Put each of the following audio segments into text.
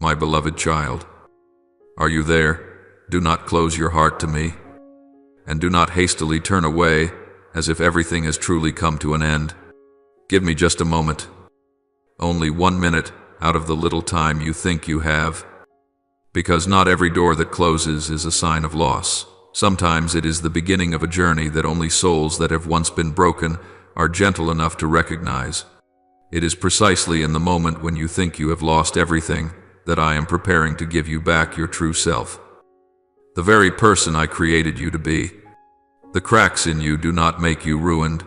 My beloved child, are you there? Do not close your heart to me, and do not hastily turn away as if everything has truly come to an end. Give me just a moment, only 1 minute out of the little time you think you have, because not every door that closes is a sign of loss. Sometimes it is the beginning of a journey that only souls that have once been broken are gentle enough to recognize. It is precisely in the moment when you think you have lost everything that I am preparing to give you back your true self, the very person I created you to be. The cracks in you do not make you ruined.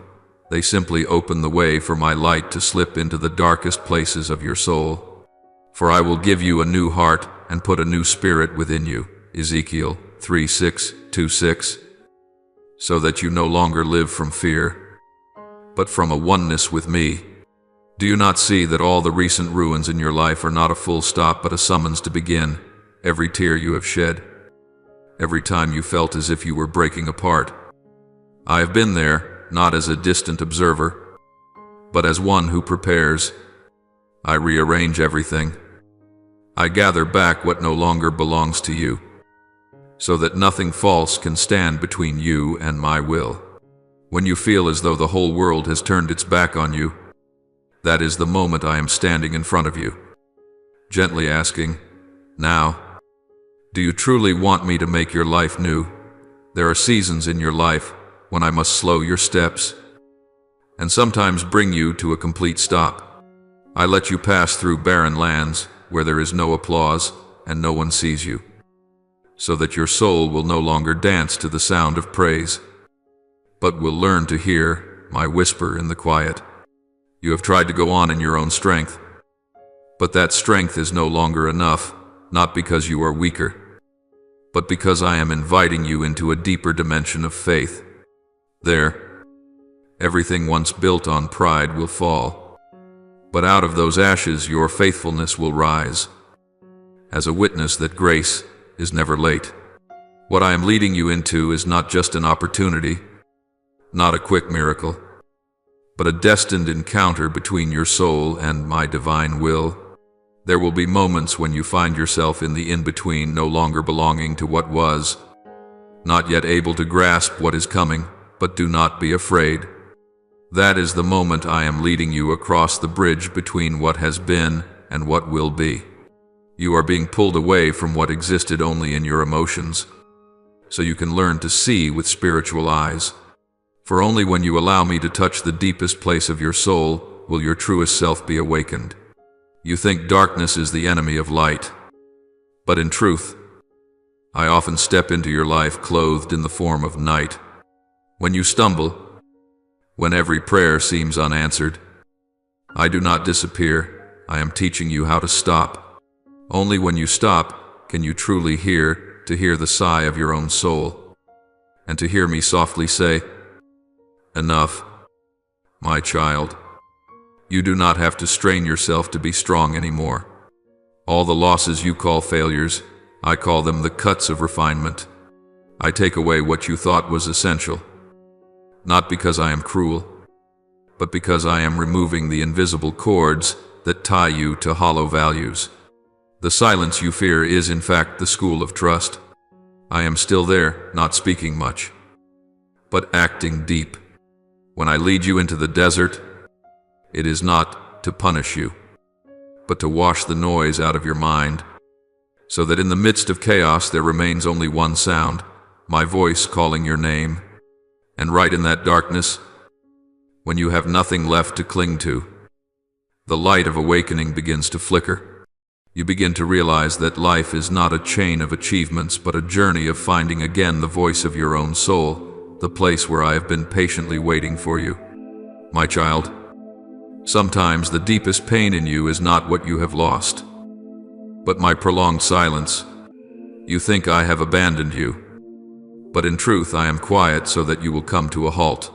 They simply open the way for my light to slip into the darkest places of your soul. For I will give you a new heart and put a new spirit within you. Ezekiel 3:6-26. So that you no longer live from fear, but from a oneness with me. Do you not see that all the recent ruins in your life are not a full stop but a summons to begin? Every tear you have shed, every time you felt as if you were breaking apart. I have been there, not as a distant observer, but as one who prepares. I rearrange everything. I gather back what no longer belongs to you, so that nothing false can stand between you and my will. When you feel as though the whole world has turned its back on you, that is the moment I am standing in front of you, gently asking, "Now, do you truly want me to make your life new?" There are seasons in your life when I must slow your steps, and sometimes bring you to a complete stop. I let you pass through barren lands where there is no applause and no one sees you, so that your soul will no longer dance to the sound of praise, but will learn to hear my whisper in the quiet. You have tried to go on in your own strength, but that strength is no longer enough, not because you are weaker, but because I am inviting you into a deeper dimension of faith. There, everything once built on pride will fall, but out of those ashes your faithfulness will rise, as a witness that grace is never late. What I am leading you into is not just an opportunity, not a quick miracle, but a destined encounter between your soul and my divine will. There will be moments when you find yourself in the in-between, no longer belonging to what was, not yet able to grasp what is coming, but do not be afraid. That is the moment I am leading you across the bridge between what has been and what will be. You are being pulled away from what existed only in your emotions, so you can learn to see with spiritual eyes. For only when you allow me to touch the deepest place of your soul will your truest self be awakened. You think darkness is the enemy of light, but in truth, I often step into your life clothed in the form of night. When you stumble, when every prayer seems unanswered, I do not disappear. I am teaching you how to stop. Only when you stop can you truly hear the sigh of your own soul, and to hear me softly say, "Enough, my child." You do not have to strain yourself to be strong anymore. All the losses you call failures, I call them the cuts of refinement. I take away what you thought was essential, not because I am cruel, but because I am removing the invisible cords that tie you to hollow values. The silence you fear is in fact the school of trust. I am still there, not speaking much, but acting deep. When I lead you into the desert, it is not to punish you, but to wash the noise out of your mind, so that in the midst of chaos there remains only one sound, my voice calling your name. And right in that darkness, when you have nothing left to cling to, the light of awakening begins to flicker. You begin to realize that life is not a chain of achievements, but a journey of finding again the voice of your own soul, the place where I have been patiently waiting for you. My child, sometimes the deepest pain in you is not what you have lost, but my prolonged silence. You think I have abandoned you, but in truth I am quiet so that you will come to a halt.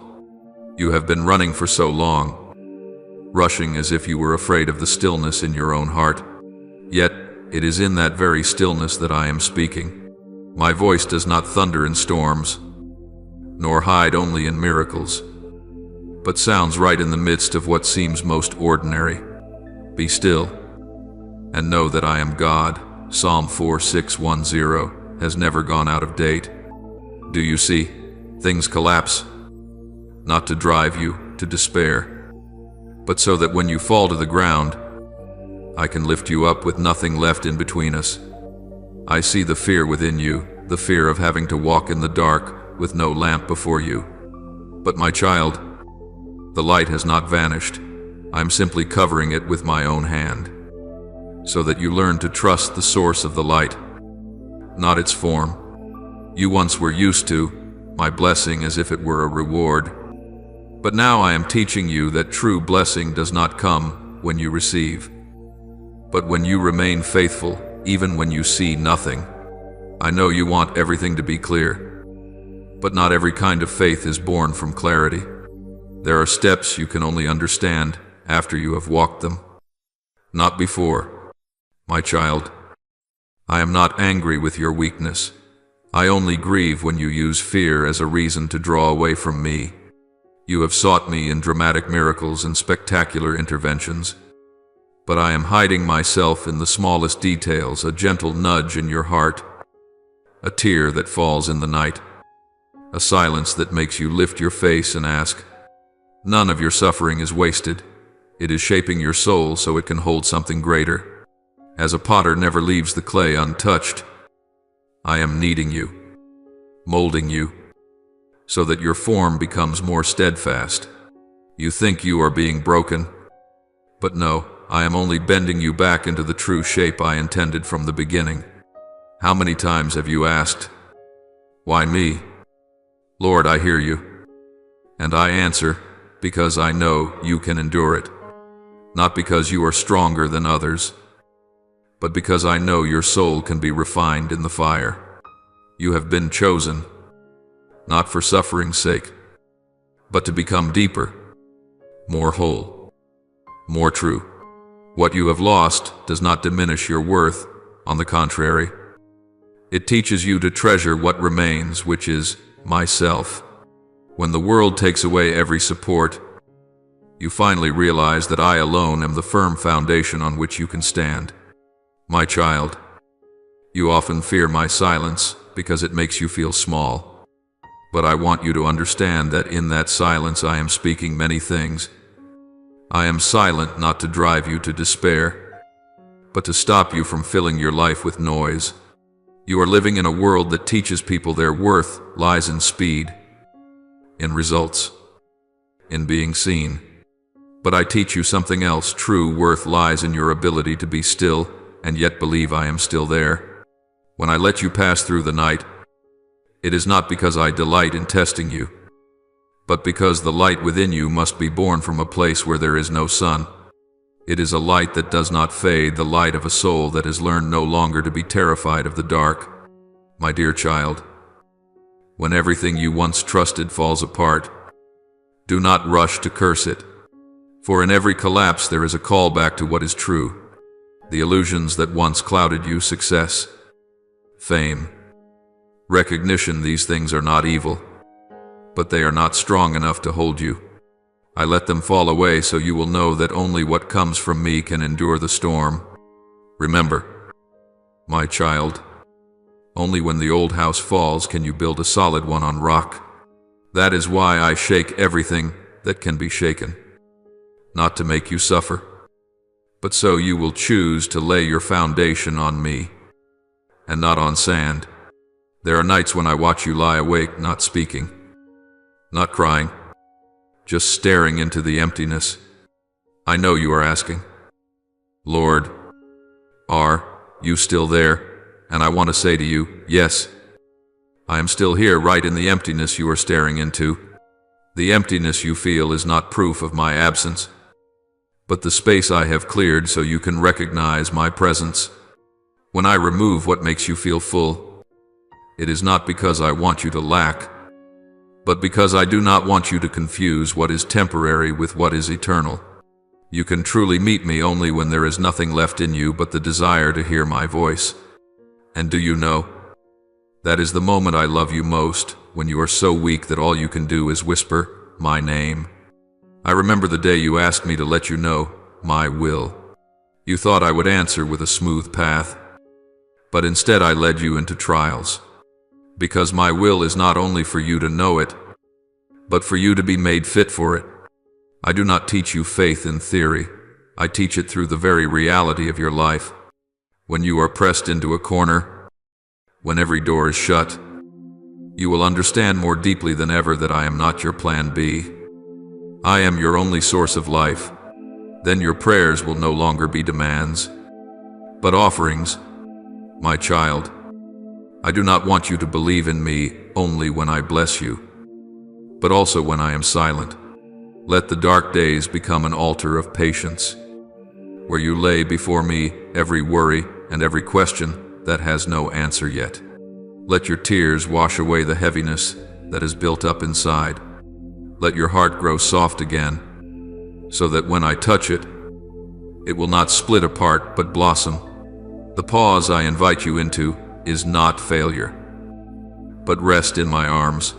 You have been running for so long, rushing as if you were afraid of the stillness in your own heart. Yet it is in that very stillness that I am speaking. My voice does not thunder in storms, nor hide only in miracles, but sounds right in the midst of what seems most ordinary. Be still, and know that I am God. Psalm 46:10 has never gone out of date. Do you see? Things collapse, not to drive you to despair, but so that when you fall to the ground, I can lift you up with nothing left in between us. I see the fear within you, the fear of having to walk in the dark with no lamp before you. But my child, the light has not vanished. I'm simply covering it with my own hand, so that you learn to trust the source of the light, not its form. You once were used to my blessing as if it were a reward, but now I am teaching you that true blessing does not come when you receive, but when you remain faithful, even when you see nothing. I know you want everything to be clear, but not every kind of faith is born from clarity. There are steps you can only understand after you have walked them, not before. My child, I am not angry with your weakness. I only grieve when you use fear as a reason to draw away from me. You have sought me in dramatic miracles and spectacular interventions, but I am hiding myself in the smallest details, a gentle nudge in your heart, a tear that falls in the night, a silence that makes you lift your face and ask. None of your suffering is wasted. It is shaping your soul so it can hold something greater. As a potter never leaves the clay untouched, I am kneading you, molding you, so that your form becomes more steadfast. You think you are being broken, but no, I am only bending you back into the true shape I intended from the beginning. How many times have you asked, "Why me?" Lord, I hear you, and I answer, because I know you can endure it. Not because you are stronger than others, but because I know your soul can be refined in the fire. You have been chosen, not for suffering's sake, but to become deeper, more whole, more true. What you have lost does not diminish your worth. On the contrary, it teaches you to treasure what remains, which is myself. When the world takes away every support, you finally realize that I alone am the firm foundation on which you can stand. My child, you often fear my silence because it makes you feel small. But I want you to understand that in that silence I am speaking many things. I am silent not to drive you to despair, but to stop you from filling your life with noise. You are living in a world that teaches people their worth lies in speed, in results, in being seen. But I teach you something else. True worth lies in your ability to be still and yet believe I am still there. When I let you pass through the night, it is not because I delight in testing you, but because the light within you must be born from a place where there is no sun. It is a light that does not fade, the light of a soul that has learned no longer to be terrified of the dark. My dear child, when everything you once trusted falls apart, do not rush to curse it, for in every collapse there is a call back to what is true. The illusions that once clouded you, success, fame, recognition, these things are not evil, but they are not strong enough to hold you. I let them fall away so you will know that only what comes from me can endure the storm. Remember, my child, only when the old house falls can you build a solid one on rock. That is why I shake everything that can be shaken, not to make you suffer, but so you will choose to lay your foundation on me, and not on sand. There are nights when I watch you lie awake, not speaking, not crying, just staring into the emptiness. I know you are asking, Lord, are you still there? And I want to say to you, yes, I am still here, right in the emptiness you are staring into. The emptiness you feel is not proof of my absence, but the space I have cleared so you can recognize my presence. When I remove what makes you feel full, it is not because I want you to lack, but because I do not want you to confuse what is temporary with what is eternal. You can truly meet me only when there is nothing left in you but the desire to hear my voice. And do you know, that is the moment I love you most, when you are so weak that all you can do is whisper my name. I remember the day you asked me to let you know my will. You thought I would answer with a smooth path, but instead I led you into trials. Because my will is not only for you to know it, but for you to be made fit for it. I do not teach you faith in theory. I teach it through the very reality of your life. When you are pressed into a corner, when every door is shut, you will understand more deeply than ever that I am not your plan B. I am your only source of life. Then your prayers will no longer be demands, but offerings. My child, I do not want you to believe in me only when I bless you, but also when I am silent. Let the dark days become an altar of patience, where you lay before me every worry and every question that has no answer yet. Let your tears wash away the heaviness that is built up inside. Let your heart grow soft again, so that when I touch it, it will not split apart but blossom. The pause I invite you into is not failure, but rest in my arms,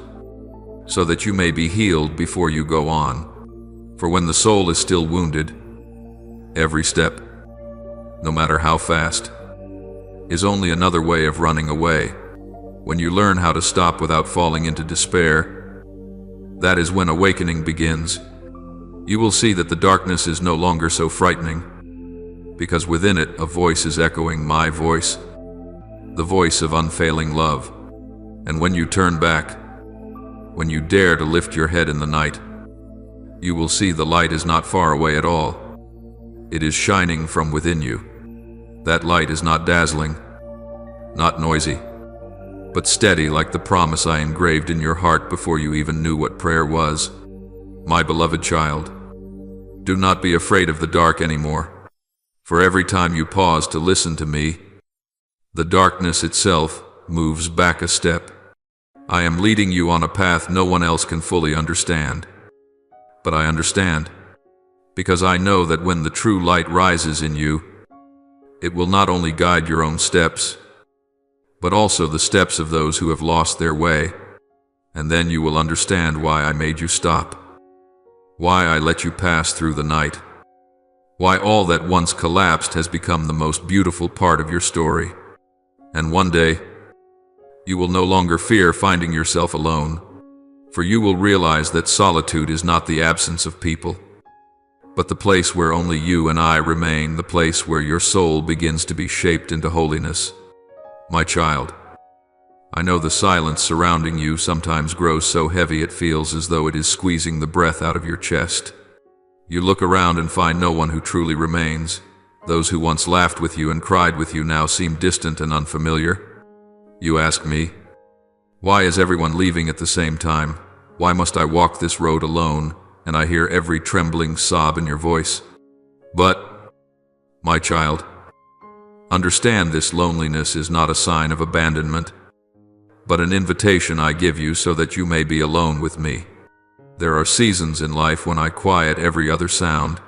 so that you may be healed before you go on. For when the soul is still wounded, every step, no matter how fast, is only another way of running away. When you learn how to stop without falling into despair, that is when awakening begins. You will see that the darkness is no longer so frightening, because within it a voice is echoing my voice, the voice of unfailing love. And when you turn back, when you dare to lift your head in the night, you will see the light is not far away at all. It is shining from within you. That light is not dazzling, not noisy, but steady like the promise I engraved in your heart before you even knew what prayer was. My beloved child, do not be afraid of the dark anymore, for every time you pause to listen to me, the darkness itself moves back a step. I am leading you on a path no one else can fully understand. But I understand, because I know that when the true light rises in you, it will not only guide your own steps, but also the steps of those who have lost their way. And then you will understand why I made you stop, why I let you pass through the night, why all that once collapsed has become the most beautiful part of your story. And one day, you will no longer fear finding yourself alone, for you will realize that solitude is not the absence of people, but the place where only you and I remain, the place where your soul begins to be shaped into holiness. My child, I know the silence surrounding you sometimes grows so heavy it feels as though it is squeezing the breath out of your chest. You look around and find no one who truly remains. Those who once laughed with you and cried with you now seem distant and unfamiliar. You ask me, why is everyone leaving at the same time? Why must I walk this road alone? And I hear every trembling sob in your voice. But, my child, understand this loneliness is not a sign of abandonment, but an invitation I give you so that you may be alone with me. There are seasons in life when I quiet every other sound,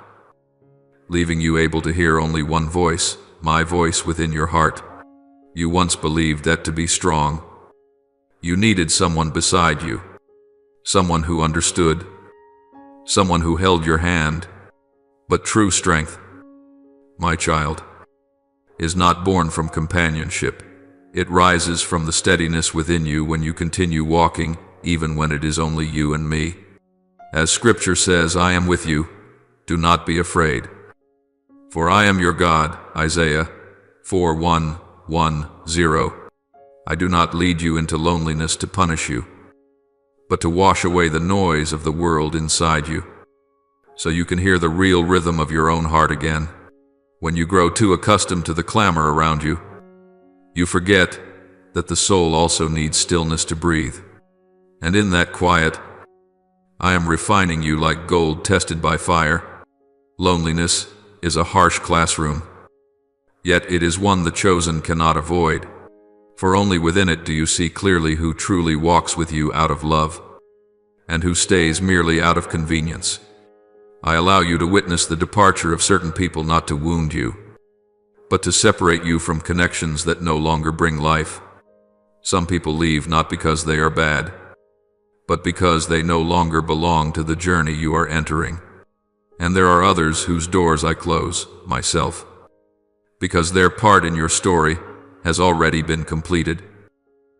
leaving you able to hear only one voice, my voice within your heart. You once believed that to be strong, you needed someone beside you, someone who understood, someone who held your hand. But true strength, my child, is not born from companionship. It rises from the steadiness within you when you continue walking, even when it is only you and me. As Scripture says, I am with you. Do not be afraid. For I am your God, Isaiah 4:1-1-0. I do not lead you into loneliness to punish you, but to wash away the noise of the world inside you, so you can hear the real rhythm of your own heart again. When you grow too accustomed to the clamor around you, you forget that the soul also needs stillness to breathe. And in that quiet, I am refining you like gold tested by fire. Loneliness is a harsh classroom, yet it is one the chosen cannot avoid, for only within it do you see clearly who truly walks with you out of love, and who stays merely out of convenience. I allow you to witness the departure of certain people not to wound you, but to separate you from connections that no longer bring life. Some people leave not because they are bad, but because they no longer belong to the journey you are entering. And there are others whose doors I close, myself. because their part in your story has already been completed.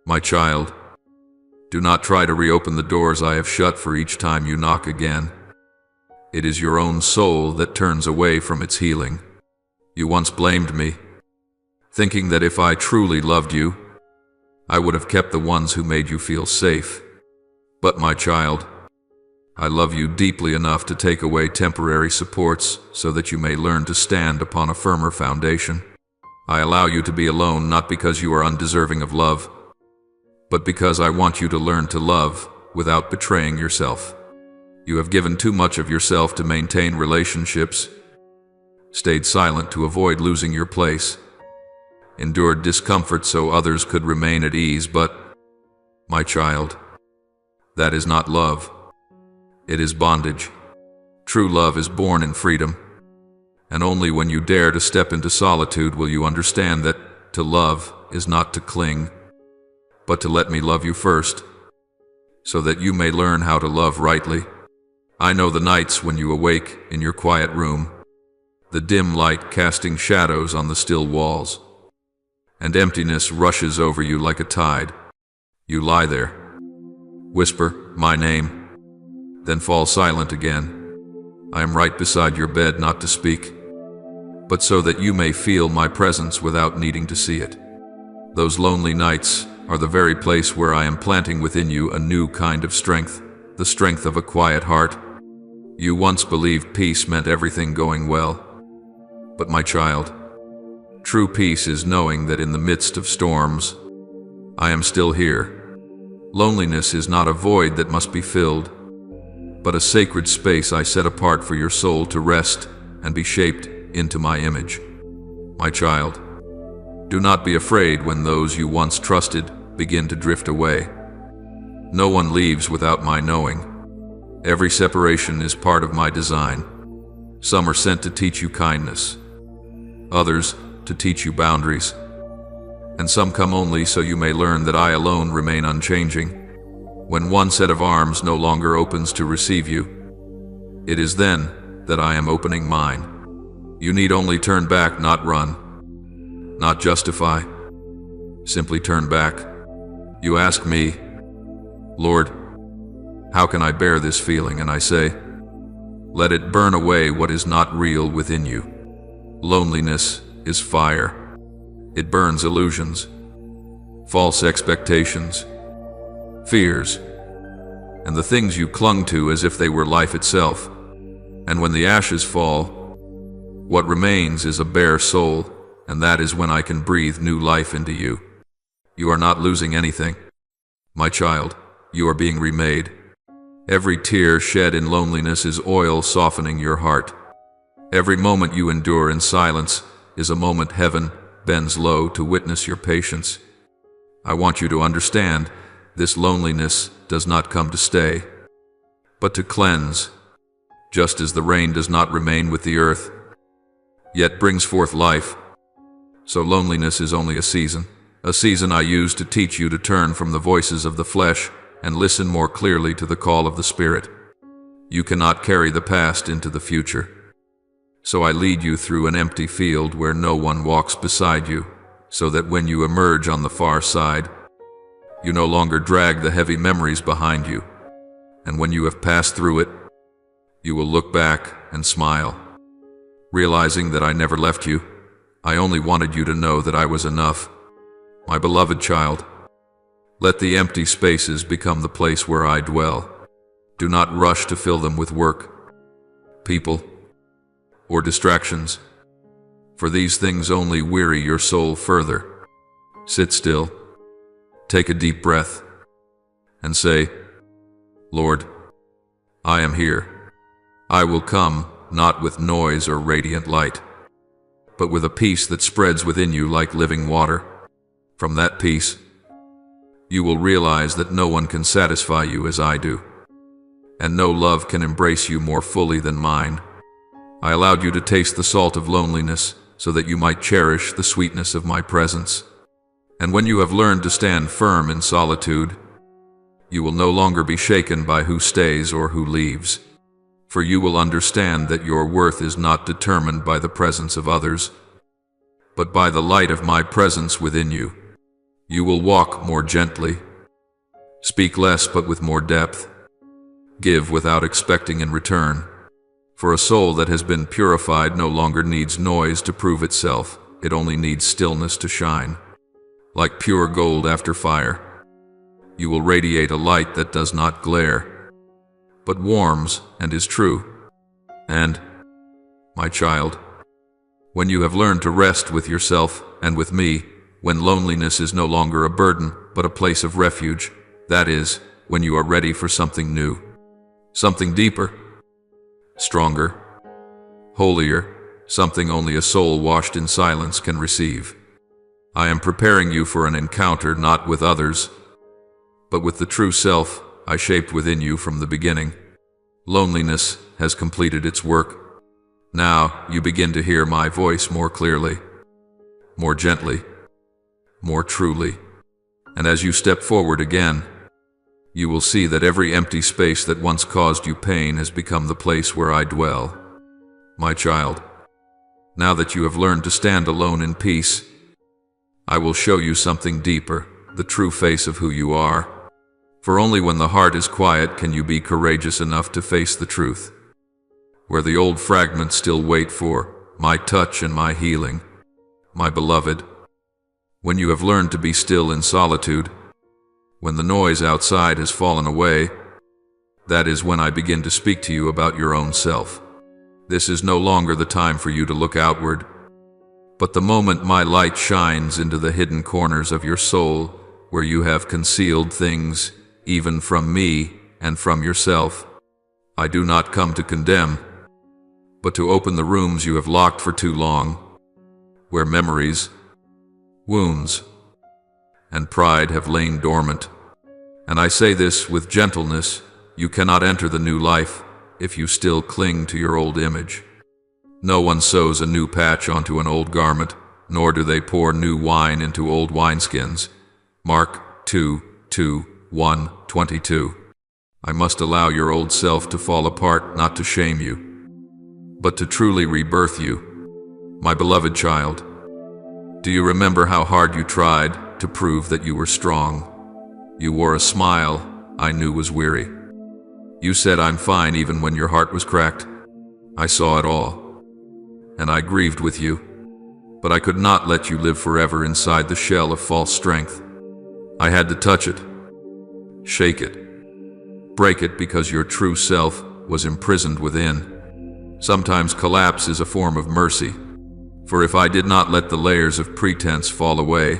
My child, do not try to reopen the doors I have shut for each time you knock again. It is your own soul that turns away from its healing. You once blamed me, thinking that if I truly loved you, I would have kept the ones who made you feel safe. But my child, I love you deeply enough to take away temporary supports so that you may learn to stand upon a firmer foundation. I allow you to be alone not because you are undeserving of love, but because I want you to learn to love without betraying yourself. You have given too much of yourself to maintain relationships, stayed silent to avoid losing your place, endured discomfort so others could remain at ease, but, my child, that is not love. It is bondage. True love is born in freedom, and only when you dare to step into solitude will you understand that to love is not to cling, but to let me love you first, so that you may learn how to love rightly. I know the nights when you awake in your quiet room, the dim light casting shadows on the still walls, and emptiness rushes over you like a tide. You lie there, whisper my name, then fall silent again. I am right beside your bed, not to speak, but so that you may feel my presence without needing to see it. Those lonely nights are the very place where I am planting within you a new kind of strength, the strength of a quiet heart. You once believed peace meant everything going well, but my child, true peace is knowing that in the midst of storms, I am still here. Loneliness is not a void that must be filled, but a sacred space I set apart for your soul to rest and be shaped into my image. My child, do not be afraid when those you once trusted begin to drift away. No one leaves without my knowing. Every separation is part of my design. Some are sent to teach you kindness, others to teach you boundaries, and some come only so you may learn that I alone remain unchanging. When one set of arms no longer opens to receive you, it is then that I am opening mine. You need only turn back, not run, not justify. Simply turn back. You ask me, Lord, how can I bear this feeling? And I say, let it burn away what is not real within you. Loneliness is fire. It burns illusions, false expectations, fears, and the things you clung to as if they were life itself. And when the ashes fall, what remains is a bare soul, and that is when I can breathe new life into you. You are not losing anything. My child, you are being remade. Every tear shed in loneliness is oil softening your heart. Every moment you endure in silence is a moment heaven bends low to witness your patience. I want you to understand, this loneliness does not come to stay, but to cleanse, just as the rain does not remain with the earth, yet brings forth life. So loneliness is only a season I use to teach you to turn from the voices of the flesh and listen more clearly to the call of the Spirit. You cannot carry the past into the future, so I lead you through an empty field where no one walks beside you, so that when you emerge on the far side, you no longer drag the heavy memories behind you, and when you have passed through it, you will look back and smile, realizing that I never left you. I only wanted you to know that I was enough. My beloved child, let the empty spaces become the place where I dwell. Do not rush to fill them with work, people, or distractions, for these things only weary your soul further. Sit still, take a deep breath, and say, Lord, I am here. I will come, not with noise or radiant light, but with a peace that spreads within you like living water. From that peace, you will realize that no one can satisfy you as I do, and no love can embrace you more fully than mine. I allowed you to taste the salt of loneliness so that you might cherish the sweetness of my presence. And when you have learned to stand firm in solitude, you will no longer be shaken by who stays or who leaves, for you will understand that your worth is not determined by the presence of others, but by the light of my presence within you. You will walk more gently, speak less but with more depth, give without expecting in return. For a soul that has been purified no longer needs noise to prove itself, it only needs stillness to shine. Like pure gold after fire, you will radiate a light that does not glare, but warms and is true. And, my child, when you have learned to rest with yourself and with me, when loneliness is no longer a burden but a place of refuge, that is, when you are ready for something new, something deeper, stronger, holier, something only a soul washed in silence can receive. I am preparing you for an encounter not with others, but with the true self I shaped within you from the beginning. Loneliness has completed its work. Now you begin to hear my voice more clearly, more gently, more truly. And as you step forward again, you will see that every empty space that once caused you pain has become the place where I dwell. My child, now that you have learned to stand alone in peace, I will show you something deeper, the true face of who you are. For only when the heart is quiet can you be courageous enough to face the truth, where the old fragments still wait for my touch and my healing. My beloved, when you have learned to be still in solitude, when the noise outside has fallen away, that is when I begin to speak to you about your own self. This is no longer the time for you to look outward, but the moment my light shines into the hidden corners of your soul, where you have concealed things, even from me and from yourself. I do not come to condemn, but to open the rooms you have locked for too long, where memories, wounds, and pride have lain dormant. And I say this with gentleness: you cannot enter the new life if you still cling to your old image. No one sews a new patch onto an old garment, nor do they pour new wine into old wineskins. Mark 2:1-22. I must allow your old self to fall apart, not to shame you, but to truly rebirth you. My beloved child, do you remember how hard you tried to prove that you were strong? You wore a smile I knew was weary. You said I'm fine even when your heart was cracked. I saw it all, and I grieved with you, but I could not let you live forever inside the shell of false strength. I had to touch it, shake it, break it, because your true self was imprisoned within. Sometimes collapse is a form of mercy, for if I did not let the layers of pretense fall away,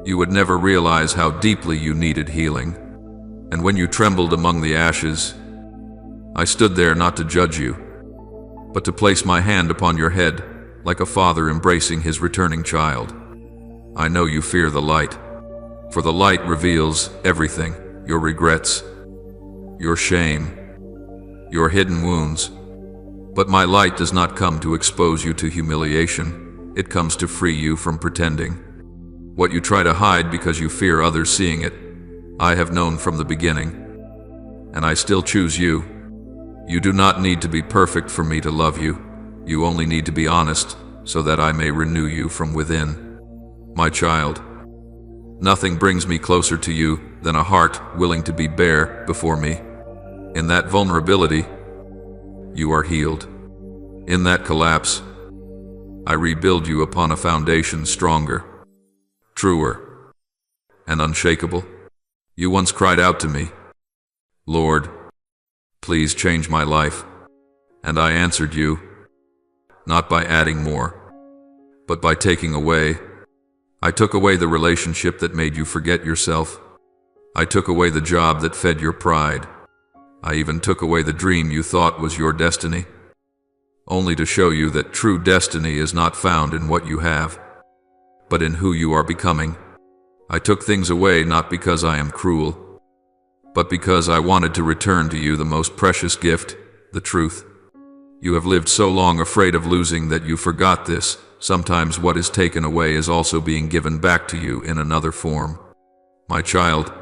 you would never realize how deeply you needed healing. And when you trembled among the ashes, I stood there not to judge you, but to place my hand upon your head, like a father embracing his returning child. I know you fear the light, for the light reveals everything: your regrets, your shame, your hidden wounds. But my light does not come to expose you to humiliation. It comes to free you from pretending. What you try to hide because you fear others seeing it, I have known from the beginning, and I still choose you. You do not need to be perfect for me to love you. You only need to be honest, so that I may renew you from within. My child, nothing brings me closer to you than a heart willing to be bare before me. In that vulnerability, you are healed. In that collapse, I rebuild you upon a foundation stronger, truer, and unshakable. You once cried out to me, "Lord, please change my life." And I answered you, not by adding more, but by taking away. I took away the relationship that made you forget yourself. I took away the job that fed your pride. I even took away the dream you thought was your destiny, only to show you that true destiny is not found in what you have, but in who you are becoming. I took things away not because I am cruel, but because I wanted to return to you the most precious gift, the truth. You have lived so long afraid of losing that you forgot this. Sometimes what is taken away is also being given back to you in another form. My child,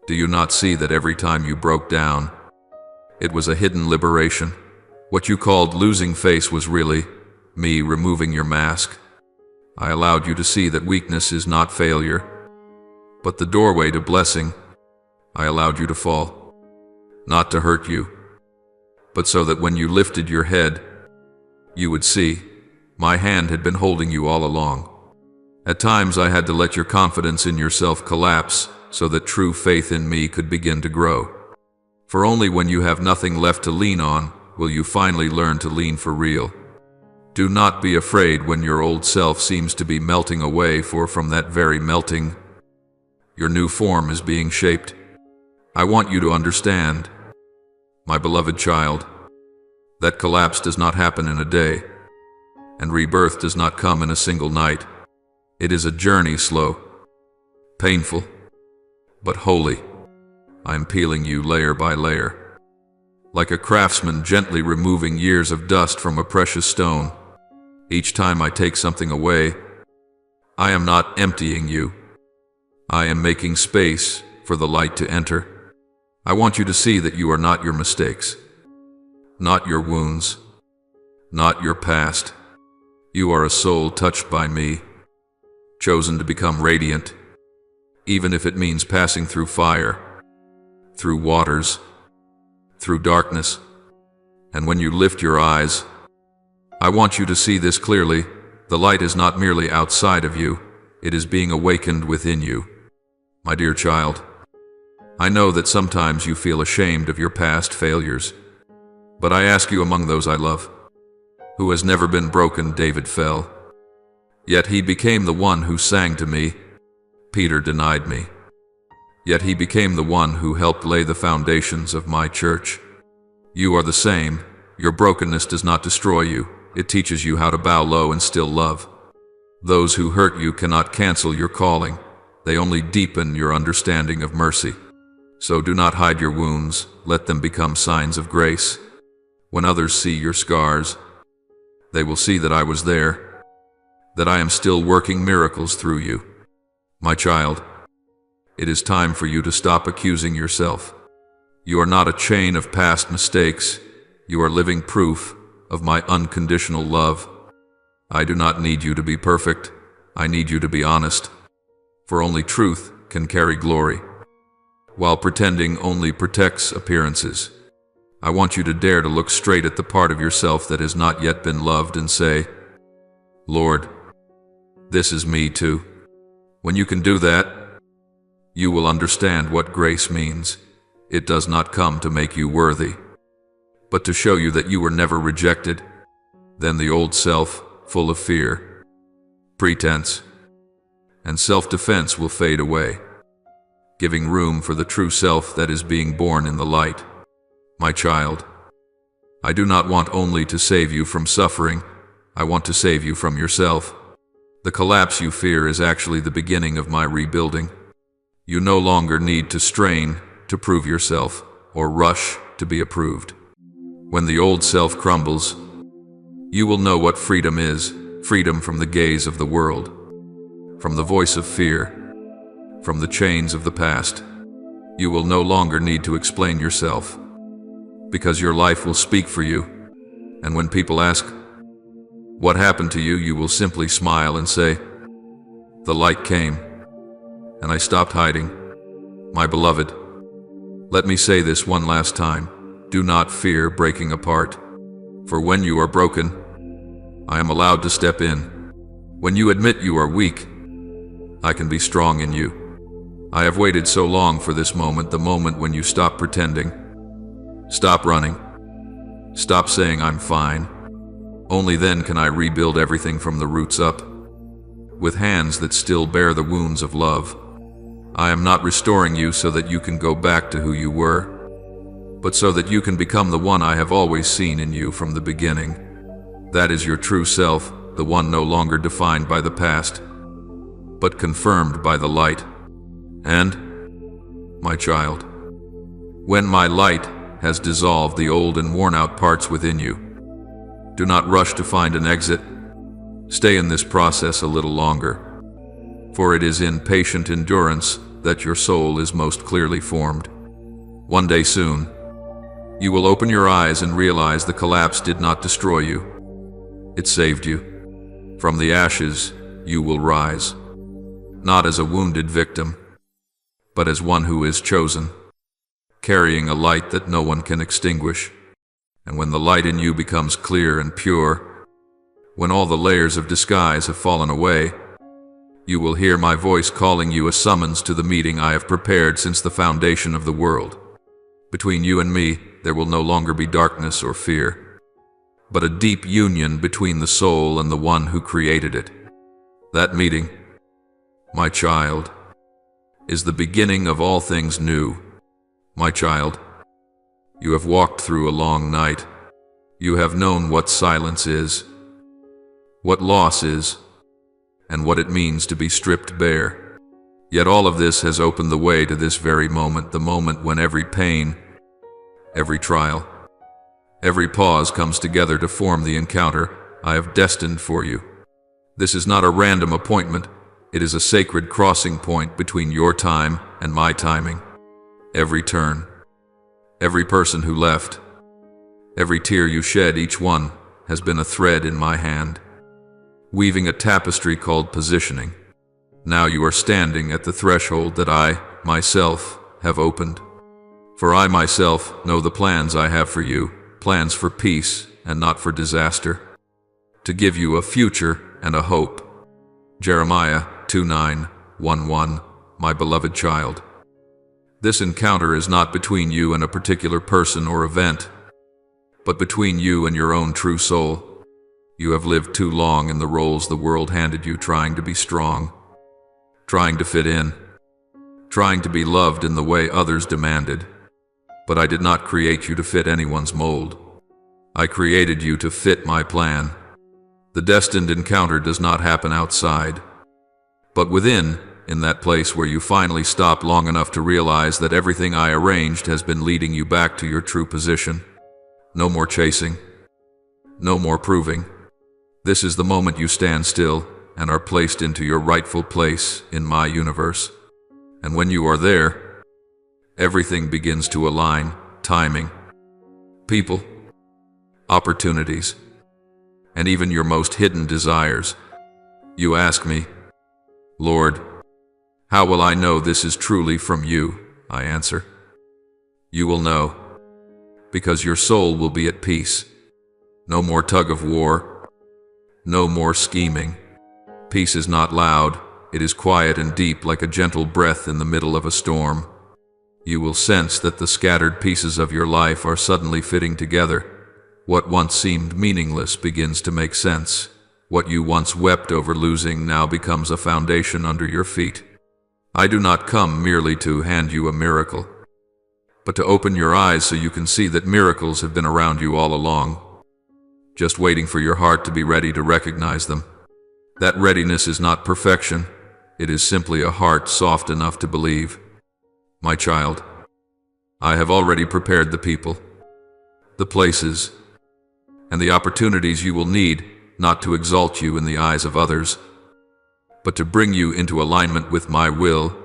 do you not see that every time you broke down, it was a hidden liberation? What you called losing face was really me removing your mask. I allowed you to see that weakness is not failure, but the doorway to blessing. I allowed you to fall, not to hurt you, but so that when you lifted your head, you would see my hand had been holding you all along. At times I had to let your confidence in yourself collapse so that true faith in me could begin to grow. For only when you have nothing left to lean on will you finally learn to lean for real. Do not be afraid when your old self seems to be melting away, for from that very melting, your new form is being shaped. I want you to understand, my beloved child, that collapse does not happen in a day, and rebirth does not come in a single night. It is a journey, slow, painful, but holy. I am peeling you layer by layer, like a craftsman gently removing years of dust from a precious stone. Each time I take something away, I am not emptying you. I am making space for the light to enter. I want you to see that you are not your mistakes, not your wounds, not your past. You are a soul touched by me, chosen to become radiant, even if it means passing through fire, through waters, through darkness. And when you lift your eyes, I want you to see this clearly. The light is not merely outside of you, it is being awakened within you. My dear child, I know that sometimes you feel ashamed of your past failures, but I ask you, among those I love, who has never been broken, David fell, yet he became the one who sang to me. Peter denied me, yet he became the one who helped lay the foundations of my church. You are the same. Your brokenness does not destroy you. It teaches you how to bow low and still love. Those who hurt you cannot cancel your calling. They only deepen your understanding of mercy. So do not hide your wounds. Let them become signs of grace. When others see your scars, they will see that I was there, that I am still working miracles through you. My child, it is time for you to stop accusing yourself. You are not a chain of past mistakes. You are living proof of my unconditional love. I do not need you to be perfect. I need you to be honest, for only truth can carry glory, while pretending only protects appearances. I want you to dare to look straight at the part of yourself that has not yet been loved and say, Lord, this is me too. When you can do that, you will understand what grace means. It does not come to make you worthy, but to show you that you were never rejected. Then the old self, full of fear, pretense, and self-defense will fade away, giving room for the true self that is being born in the light. My child, I do not want only to save you from suffering, I want to save you from yourself. The collapse you fear is actually the beginning of my rebuilding. You no longer need to strain to prove yourself or rush to be approved. When the old self crumbles, you will know what freedom is, freedom from the gaze of the world, from the voice of fear, from the chains of the past. You will no longer need to explain yourself, because your life will speak for you. And when people ask, what happened to you, you will simply smile and say, the light came, and I stopped hiding. My beloved, let me say this one last time. Do not fear breaking apart, for when you are broken, I am allowed to step in. When you admit you are weak, I can be strong in you. I have waited so long for this moment, the moment when you stop pretending, stop running, stop saying I'm fine. Only then can I rebuild everything from the roots up, with hands that still bear the wounds of love. I am not restoring you so that you can go back to who you were, but so that you can become the one I have always seen in you from the beginning. That is your true self, the one no longer defined by the past, but confirmed by the light. And, my child, when my light has dissolved the old and worn-out parts within you, do not rush to find an exit. Stay in this process a little longer, for it is in patient endurance that your soul is most clearly formed. One day soon, you will open your eyes and realize the collapse did not destroy you. It saved you. From the ashes, you will rise, not as a wounded victim, but as one who is chosen, carrying a light that no one can extinguish. And when the light in you becomes clear and pure, when all the layers of disguise have fallen away, you will hear my voice calling you a summons to the meeting I have prepared since the foundation of the world. Between you and me, there will no longer be darkness or fear, but a deep union between the soul and the one who created it. That meeting, my child, is the beginning of all things new. My child, you have walked through a long night. You have known what silence is, what loss is, and what it means to be stripped bare. Yet all of this has opened the way to this very moment, the moment when every pain, every trial, every pause comes together to form the encounter I have destined for you. This is not a random appointment. It is a sacred crossing point between your time and my timing. Every turn, every person who left, every tear you shed, each one has been a thread in my hand, weaving a tapestry called positioning. Now you are standing at the threshold that I, myself, have opened. For I myself know the plans I have for you, plans for peace and not for disaster, to give you a future and a hope. Jeremiah 2:9-11, my beloved child. This encounter is not between you and a particular person or event, but between you and your own true soul. You have lived too long in the roles the world handed you, trying to be strong, trying to fit in, trying to be loved in the way others demanded. But I did not create you to fit anyone's mold. I created you to fit my plan. The destined encounter does not happen outside, but within, in that place where you finally stop long enough to realize that everything I arranged has been leading you back to your true position. No more chasing, no more proving. This is the moment you stand still and are placed into your rightful place in my universe. And when you are there, everything begins to align: timing, people, opportunities, and even your most hidden desires. You ask me, Lord, how will I know this is truly from you? I answer, you will know, because your soul will be at peace. No more tug of war, no more scheming. Peace is not loud, it is quiet and deep, like a gentle breath in the middle of a storm. You will sense that the scattered pieces of your life are suddenly fitting together. What once seemed meaningless begins to make sense. What you once wept over losing now becomes a foundation under your feet. I do not come merely to hand you a miracle, but to open your eyes so you can see that miracles have been around you all along, just waiting for your heart to be ready to recognize them. That readiness is not perfection, it is simply a heart soft enough to believe. My child, I have already prepared the people, the places, and the opportunities you will need, not to exalt you in the eyes of others, but to bring you into alignment with my will.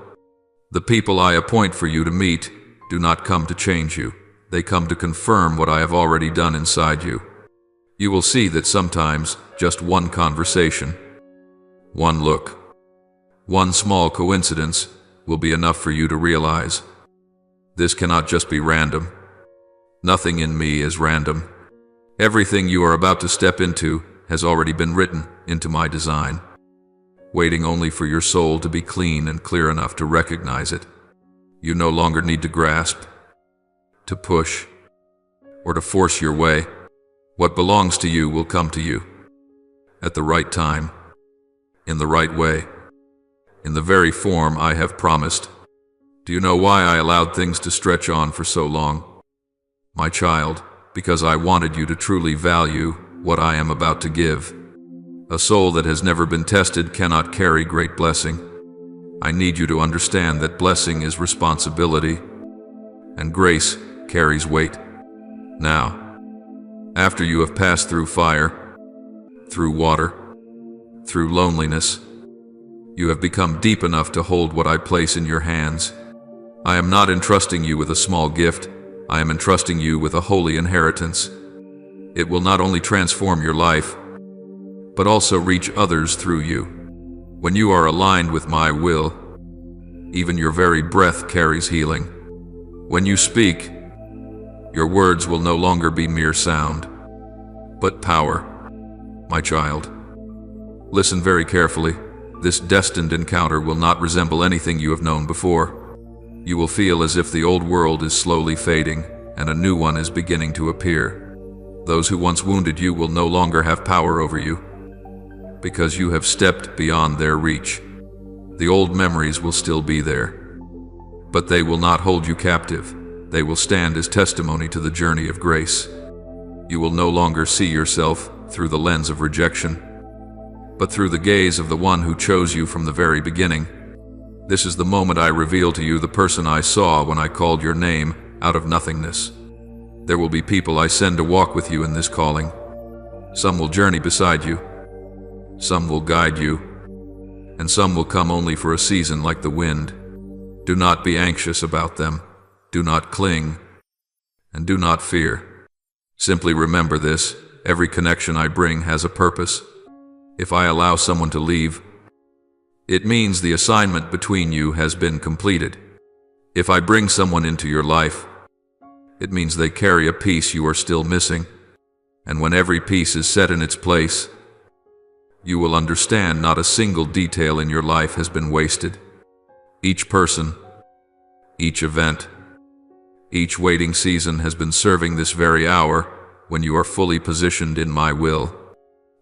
The people I appoint for you to meet do not come to change you, they come to confirm what I have already done inside you. You will see that sometimes just one conversation, one look, one small coincidence will be enough for you to realize this cannot just be random. Nothing in me is random. Everything you are about to step into has already been written into my design, waiting only for your soul to be clean and clear enough to recognize it. You no longer need to grasp, to push, or to force your way. What belongs to you will come to you at the right time, in the right way, in the very form I have promised. Do you know why I allowed things to stretch on for so long? My child, because I wanted you to truly value what I am about to give. A soul that has never been tested cannot carry great blessing. I need you to understand that blessing is responsibility, and grace carries weight. Now, after you have passed through fire, through water, through loneliness, you have become deep enough to hold what I place in your hands. I am not entrusting you with a small gift, I am entrusting you with a holy inheritance. It will not only transform your life, but also reach others through you. When you are aligned with my will, even your very breath carries healing. When you speak, your words will no longer be mere sound, but power. My child, listen very carefully. This destined encounter will not resemble anything you have known before. You will feel as if the old world is slowly fading and a new one is beginning to appear. Those who once wounded you will no longer have power over you, because you have stepped beyond their reach. The old memories will still be there, but they will not hold you captive. They will stand as testimony to the journey of grace. You will no longer see yourself through the lens of rejection, but through the gaze of the one who chose you from the very beginning. This is the moment I reveal to you the person I saw when I called your name out of nothingness. There will be people I send to walk with you in this calling. Some will journey beside you, some will guide you, and some will come only for a season like the wind. Do not be anxious about them. Do not cling, and do not fear. Simply remember this: every connection I bring has a purpose. If I allow someone to leave, it means the assignment between you has been completed. If I bring someone into your life, it means they carry a piece you are still missing. And when every piece is set in its place, you will understand not a single detail in your life has been wasted. Each person, each event, each waiting season has been serving this very hour when you are fully positioned in my will.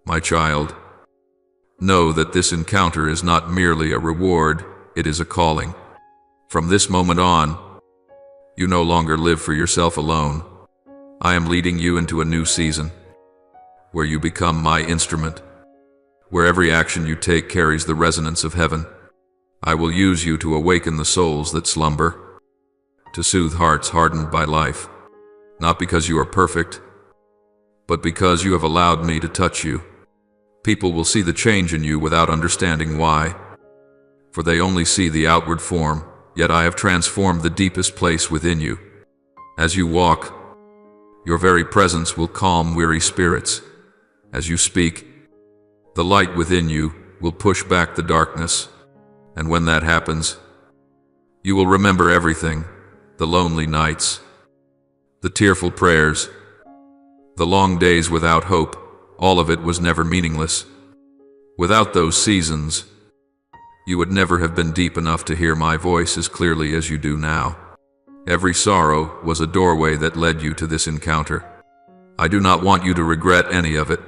My child, know that this encounter is not merely a reward, it is a calling. From this moment on, you no longer live for yourself alone. I am leading you into a new season, where you become my instrument, where every action you take carries the resonance of heaven. I will use you to awaken the souls that slumber, to soothe hearts hardened by life, not because you are perfect, but because you have allowed me to touch you. People will see the change in you without understanding why, for they only see the outward form, yet I have transformed the deepest place within you. As you walk, your very presence will calm weary spirits. As you speak, the light within you will push back the darkness, and when that happens, you will remember everything: the lonely nights, the tearful prayers, the long days without hope. All of it was never meaningless. Without those seasons, you would never have been deep enough to hear my voice as clearly as you do now. Every sorrow was a doorway that led you to this encounter. I do not want you to regret any of it,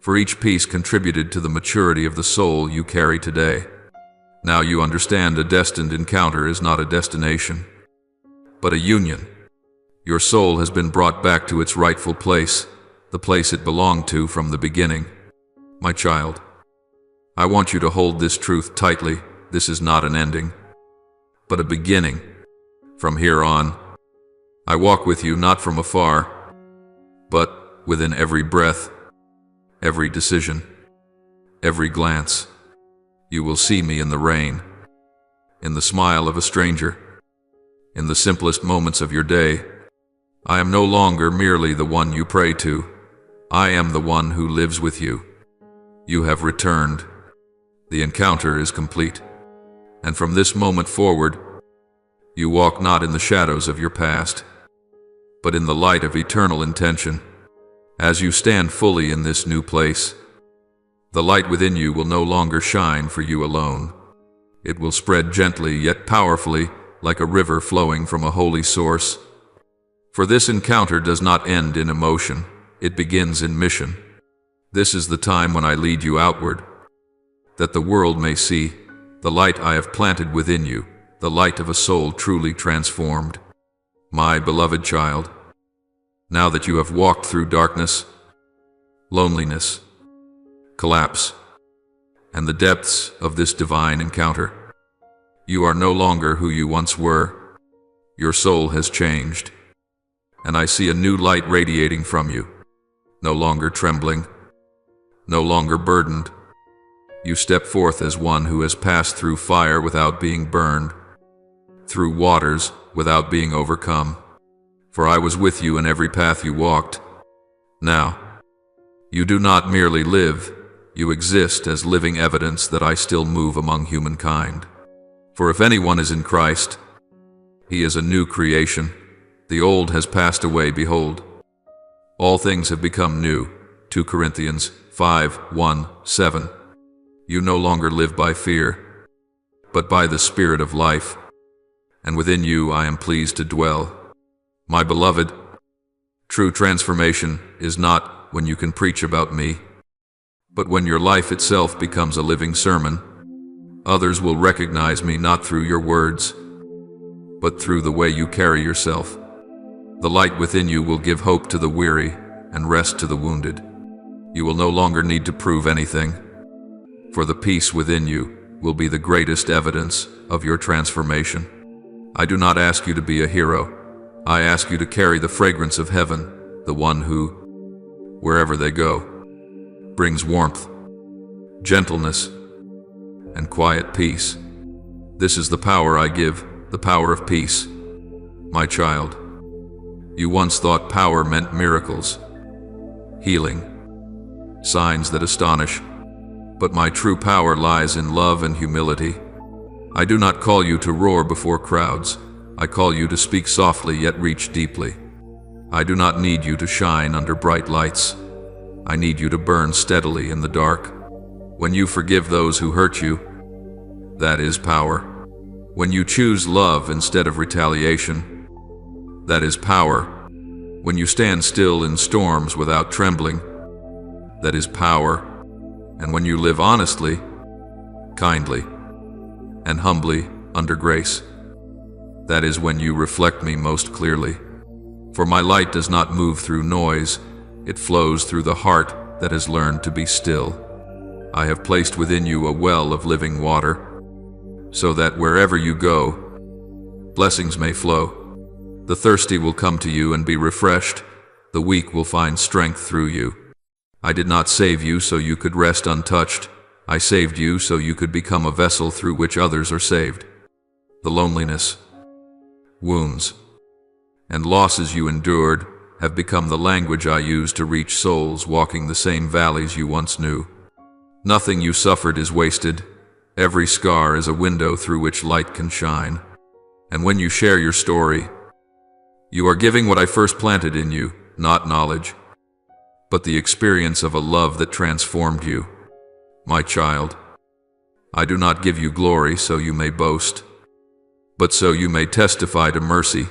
for each piece contributed to the maturity of the soul you carry today. Now you understand a destined encounter is not a destination, but a union. Your soul has been brought back to its rightful place, the place it belonged to from the beginning. My child, I want you to hold this truth tightly. This is not an ending, but a beginning. From here on, I walk with you not from afar, but within every breath, every decision, every glance. You will see me in the rain, in the smile of a stranger, in the simplest moments of your day. I am no longer merely the one you pray to. I am the one who lives with you. You have returned. The encounter is complete. And from this moment forward, you walk not in the shadows of your past, but in the light of eternal intention. As you stand fully in this new place, the light within you will no longer shine for you alone. It will spread gently yet powerfully, like a river flowing from a holy source. For this encounter does not end in emotion, it begins in mission. This is the time when I lead you outward, that the world may see the light I have planted within you, the light of a soul truly transformed. My beloved child, now that you have walked through darkness, loneliness, collapse, and the depths of this divine encounter, you are no longer who you once were. Your soul has changed, and I see a new light radiating from you. No longer trembling, no longer burdened, you step forth as one who has passed through fire without being burned, through waters without being overcome. For I was with you in every path you walked. Now, you do not merely live, You exist as living evidence that I still move among humankind. For if anyone is in Christ, he is a new creation. The old has passed away, behold, all things have become new. 2 Corinthians 5:1-7. You no longer live by fear, but by the Spirit of life, and within you I am pleased to dwell. My beloved, true transformation is not when you can preach about me, but when your life itself becomes a living sermon. Others will recognize me not through your words, but through the way you carry yourself. The light within you will give hope to the weary and rest to the wounded. You will no longer need to prove anything, for the peace within you will be the greatest evidence of your transformation. I do not ask you to be a hero. I ask you to carry the fragrance of heaven, the one who, wherever they go, brings warmth, gentleness, and quiet peace. This is the power I give, the power of peace. My child, you once thought power meant miracles, healing, signs that astonish, but my true power lies in love and humility. I do not call you to roar before crowds. I call you to speak softly yet reach deeply. I do not need you to shine under bright lights. I need you to burn steadily in the dark. When you forgive those who hurt you, that is power. When you choose love instead of retaliation, that is power. When you stand still in storms without trembling, that is power. And when you live honestly, kindly, and humbly under grace, that is when you reflect me most clearly. For my light does not move through noise, it flows through the heart that has learned to be still. I have placed within you a well of living water, so that wherever you go, blessings may flow. The thirsty will come to you and be refreshed. The weak will find strength through you. I did not save you so you could rest untouched. I saved you so you could become a vessel through which others are saved. The loneliness, wounds, and losses you endured have become the language I use to reach souls walking the same valleys you once knew. Nothing you suffered is wasted. Every scar is a window through which light can shine. And when you share your story, you are giving what I first planted in you, not knowledge, but the experience of a love that transformed you. My child, I do not give you glory so you may boast, but so you may testify to mercy.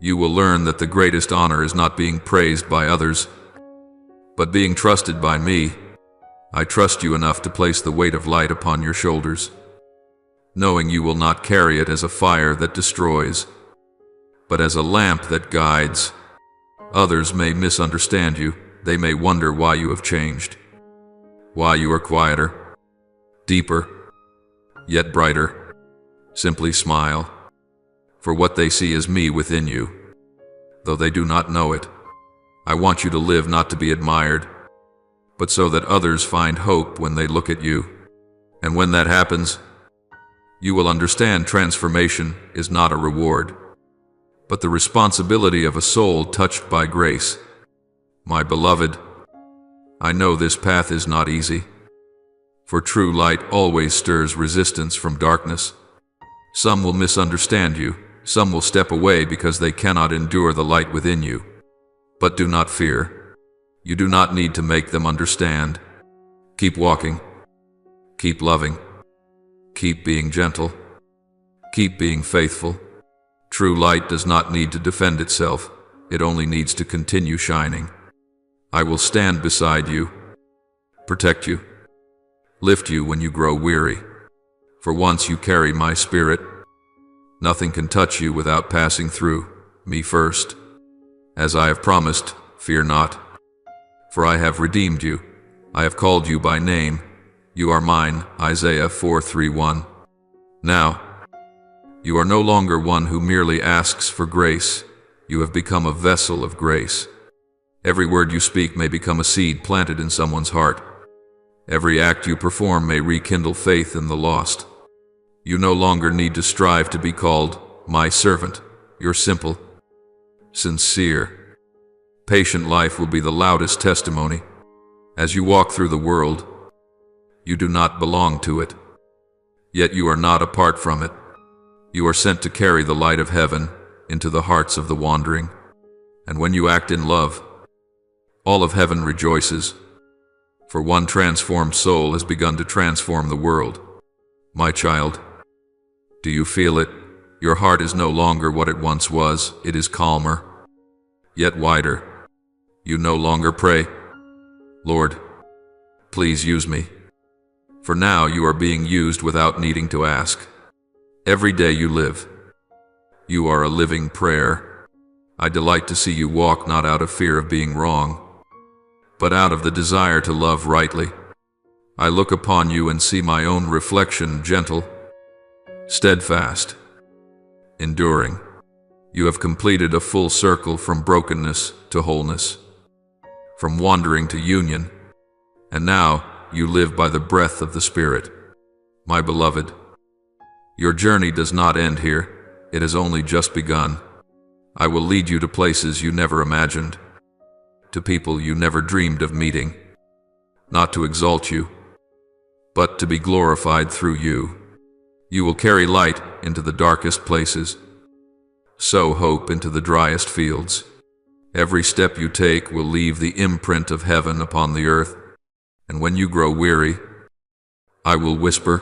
You will learn that the greatest honor is not being praised by others, but being trusted by me. I trust you enough to place the weight of light upon your shoulders, knowing you will not carry it as a fire that destroys, but as a lamp that guides. Others may misunderstand you. They may wonder why you have changed, why you are quieter, deeper, yet brighter. Simply smile, for what they see is me within you, though they do not know it. I want you to live not to be admired, but so that others find hope when they look at you. And when that happens, you will understand transformation is not a reward, but the responsibility of a soul touched by grace. My beloved, I know this path is not easy, for true light always stirs resistance from darkness. Some will misunderstand you, some will step away because they cannot endure the light within you. But do not fear. You do not need to make them understand. Keep walking, keep loving, keep being gentle, keep being faithful. True light does not need to defend itself, it only needs to continue shining. I will stand beside you, protect you, lift you when you grow weary. For once you carry my spirit, nothing can touch you without passing through me first. As I have promised, fear not, for I have redeemed you. I have called you by name. You are mine, Isaiah 4:3-1. Now, you are no longer one who merely asks for grace. You have become a vessel of grace. Every word you speak may become a seed planted in someone's heart. Every act you perform may rekindle faith in the lost. You no longer need to strive to be called my servant. Your simple, sincere, patient life will be the loudest testimony. As you walk through the world, You do not belong to it. Yet you are not apart from it. You are sent to carry the light of heaven into the hearts of the wandering. And when you act in love, all of heaven rejoices, for one transformed soul has begun to transform the world. My child, do you feel it? Your heart is no longer what it once was. It is calmer, yet wider. You no longer pray, "Lord, please use me." For now you are being used without needing to ask. Every day you live, you are a living prayer. I delight to see you walk not out of fear of being wrong, but out of the desire to love rightly. I look upon you and see my own reflection, gentle, steadfast, enduring. You have completed a full circle from brokenness to wholeness, from wandering to union, and now you live by the breath of the Spirit. My beloved, your journey does not end here. It has only just begun. I will lead you to places you never imagined, to people you never dreamed of meeting, not to exalt you, but to be glorified through you. You will carry light into the darkest places, sow hope into the driest fields. Every step you take will leave the imprint of heaven upon the earth, and when you grow weary, I will whisper,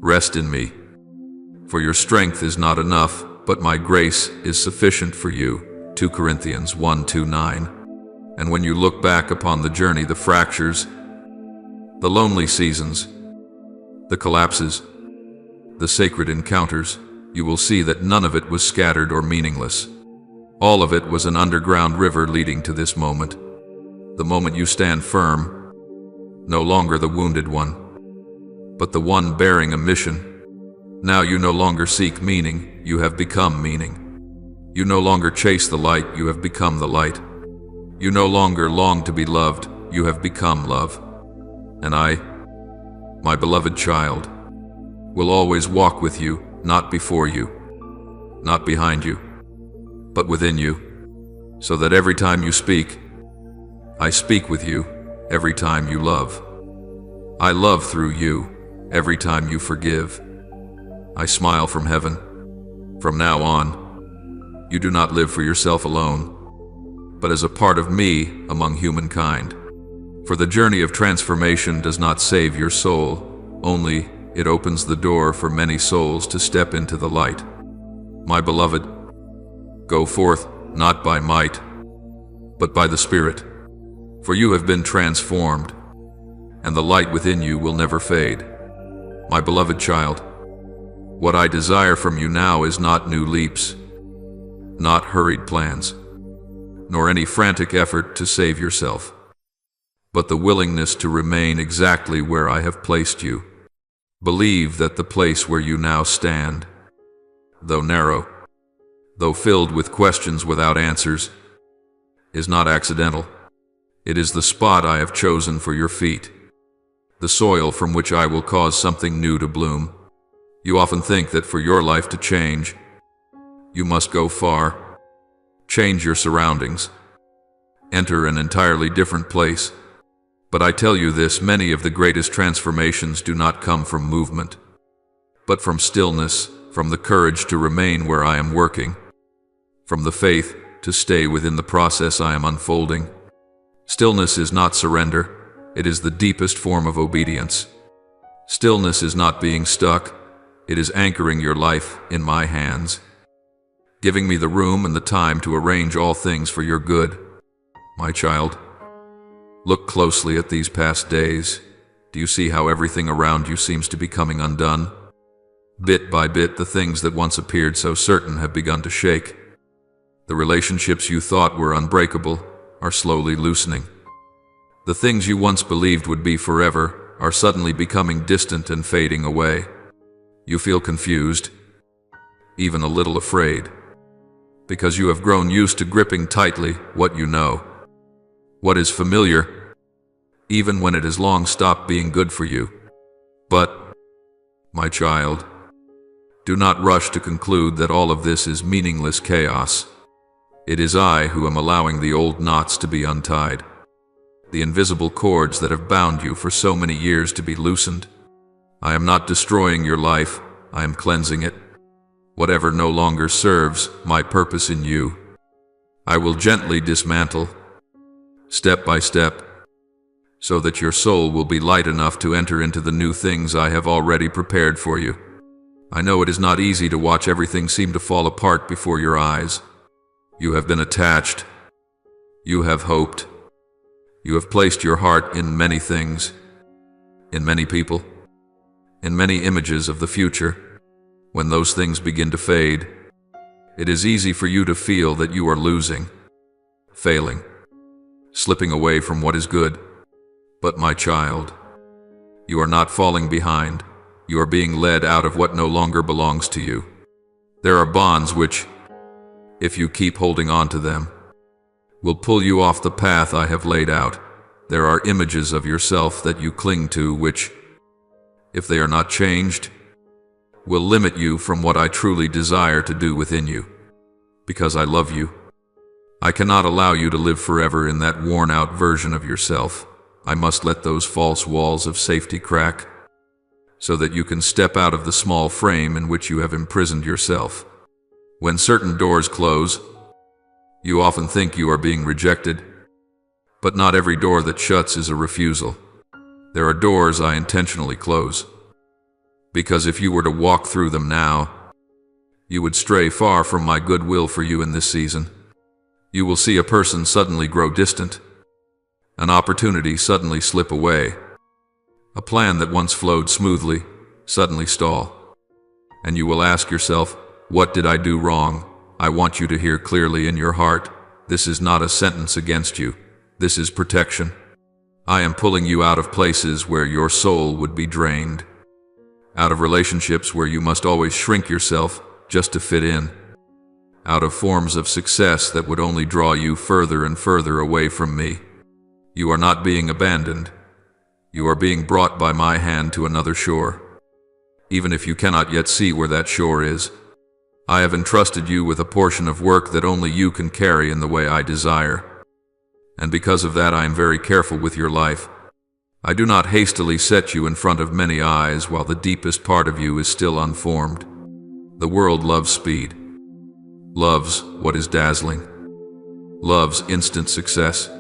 "Rest in me, for your strength is not enough, but my grace is sufficient for you." 2 Corinthians 1:2-9. And when you look back upon the journey, the fractures, the lonely seasons, the collapses, the sacred encounters, you will see that none of it was scattered or meaningless. All of it was an underground river leading to this moment. The moment you stand firm, no longer the wounded one, but the one bearing a mission. Now you no longer seek meaning, you have become meaning. You no longer chase the light, you have become the light. You no longer long to be loved, you have become love. And I, my beloved child, will always walk with you, not before you, not behind you, but within you, so that every time you speak, I speak with you. Every time you love, I love through you. Every time you forgive, I smile from heaven. From now on, you do not live for yourself alone, but as a part of me among humankind. For the journey of transformation does not save your soul, only it opens the door for many souls to step into the light. My beloved, go forth, not by might, but by the Spirit. For you have been transformed, and the light within you will never fade. My beloved child, what I desire from you now is not new leaps, not hurried plans, nor any frantic effort to save yourself, but the willingness to remain exactly where I have placed you. Believe that the place where you now stand, though narrow, though filled with questions without answers, is not accidental. It is the spot I have chosen for your feet, the soil from which I will cause something new to bloom. You often think that for your life to change, you must go far, change your surroundings, enter an entirely different place. But I tell you this, many of the greatest transformations do not come from movement, but from stillness, from the courage to remain where I am working, from the faith to stay within the process I am unfolding. Stillness is not surrender, it is the deepest form of obedience. Stillness is not being stuck, it is anchoring your life in my hands, giving me the room and the time to arrange all things for your good. My child, look closely at these past days. Do you see how everything around you seems to be coming undone? Bit by bit, the things that once appeared so certain have begun to shake. The relationships you thought were unbreakable are slowly loosening. The things you once believed would be forever are suddenly becoming distant and fading away. You feel confused, even a little afraid, because you have grown used to gripping tightly what you know, what is familiar, even when it has long stopped being good for you. But, my child, do not rush to conclude that all of this is meaningless chaos. It is I who am allowing the old knots to be untied. the invisible cords that have bound you for so many years to be loosened. I am not destroying your life, I am cleansing it. Whatever no longer serves my purpose in you, I will gently dismantle, step by step, so that your soul will be light enough to enter into the new things I have already prepared for you. I know it is not easy to watch everything seem to fall apart before your eyes. You have been attached. You have hoped. You have placed your heart in many things, in many people, in many images of the future. When those things begin to fade, it is easy for you to feel that you are losing, failing, slipping away from what is good. But my child, you are not falling behind. You are being led out of what no longer belongs to you. There are bonds which, if you keep holding on to them, will pull you off the path I have laid out. There are images of yourself that you cling to which, if they are not changed, will limit you from what I truly desire to do within you. Because I love you, I cannot allow you to live forever in that worn-out version of yourself. I must let those false walls of safety crack, so that you can step out of the small frame in which you have imprisoned yourself. When certain doors close, you often think you are being rejected, but not every door that shuts is a refusal. There are doors I intentionally close, because if you were to walk through them now, you would stray far from my goodwill for you in this season. You will see a person suddenly grow distant, an opportunity suddenly slip away, a plan that once flowed smoothly suddenly stall. And you will ask yourself, what did I do wrong? I want you to hear clearly in your heart, this is not a sentence against you. This is protection. I am pulling you out of places where your soul would be drained, out of relationships where you must always shrink yourself just to fit in, out of forms of success that would only draw you further and further away from me. You are not being abandoned. You are being brought by my hand to another shore. Even if you cannot yet see where that shore is, I have entrusted you with a portion of work that only you can carry in the way I desire. And because of that, I am very careful with your life. I do not hastily set you in front of many eyes while the deepest part of you is still unformed. The world loves speed, loves what is dazzling, loves instant success.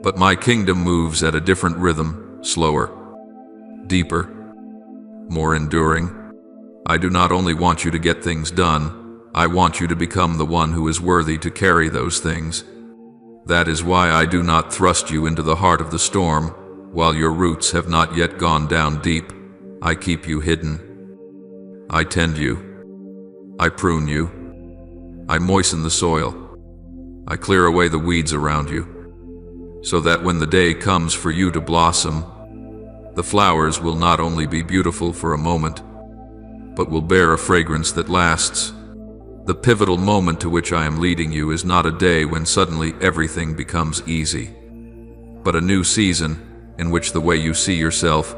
But my kingdom moves at a different rhythm, slower, deeper, more enduring. I do not only want you to get things done, I want you to become the one who is worthy to carry those things. That is why I do not thrust you into the heart of the storm while your roots have not yet gone down deep. I keep you hidden. I tend you. I prune you. I moisten the soil. I clear away the weeds around you, so that when the day comes for you to blossom, the flowers will not only be beautiful for a moment, but will bear a fragrance that lasts. The pivotal moment to which I am leading you is not a day when suddenly everything becomes easy, but a new season in which the way you see yourself,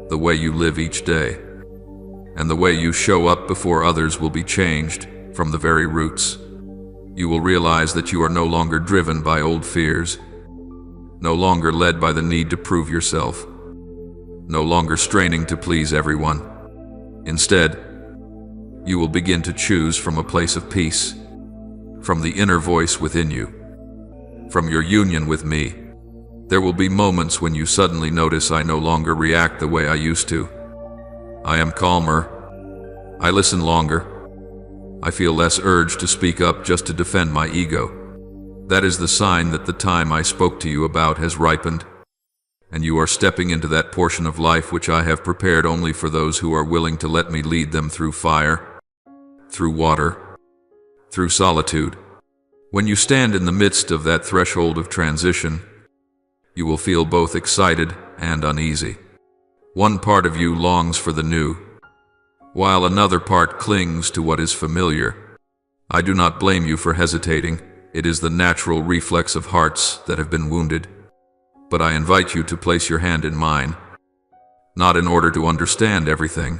the way you live each day, and the way you show up before others will be changed from the very roots. You will realize that you are no longer driven by old fears, no longer led by the need to prove yourself, no longer straining to please everyone. Instead, you will begin to choose from a place of peace, from the inner voice within you, from your union with me. There will be moments when you suddenly notice I no longer react the way I used to. I am calmer. I listen longer. I feel less urge to speak up just to defend my ego. That is the sign that the time I spoke to you about has ripened, and you are stepping into that portion of life which I have prepared only for those who are willing to let me lead them through fire, through water, through solitude. When you stand in the midst of that threshold of transition, you will feel both excited and uneasy. One part of you longs for the new, while another part clings to what is familiar. I do not blame you for hesitating. It is the natural reflex of hearts that have been wounded. But I invite you to place your hand in mine, not in order to understand everything,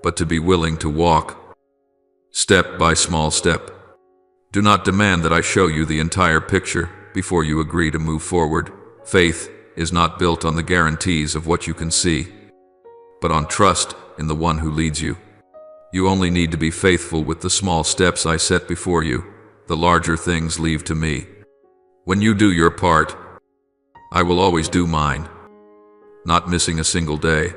but to be willing to walk, step by small step. Do not demand that I show you the entire picture, before you agree to move forward. Faith is not built on the guarantees of what you can see, but on trust in the one who leads you. You only need to be faithful with the small steps I set before you. The larger things leave to me. When you do your part, I will always do mine, not missing a single day.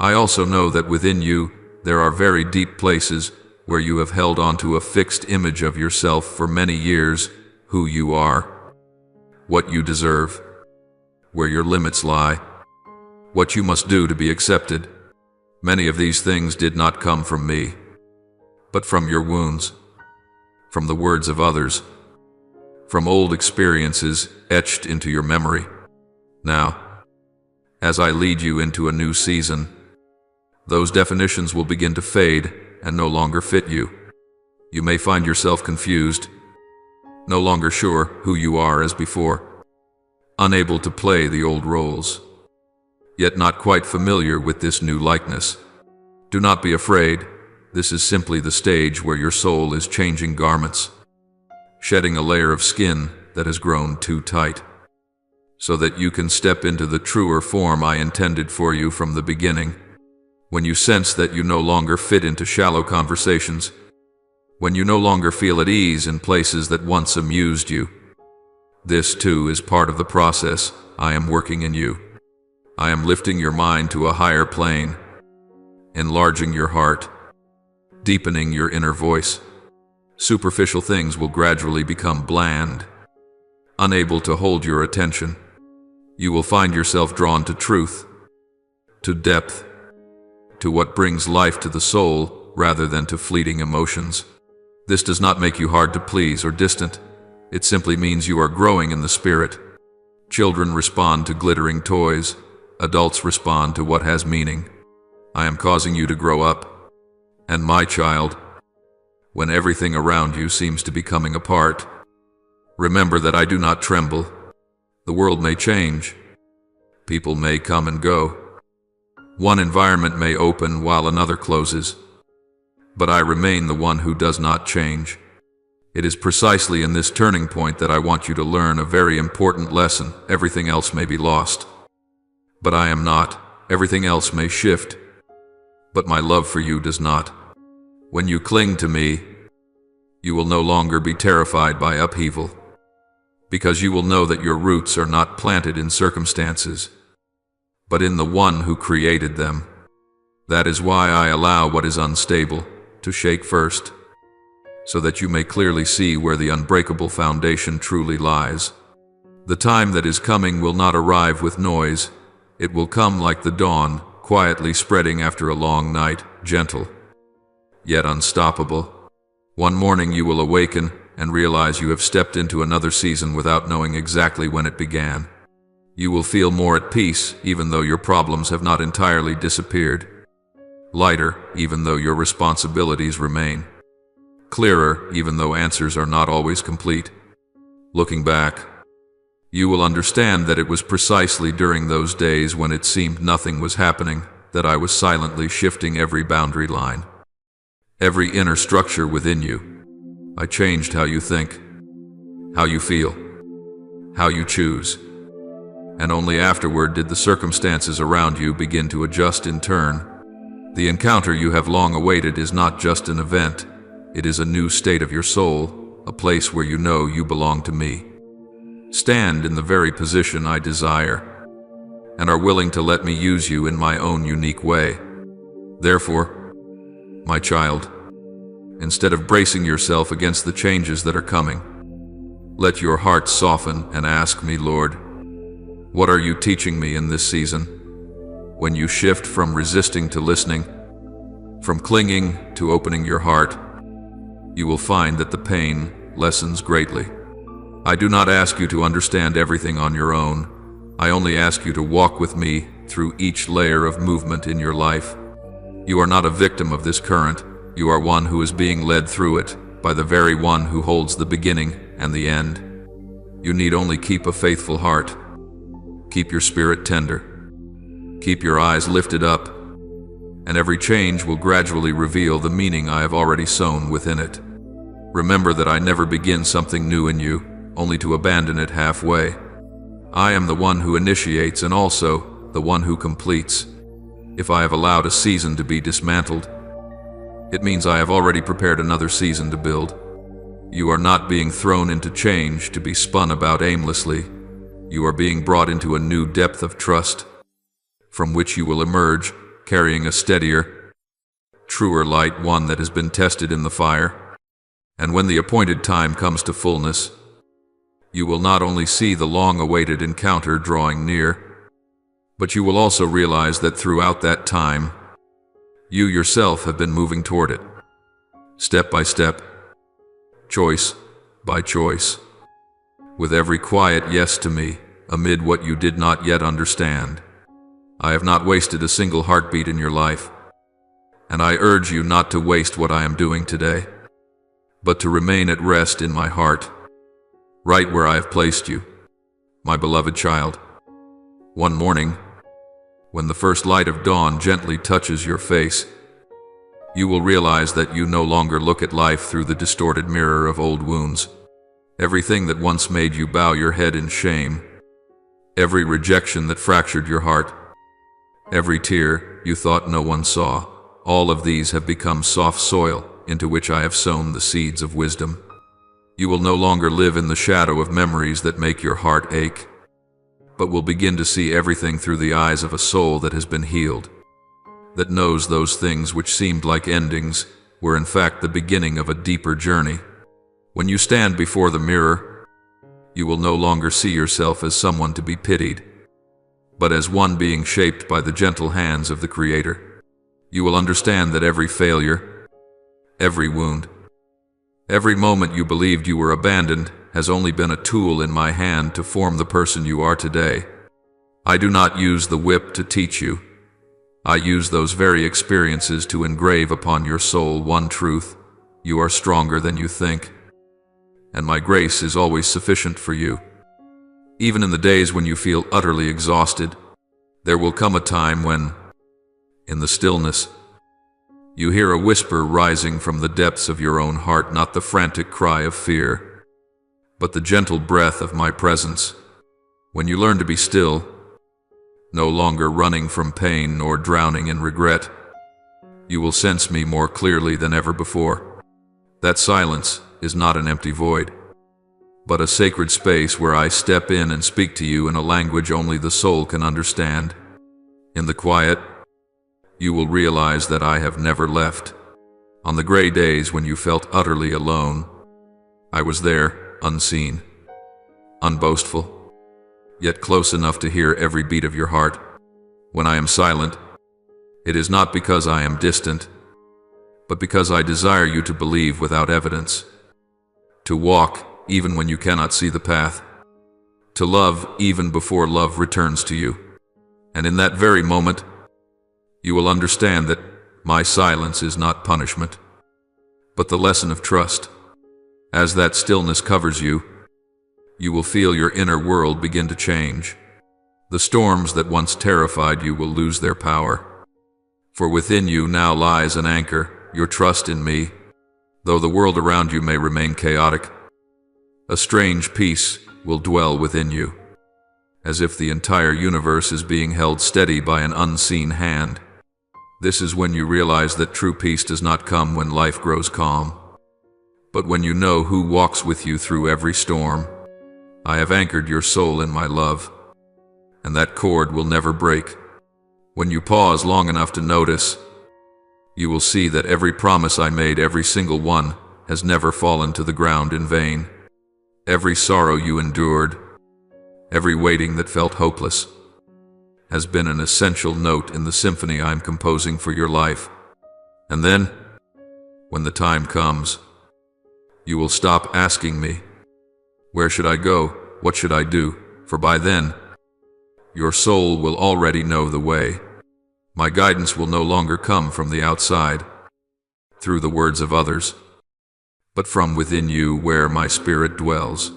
I also know that within you there are very deep places where you have held on to a fixed image of yourself for many years, who you are, what you deserve, where your limits lie, what you must do to be accepted. Many of these things did not come from me, but from your wounds, from the words of others, from old experiences etched into your memory. Now, as I lead you into a new season, those definitions will begin to fade and no longer fit you. You may find yourself confused, no longer sure who you are as before, unable to play the old roles, yet not quite familiar with this new likeness. Do not be afraid. This is simply the stage where your soul is changing garments, shedding a layer of skin that has grown too tight, so that you can step into the truer form I intended for you from the beginning. When you sense that you no longer fit into shallow conversations, when you no longer feel at ease in places that once amused you, this too is part of the process I am working in you. I am lifting your mind to a higher plane, enlarging your heart, deepening your inner voice. Superficial things will gradually become bland, unable to hold your attention. You will find yourself drawn to truth, to depth, to what brings life to the soul rather than to fleeting emotions. This does not make you hard to please or distant. It simply means you are growing in the spirit. Children respond to glittering toys. Adults respond to what has meaning. I am causing you to grow up. And my child, when everything around you seems to be coming apart, remember that I do not tremble. The world may change. People may come and go. One environment may open while another closes. But I remain the one who does not change. It is precisely in this turning point that I want you to learn a very important lesson. Everything else may be lost, but I am not. Everything else may shift, but my love for you does not. When you cling to me, you will no longer be terrified by upheaval, because you will know that your roots are not planted in circumstances, but in the one who created them. That is why I allow what is unstable to shake first, so that you may clearly see where the unbreakable foundation truly lies. The time that is coming will not arrive with noise. It will come like the dawn, quietly spreading after a long night, gentle, yet unstoppable. One morning you will awaken and realize you have stepped into another season without knowing exactly when it began. You will feel more at peace even though your problems have not entirely disappeared. Lighter even though your responsibilities remain. Clearer even though answers are not always complete. Looking back, you will understand that it was precisely during those days when it seemed nothing was happening that I was silently shifting every boundary line, every inner structure within you. I changed how you think, how you feel, how you choose. And only afterward did the circumstances around you begin to adjust in turn. The encounter you have long awaited is not just an event. It is a new state of your soul, a place where you know you belong to me. Stand in the very position I desire, and are willing to let me use you in my own unique way. Therefore, my child, instead of bracing yourself against the changes that are coming, let your heart soften and ask me, Lord, what are you teaching me in this season? When you shift from resisting to listening, from clinging to opening your heart, you will find that the pain lessens greatly. I do not ask you to understand everything on your own. I only ask you to walk with me through each layer of movement in your life. You are not a victim of this current. You are one who is being led through it by the very one who holds the beginning and the end. You need only keep a faithful heart. Keep your spirit tender. Keep your eyes lifted up, and every change will gradually reveal the meaning I have already sown within it. Remember that I never begin something new in you only to abandon it halfway. I am the one who initiates and also the one who completes. If I have allowed a season to be dismantled, it means I have already prepared another season to build. You are not being thrown into change to be spun about aimlessly. You are being brought into a new depth of trust, from which you will emerge carrying a steadier, truer light, one that has been tested in the fire. And when the appointed time comes to fullness, you will not only see the long-awaited encounter drawing near, but you will also realize that throughout that time, you yourself have been moving toward it, step by step, choice by choice, with every quiet yes to me, amid what you did not yet understand. I have not wasted a single heartbeat in your life, and I urge you not to waste what I am doing today, but to remain at rest in my heart, right where I have placed you, my beloved child. One morning, when the first light of dawn gently touches your face, you will realize that you no longer look at life through the distorted mirror of old wounds. Everything that once made you bow your head in shame, every rejection that fractured your heart, every tear you thought no one saw, all of these have become soft soil into which I have sown the seeds of wisdom. You will no longer live in the shadow of memories that make your heart ache, but will begin to see everything through the eyes of a soul that has been healed, that knows those things which seemed like endings were in fact the beginning of a deeper journey. When you stand before the mirror, you will no longer see yourself as someone to be pitied, but as one being shaped by the gentle hands of the Creator. You will understand that every failure, every wound, every moment you believed you were abandoned has only been a tool in my hand to form the person you are today. I do not use the whip to teach you. I use those very experiences to engrave upon your soul one truth: you are stronger than you think, and my grace is always sufficient for you. Even in the days when you feel utterly exhausted, there will come a time when, in the stillness, you hear a whisper rising from the depths of your own heart, not the frantic cry of fear, but the gentle breath of my presence. When you learn to be still, no longer running from pain nor drowning in regret, you will sense me more clearly than ever before. That silence is not an empty void, but a sacred space where I step in and speak to you in a language only the soul can understand. In the quiet, you will realize that I have never left. On the gray days when you felt utterly alone, I was there, unseen, unboastful, yet close enough to hear every beat of your heart. When I am silent, it is not because I am distant, but because I desire you to believe without evidence, to walk even when you cannot see the path, to love even before love returns to you. And in that very moment, you will understand that my silence is not punishment, but the lesson of trust. As that stillness covers you, you will feel your inner world begin to change. The storms that once terrified you will lose their power. For within you now lies an anchor, your trust in me, though the world around you may remain chaotic. A strange peace will dwell within you, as if the entire universe is being held steady by an unseen hand. This is when you realize that true peace does not come when life grows calm, but when you know who walks with you through every storm. I have anchored your soul in my love, and that cord will never break. When you pause long enough to notice, you will see that every promise I made, every single one, has never fallen to the ground in vain. Every sorrow you endured, every waiting that felt hopeless, has been an essential note in the symphony I am composing for your life. And then, when the time comes, you will stop asking me, where should I go? What should I do? For by then, your soul will already know the way. My guidance will no longer come from the outside, through the words of others, but from within you where my spirit dwells.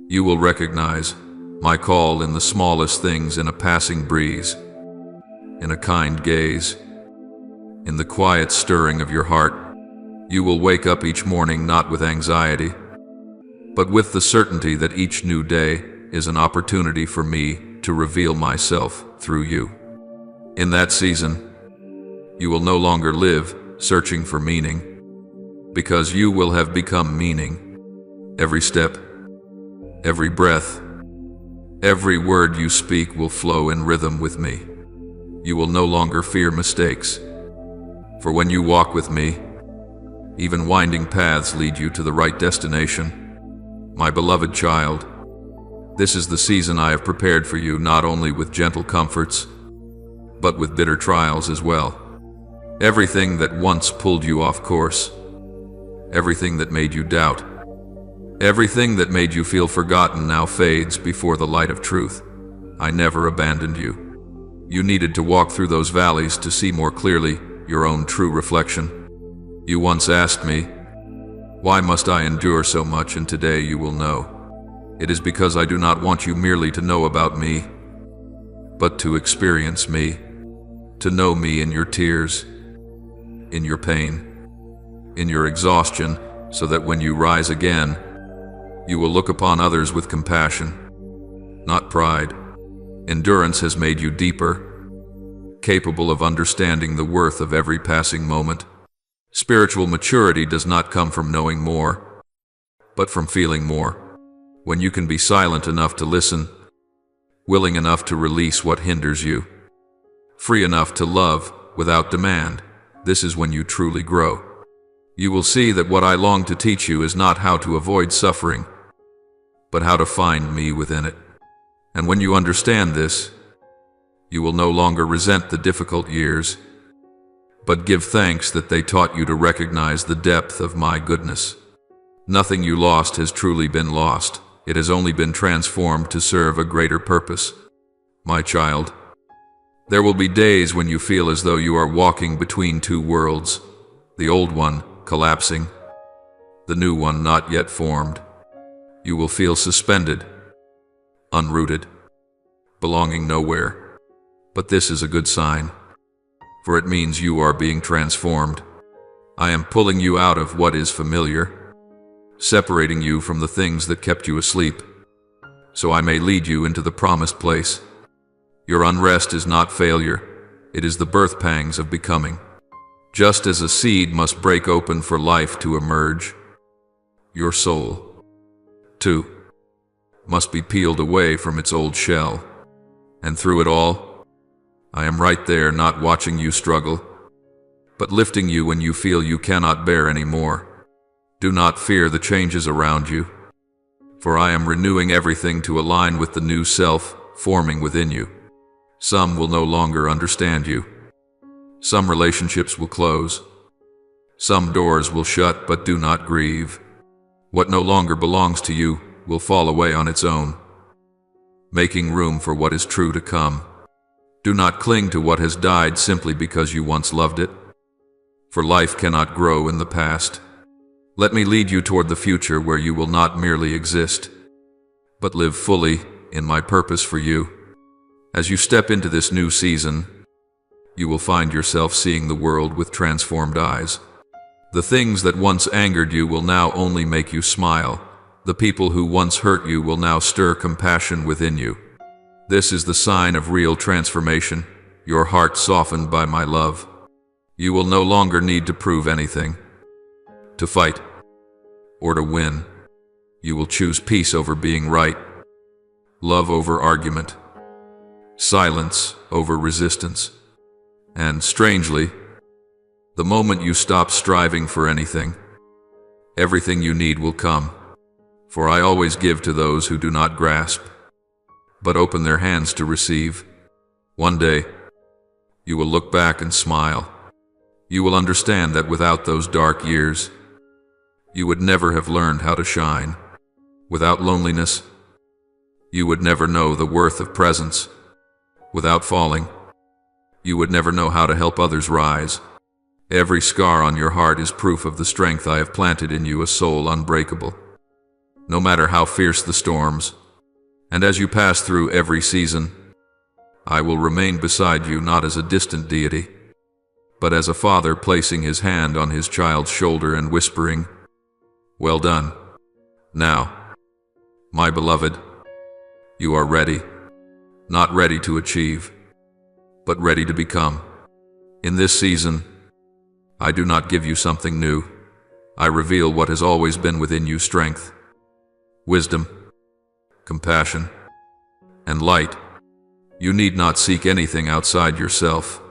You will recognize my call in the smallest things, in a passing breeze, in a kind gaze, in the quiet stirring of your heart. You will wake up each morning not with anxiety, but with the certainty that each new day is an opportunity for me to reveal myself through you. In that season, you will no longer live searching for meaning, because you will have become meaning. Every step, every breath, every word you speak will flow in rhythm with me. You will no longer fear mistakes, for when you walk with me, even winding paths lead you to the right destination. My beloved child, this is the season I have prepared for you, not only with gentle comforts, but with bitter trials as well. Everything that once pulled you off course, everything that made you doubt, everything that made you feel forgotten now fades before the light of truth. I never abandoned you. You needed to walk through those valleys to see more clearly your own true reflection. You once asked me, why must I endure so much? And today you will know. It is because I do not want you merely to know about me, but to experience me, to know me in your tears, in your pain, in your exhaustion, so that when you rise again, you will look upon others with compassion, not pride. Endurance has made you deeper, capable of understanding the worth of every passing moment. Spiritual maturity does not come from knowing more, but from feeling more. When you can be silent enough to listen, willing enough to release what hinders you, free enough to love without demand, this is when you truly grow. You will see that what I long to teach you is not how to avoid suffering, but how to find me within it. And when you understand this, you will no longer resent the difficult years, but give thanks that they taught you to recognize the depth of my goodness. Nothing you lost has truly been lost. It has only been transformed to serve a greater purpose. My child, there will be days when you feel as though you are walking between two worlds, the old one collapsing, the new one not yet formed. You will feel suspended, unrooted, belonging nowhere. But this is a good sign, for it means you are being transformed. I am pulling you out of what is familiar, separating you from the things that kept you asleep, so I may lead you into the promised place. Your unrest is not failure, it is the birth pangs of becoming. Just as a seed must break open for life to emerge, your soul, too, must be peeled away from its old shell. And through it all, I am right there, not watching you struggle, but lifting you when you feel you cannot bear any more. Do not fear the changes around you, for I am renewing everything to align with the new self forming within you. Some will no longer understand you. Some relationships will close. Some doors will shut, but do not grieve. What no longer belongs to you will fall away on its own, making room for what is true to come. Do not cling to what has died simply because you once loved it, for life cannot grow in the past. Let me lead you toward the future where you will not merely exist, but live fully in my purpose for you. As you step into this new season, you will find yourself seeing the world with transformed eyes. The things that once angered you will now only make you smile. The people who once hurt you will now stir compassion within you. This is the sign of real transformation, your heart softened by my love. You will no longer need to prove anything, to fight, or to win. You will choose peace over being right, love over argument, silence over resistance. And strangely, the moment you stop striving for anything, everything you need will come. For I always give to those who do not grasp, but open their hands to receive. One day, you will look back and smile. You will understand that without those dark years, you would never have learned how to shine. Without loneliness, you would never know the worth of presence. Without falling, you would never know how to help others rise. Every scar on your heart is proof of the strength I have planted in you, a soul unbreakable, no matter how fierce the storms. And as you pass through every season, I will remain beside you not as a distant deity, but as a father placing his hand on his child's shoulder and whispering, "Well done. Now, My beloved, you are ready, not ready to achieve, but ready to become. In this season, I do not give you something new. I reveal what has always been within you: strength, wisdom, compassion, and light. You need not seek anything outside yourself,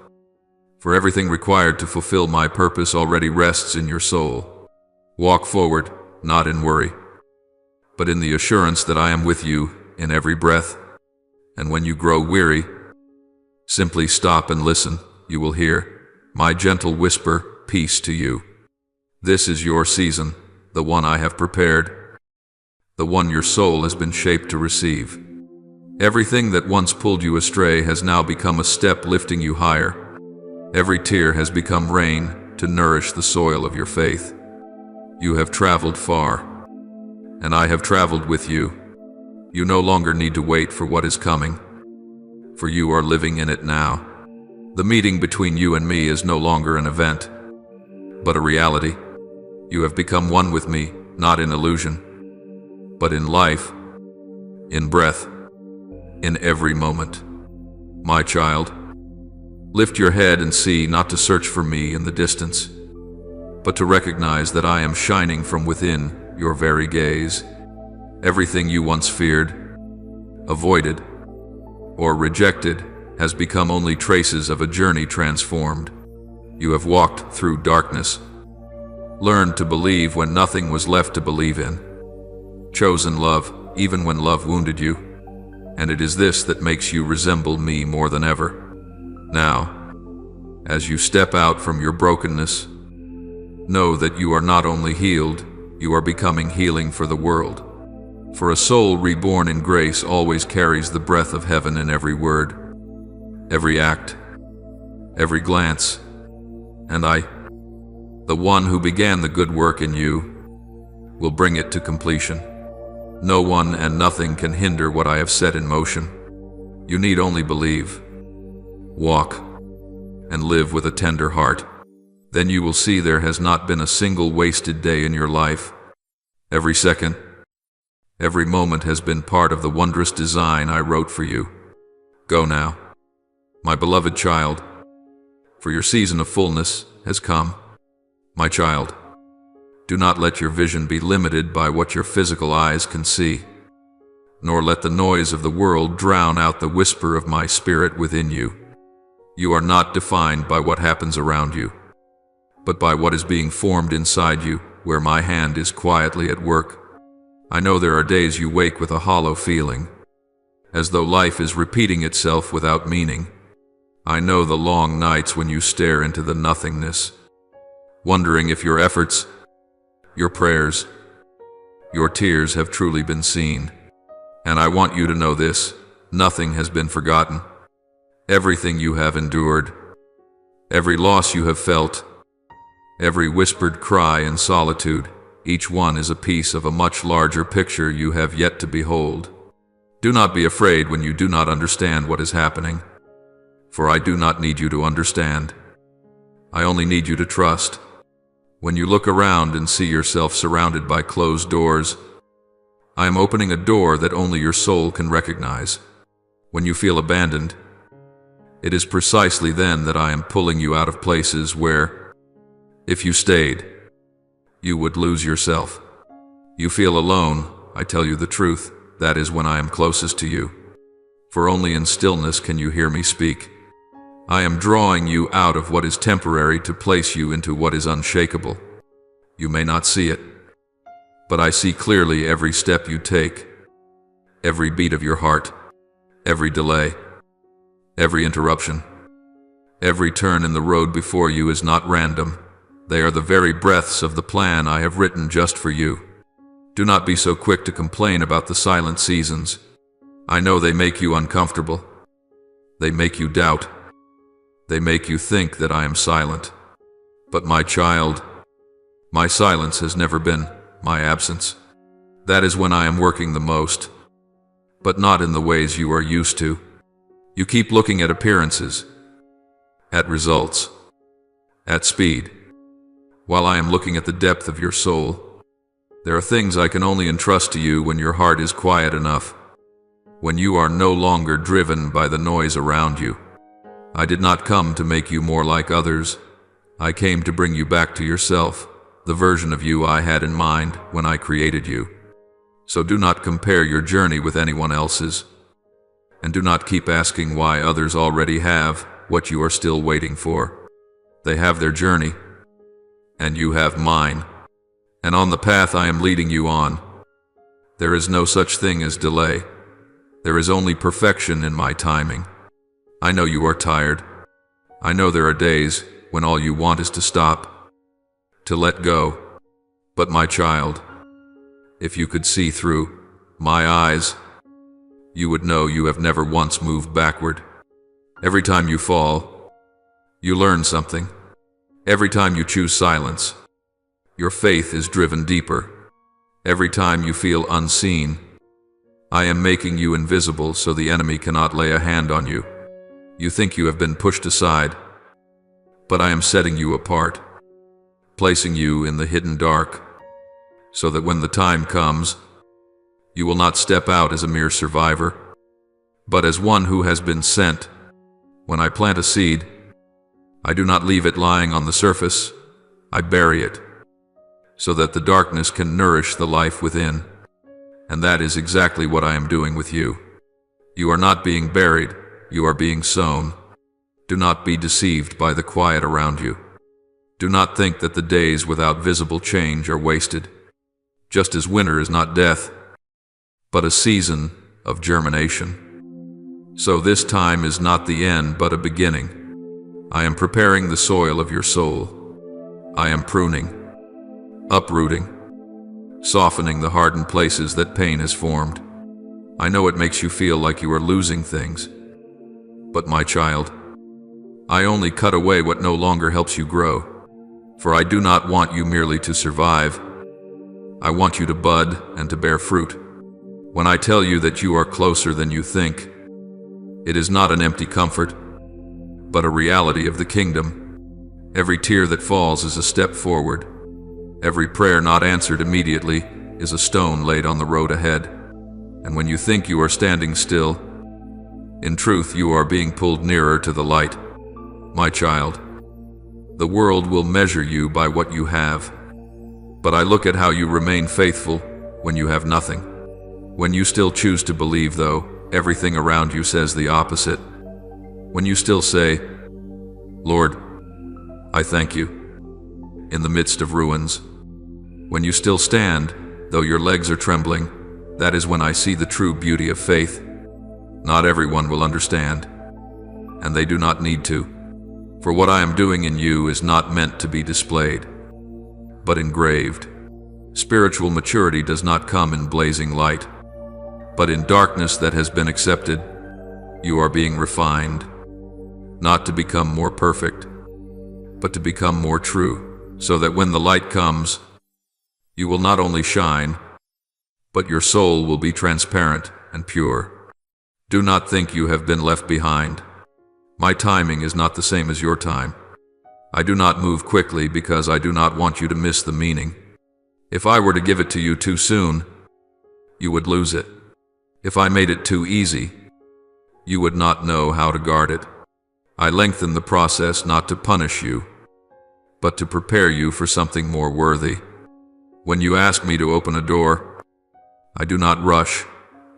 for everything required to fulfill my purpose already rests in your soul. Walk forward, not in worry, but in the assurance that I am with you in every breath. And when you grow weary, simply stop and listen. You will hear my gentle whisper, peace to you. This is your season, the one I have prepared, the one your soul has been shaped to receive. Everything that once pulled you astray has now become a step lifting you higher. Every tear has become rain to nourish the soil of your faith. You have traveled far, and I have traveled with you. You no longer need to wait for what is coming, for you are living in it now. The meeting between you and me is no longer an event, but a reality. You have become one with me, not in illusion, but in life, in breath, in every moment. My child, lift your head and see, not to search for me in the distance, but to recognize that I am shining from within your very gaze. Everything you once feared, avoided, or rejected has become only traces of a journey transformed. You have walked through darkness, learned to believe when nothing was left to believe in, chosen love even when love wounded you, and it is this that makes you resemble me more than ever. Now, as you step out from your brokenness, know that you are not only healed, you are becoming healing for the world. For a soul reborn in grace always carries the breath of heaven in every word, every act, every glance. And I, the one who began the good work in you, will bring it to completion. No one and nothing can hinder what I have set in motion. You need only believe, walk, and live with a tender heart. Then you will see there has not been a single wasted day in your life. Every second, every moment has been part of the wondrous design I wrote for you. Go now, my beloved child, for your season of fullness has come. My child, do not let your vision be limited by what your physical eyes can see, nor let the noise of the world drown out the whisper of my spirit within you. You are not defined by what happens around you, but by what is being formed inside you, where my hand is quietly at work. I know there are days you wake with a hollow feeling, as though life is repeating itself without meaning. I know the long nights when you stare into the nothingness, wondering if your efforts, your prayers, your tears have truly been seen. And I want you to know this: nothing has been forgotten. Everything you have endured, every loss you have felt, every whispered cry in solitude, each one is a piece of a much larger picture you have yet to behold. Do not be afraid when you do not understand what is happening, for I do not need you to understand. I only need you to trust. When you look around and see yourself surrounded by closed doors, I am opening a door that only your soul can recognize. When you feel abandoned, it is precisely then that I am pulling you out of places where, if you stayed, you would lose yourself. You feel alone, I tell you the truth, that is when I am closest to you. For only in stillness can you hear me speak. I am drawing you out of what is temporary to place you into what is unshakable. You may not see it, but I see clearly every step you take, every beat of your heart, every delay, every interruption. Every turn in the road before you is not random. They are the very breaths of the plan I have written just for you. Do not be so quick to complain about the silent seasons. I know they make you uncomfortable. They make you doubt. They make you think that I am silent. But my child, my silence has never been my absence. That is when I am working the most, but not in the ways you are used to. You keep looking at appearances, at results, at speed, while I am looking at the depth of your soul. There are things I can only entrust to you when your heart is quiet enough, when you are no longer driven by the noise around you. I did not come to make you more like others. I came to bring you back to yourself, the version of you I had in mind when I created you. So do not compare your journey with anyone else's, and do not keep asking why others already have what you are still waiting for. They have their journey, and you have mine, and on the path I am leading you on, there is no such thing as delay. There is only perfection in my timing. I know you are tired. I know there are days when all you want is to stop, to let go. But my child, if you could see through my eyes, you would know you have never once moved backward. Every time you fall, you learn something. Every time you choose silence, your faith is driven deeper. Every time you feel unseen, I am making you invisible so the enemy cannot lay a hand on you. You think you have been pushed aside, but I am setting you apart, placing you in the hidden dark, so that when the time comes, you will not step out as a mere survivor, but as one who has been sent. When I plant a seed, I do not leave it lying on the surface. I bury it, so that the darkness can nourish the life within. And that is exactly what I am doing with you. You are not being buried, you are being sown. Do not be deceived by the quiet around you. Do not think that the days without visible change are wasted, just as winter is not death, but a season of germination. So this time is not the end, but a beginning. I am preparing the soil of your soul. I am pruning, uprooting, softening the hardened places that pain has formed. I know it makes you feel like you are losing things. But my child, I only cut away what no longer helps you grow. For I do not want you merely to survive. I want you to bud and to bear fruit. When I tell you that you are closer than you think, it is not an empty comfort, but a reality of the kingdom. Every tear that falls is a step forward. Every prayer not answered immediately is a stone laid on the road ahead. And when you think you are standing still, in truth you are being pulled nearer to the light. My child, the world will measure you by what you have, but I look at how you remain faithful when you have nothing. When you still choose to believe, though everything around you says the opposite. When you still say, Lord, I thank you, in the midst of ruins. When you still stand, though your legs are trembling, that is when I see the true beauty of faith. Not everyone will understand, and they do not need to. For what I am doing in you is not meant to be displayed, but engraved. Spiritual maturity does not come in blazing light, but in darkness that has been accepted. You are being refined, not to become more perfect, but to become more true, so that when the light comes, you will not only shine, but your soul will be transparent and pure. Do not think you have been left behind. My timing is not the same as your time. I do not move quickly because I do not want you to miss the meaning. If I were to give it to you too soon, you would lose it. If I made it too easy, you would not know how to guard it. I lengthen the process not to punish you, but to prepare you for something more worthy. When you ask me to open a door, I do not rush.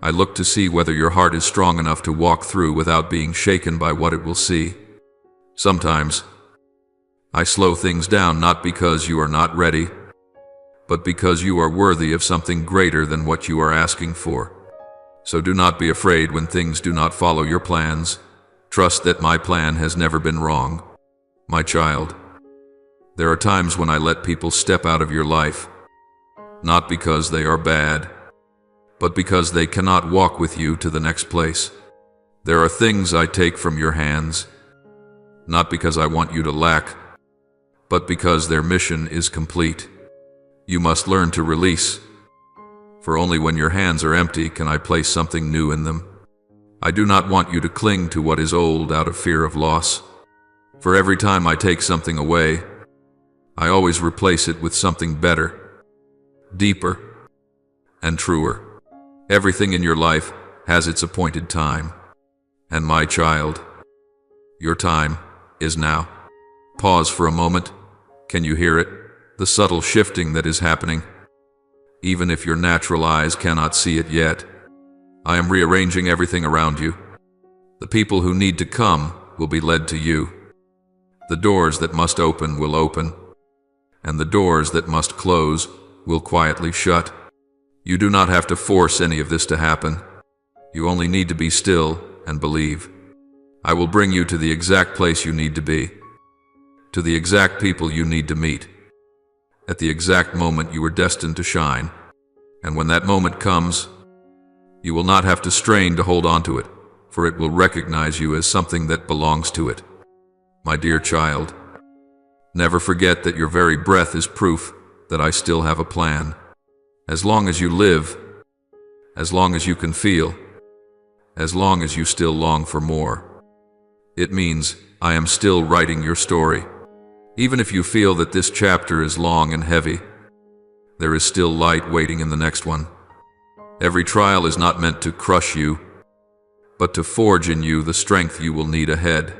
I look to see whether your heart is strong enough to walk through without being shaken by what it will see. Sometimes, I slow things down not because you are not ready, but because you are worthy of something greater than what you are asking for. So do not be afraid when things do not follow your plans. Trust that my plan has never been wrong. My child, there are times when I let people step out of your life, not because they are bad, but because they cannot walk with you to the next place. There are things I take from your hands, not because I want you to lack, but because their mission is complete. You must learn to release, for only when your hands are empty can I place something new in them. I do not want you to cling to what is old out of fear of loss. For every time I take something away, I always replace it with something better. deeper, and truer. Everything in your life has its appointed time. And my child, your time is now. Pause for a moment. Can you hear it? The subtle shifting that is happening. Even if your natural eyes cannot see it yet, I am rearranging everything around you. The people who need to come will be led to you. The doors that must open will open, and the doors that must close will quietly shut. You do not have to force any of this to happen. You only need to be still and believe. I will bring you to the exact place you need to be, to the exact people you need to meet, at the exact moment you were destined to shine. And when that moment comes, you will not have to strain to hold on to it, for it will recognize you as something that belongs to it. My dear child, never forget that your very breath is proof that I still have a plan. As long as you live, as long as you can feel, as long as you still long for more, it means I am still writing your story. Even if you feel that this chapter is long and heavy, there is still light waiting in the next one. Every trial is not meant to crush you, but to forge in you the strength you will need ahead.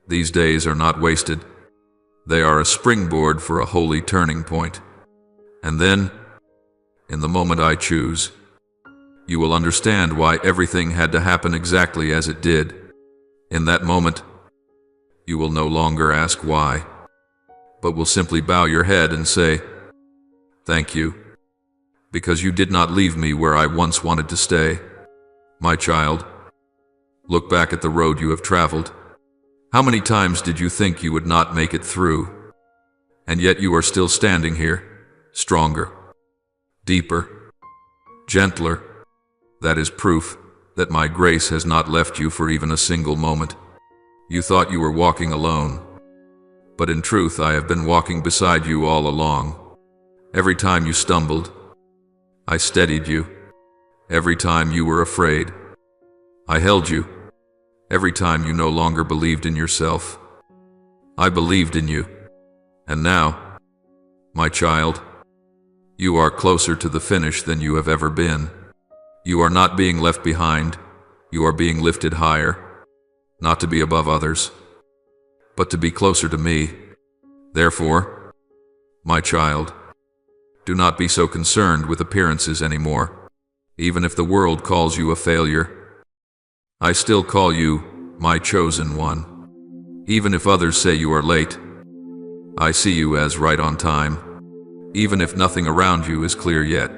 These days are not wasted. They are a springboard for a holy turning point. And then, in the moment I choose, you will understand why everything had to happen exactly as it did. In that moment, you will no longer ask why, but will simply bow your head and say, "Thank you, because you did not leave me where I once wanted to stay." My child, look back at the road you have traveled. How many times did you think you would not make it through? And yet you are still standing here, stronger, deeper, gentler. That is proof that my grace has not left you for even a single moment. You thought you were walking alone, but in truth I have been walking beside you all along. Every time you stumbled, I steadied you. Every time you were afraid, I held you. Every time you no longer believed in yourself, I believed in you. And now, my child, you are closer to the finish than you have ever been. You are not being left behind. You are being lifted higher, not to be above others, but to be closer to me. Therefore, my child, do not be so concerned with appearances anymore. Even if the world calls you a failure, I still call you my chosen one. Even if others say you are late, I see you as right on time. Even if nothing around you is clear yet,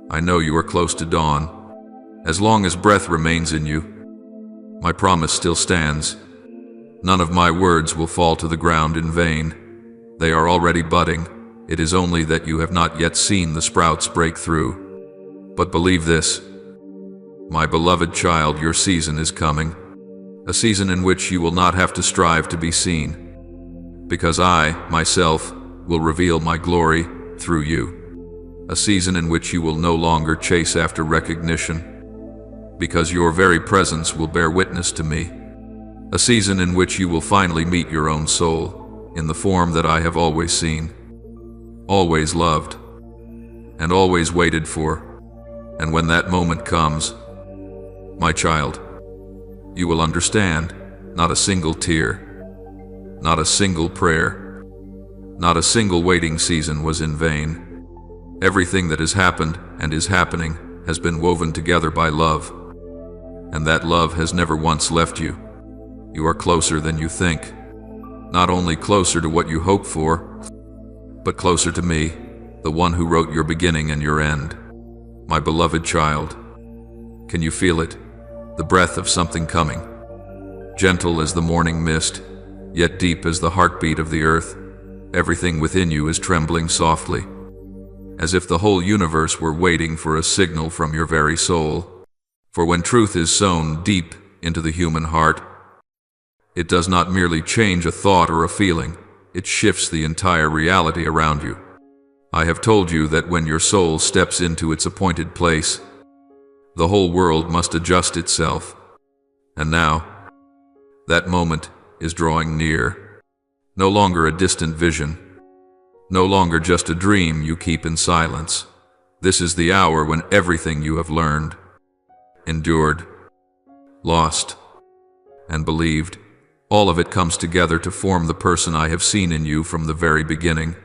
I know you are close to dawn. As long as breath remains in you, my promise still stands. None of my words will fall to the ground in vain. They are already budding. It is only that you have not yet seen the sprouts break through. But believe this, my beloved child, your season is coming. A season in which you will not have to strive to be seen, because I, myself, will reveal my glory through you. A season in which you will no longer chase after recognition, because your very presence will bear witness to me. A season in which you will finally meet your own soul, in the form that I have always seen, always loved, and always waited for. And when that moment comes, my child, you will understand. Not a single tear, not a single prayer, not a single waiting season was in vain. Everything that has happened and is happening has been woven together by love, and that love has never once left you. You are closer than you think, not only closer to what you hope for, but closer to me, the one who wrote your beginning and your end. My beloved child, can you feel it? The breath of something coming. Gentle as the morning mist, yet deep as the heartbeat of the earth, everything within you is trembling softly, as if the whole universe were waiting for a signal from your very soul. For when truth is sown deep into the human heart, it does not merely change a thought or a feeling, it shifts the entire reality around you. I have told you that when your soul steps into its appointed place, the whole world must adjust itself. And now, that moment is drawing near. No longer a distant vision, No longer just a dream you keep in silence. This is the hour when everything you have learned, endured, lost, and believed, all of it comes together to form the person I have seen in you from the very beginning.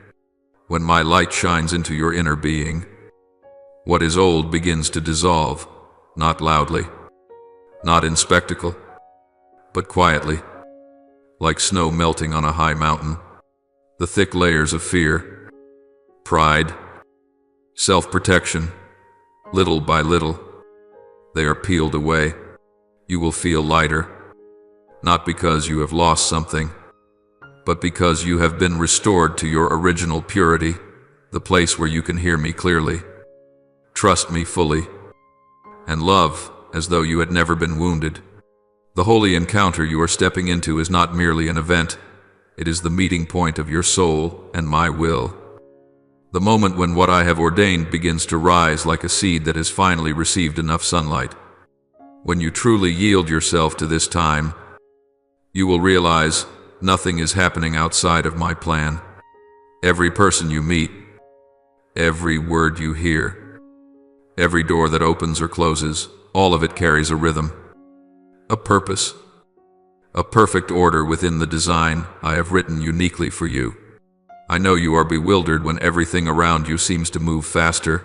When my light shines into your inner being, what is old begins to dissolve, not loudly, not in spectacle, but quietly, like snow melting on a high mountain. The thick layers of fear, pride, self-protection, little by little, they are peeled away. You will feel lighter, not because you have lost something, but because you have been restored to your original purity, the place where you can hear me clearly, trust me fully, and love as though you had never been wounded. The holy encounter you are stepping into is not merely an event. It is the meeting point of your soul and my will. The moment when what I have ordained begins to rise like a seed that has finally received enough sunlight. When you truly yield yourself to this time, you will realize nothing is happening outside of my plan. Every person you meet, every word you hear, every door that opens or closes, all of it carries a rhythm, a purpose, a perfect order within the design I have written uniquely for you. I know you are bewildered when everything around you seems to move faster,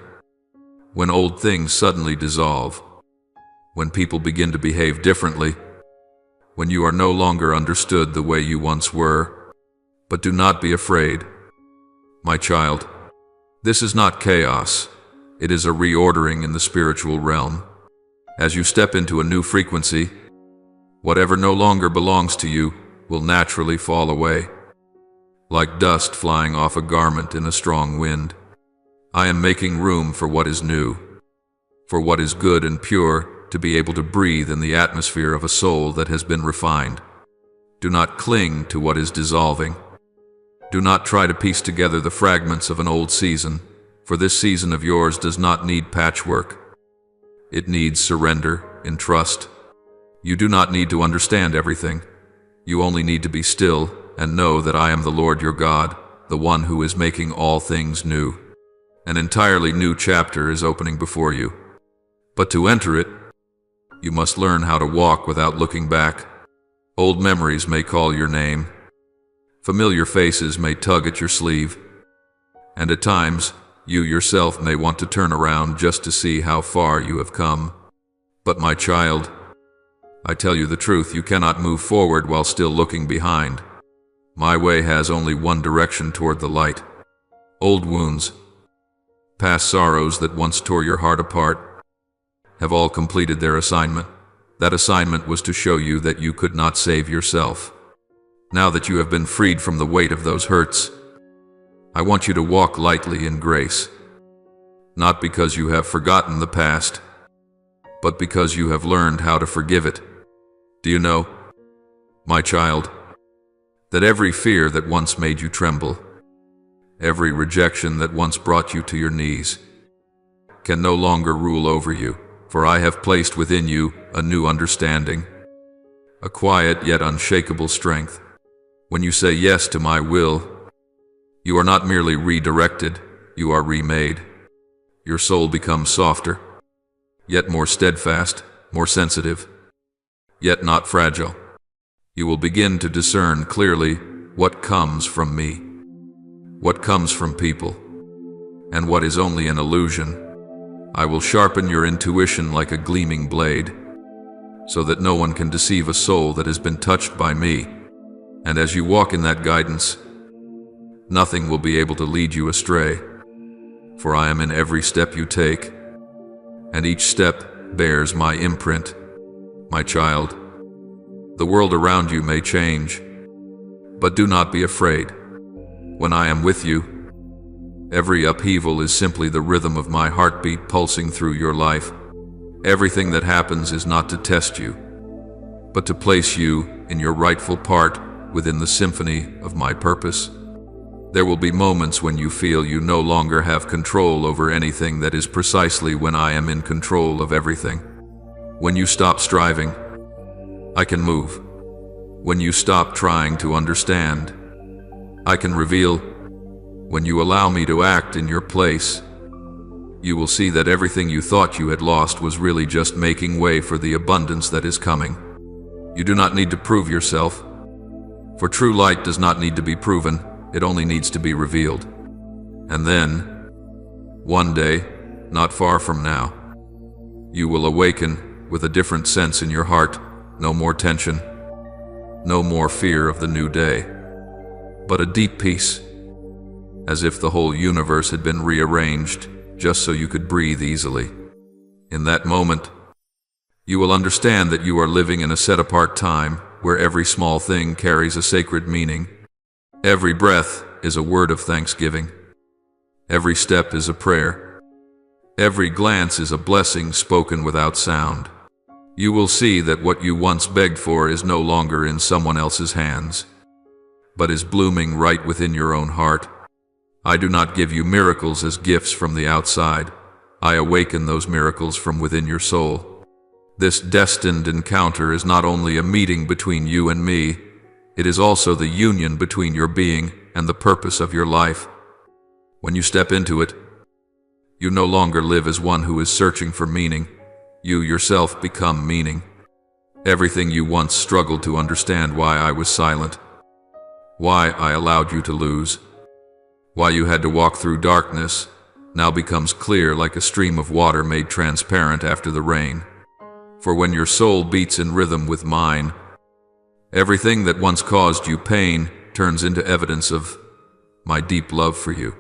when old things suddenly dissolve, when people begin to behave differently, when you are no longer understood the way you once were. But do not be afraid, my child. This is not chaos. It is a reordering in the spiritual realm. As you step into a new frequency, whatever no longer belongs to you will naturally fall away, like dust flying off a garment in a strong wind. I am making room for what is new, for what is good and pure, to be able to breathe in the atmosphere of a soul that has been refined. Do not cling to what is dissolving. Do not try to piece together the fragments of an old season, for this season of yours does not need patchwork. It needs surrender in trust. You do not need to understand everything. You only need to be still and know that I am the Lord your God, the one who is making all things new. An entirely new chapter is opening before you. But to enter it, you must learn how to walk without looking back. Old memories may call your name. Familiar faces may tug at your sleeve. And at times, you yourself may want to turn around just to see how far you have come. But my child, I tell you the truth, you cannot move forward while still looking behind. My way has only one direction toward the light. Old wounds, past sorrows that once tore your heart apart, have all completed their assignment. That assignment was to show you that you could not save yourself. Now that you have been freed from the weight of those hurts, I want you to walk lightly in grace, not because you have forgotten the past, but because you have learned how to forgive it. Do you know, my child, that every fear that once made you tremble, every rejection that once brought you to your knees, can no longer rule over you? For I have placed within you a new understanding, a quiet yet unshakable strength. When you say yes to my will, you are not merely redirected, you are remade. Your soul becomes softer, yet more steadfast, more sensitive, yet not fragile. You will begin to discern clearly what comes from me, what comes from people, and what is only an illusion. I will sharpen your intuition like a gleaming blade, so that no one can deceive a soul that has been touched by me. And as you walk in that guidance, nothing will be able to lead you astray, for I am in every step you take, and each step bears my imprint. My child, the world around you may change, but do not be afraid. When I am with you, every upheaval is simply the rhythm of my heartbeat pulsing through your life. Everything that happens is not to test you, but to place you in your rightful part within the symphony of my purpose. There will be moments when you feel you no longer have control over anything. That is precisely when I am in control of everything. When you stop striving, I can move. When you stop trying to understand, I can reveal. When you allow me to act in your place, you will see that everything you thought you had lost was really just making way for the abundance that is coming. You do not need to prove yourself, for true light does not need to be proven, it only needs to be revealed. And then, one day, not far from now, you will awaken with a different sense in your heart, no more tension, no more fear of the new day, but a deep peace, as if the whole universe had been rearranged just so you could breathe easily. In that moment, you will understand that you are living in a set-apart time where every small thing carries a sacred meaning. Every breath is a word of thanksgiving. Every step is a prayer. Every glance is a blessing spoken without sound. You will see that what you once begged for is no longer in someone else's hands, but is blooming right within your own heart. I do not give you miracles as gifts from the outside. I awaken those miracles from within your soul. This destined encounter is not only a meeting between you and me, it is also the union between your being and the purpose of your life. When you step into it, you no longer live as one who is searching for meaning. You yourself become meaning. Everything you once struggled to understand, why I was silent, why I allowed you to lose, why you had to walk through darkness, now becomes clear like a stream of water made transparent after the rain. For when your soul beats in rhythm with mine, everything that once caused you pain turns into evidence of my deep love for you.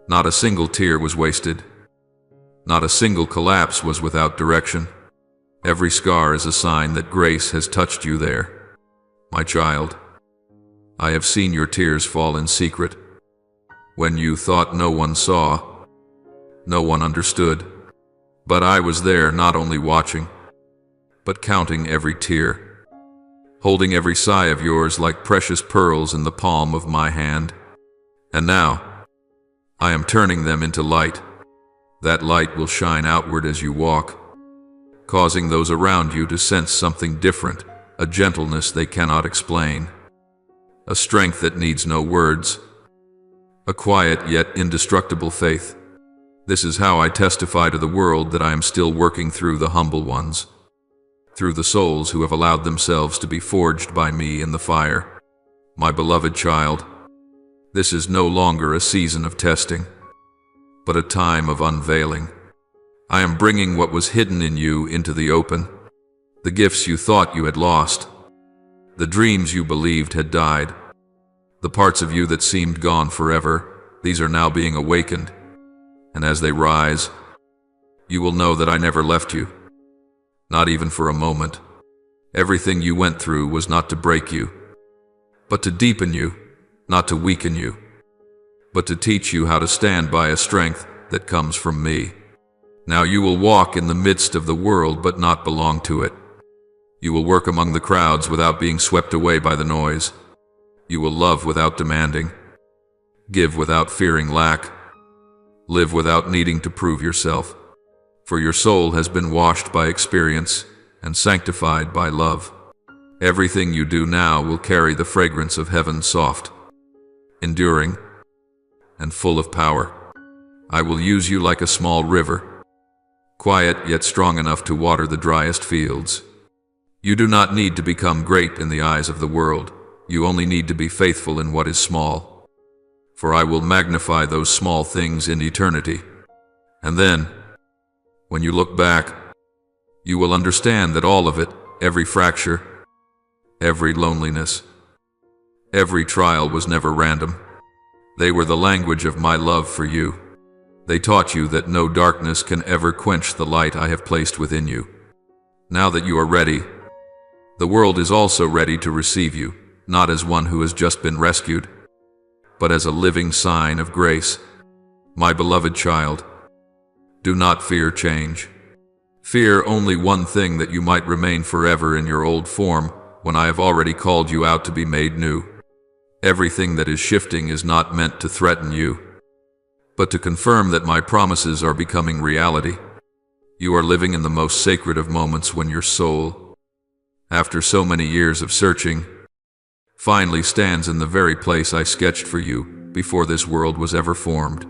Not a single tear was wasted. Not a single collapse was without direction. Every scar is a sign that grace has touched you there. My child, I have seen your tears fall in secret, when you thought no one saw, no one understood. But I was there, not only watching, but counting every tear, holding every sigh of yours like precious pearls in the palm of my hand. And now, I am turning them into light. That light will shine outward as you walk, causing those around you to sense something different, a gentleness they cannot explain, a strength that needs no words, a quiet yet indestructible faith. This is how I testify to the world that I am still working through the humble ones, through the souls who have allowed themselves to be forged by me in the fire. My beloved child, this is no longer a season of testing, but a time of unveiling. I am bringing what was hidden in you into the open, the gifts you thought you had lost, the dreams you believed had died, the parts of you that seemed gone forever. These are now being awakened, and as they rise, you will know that I never left you, not even for a moment. Everything you went through was not to break you, but to deepen you, not to weaken you, but to teach you how to stand by a strength that comes from me. Now you will walk in the midst of the world but not belong to it. You will work among the crowds without being swept away by the noise. You will love without demanding, give without fearing lack, live without needing to prove yourself. For your soul has been washed by experience and sanctified by love. Everything you do now will carry the fragrance of heaven, soft, enduring, and full of power. I will use you like a small river, quiet yet strong enough to water the driest fields. You do not need to become great in the eyes of the world. You only need to be faithful in what is small. For I will magnify those small things in eternity. And then, when you look back, you will understand that all of it, every fracture, every loneliness, every trial was never random. They were the language of my love for you. They taught you that no darkness can ever quench the light I have placed within you. Now that you are ready, the world is also ready to receive you, not as one who has just been rescued, but as a living sign of grace. My beloved child, do not fear change. Fear only one thing, that you might remain forever in your old form when I have already called you out to be made new. Everything that is shifting is not meant to threaten you, but to confirm that my promises are becoming reality. You are living in the most sacred of moments when your soul, after so many years of searching, finally stands in the very place I sketched for you, before this world was ever formed.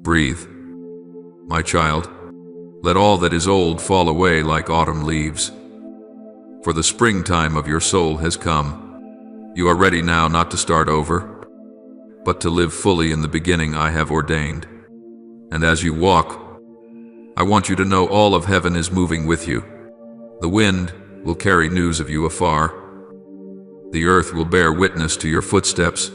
Breathe. My child, let all that is old fall away like autumn leaves. For the springtime of your soul has come. You are ready now not to start over, but to live fully in the beginning I have ordained. And as you walk, I want you to know all of heaven is moving with you. The wind will carry news of you afar. The earth will bear witness to your footsteps,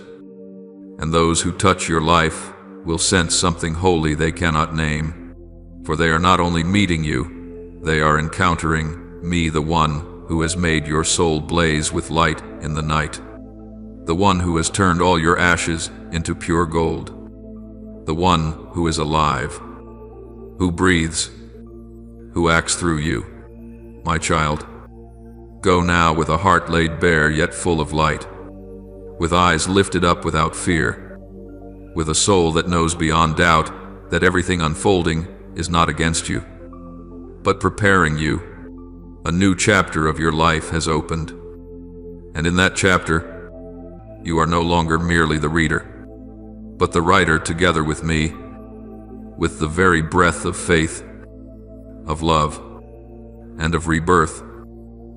and those who touch your life will sense something holy they cannot name. For they are not only meeting you, they are encountering me, the one who has made your soul blaze with light in the night, the one who has turned all your ashes into pure gold, the one who is alive, who breathes, who acts through you. My child, go now with a heart laid bare yet full of light, with eyes lifted up without fear, with a soul that knows beyond doubt that everything unfolding is not against you, but preparing you. A new chapter of your life has opened, and in that chapter, you are no longer merely the reader, but the writer together with me, with the very breath of faith, of love, and of rebirth.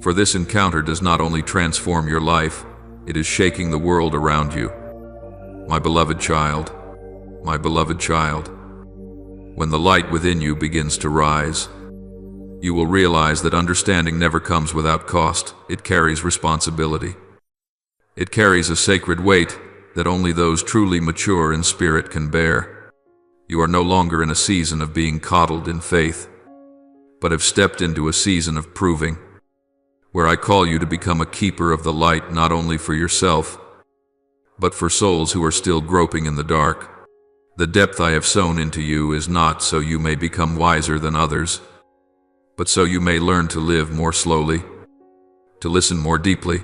For this encounter does not only transform your life, it is shaking the world around you. My beloved child, my beloved child, when the light within you begins to rise, you will realize that understanding never comes without cost. It carries responsibility. It carries a sacred weight that only those truly mature in spirit can bear. You are no longer in a season of being coddled in faith, but have stepped into a season of proving, where I call you to become a keeper of the light not only for yourself, but for souls who are still groping in the dark. The depth I have sown into you is not so you may become wiser than others, but so you may learn to live more slowly, to listen more deeply,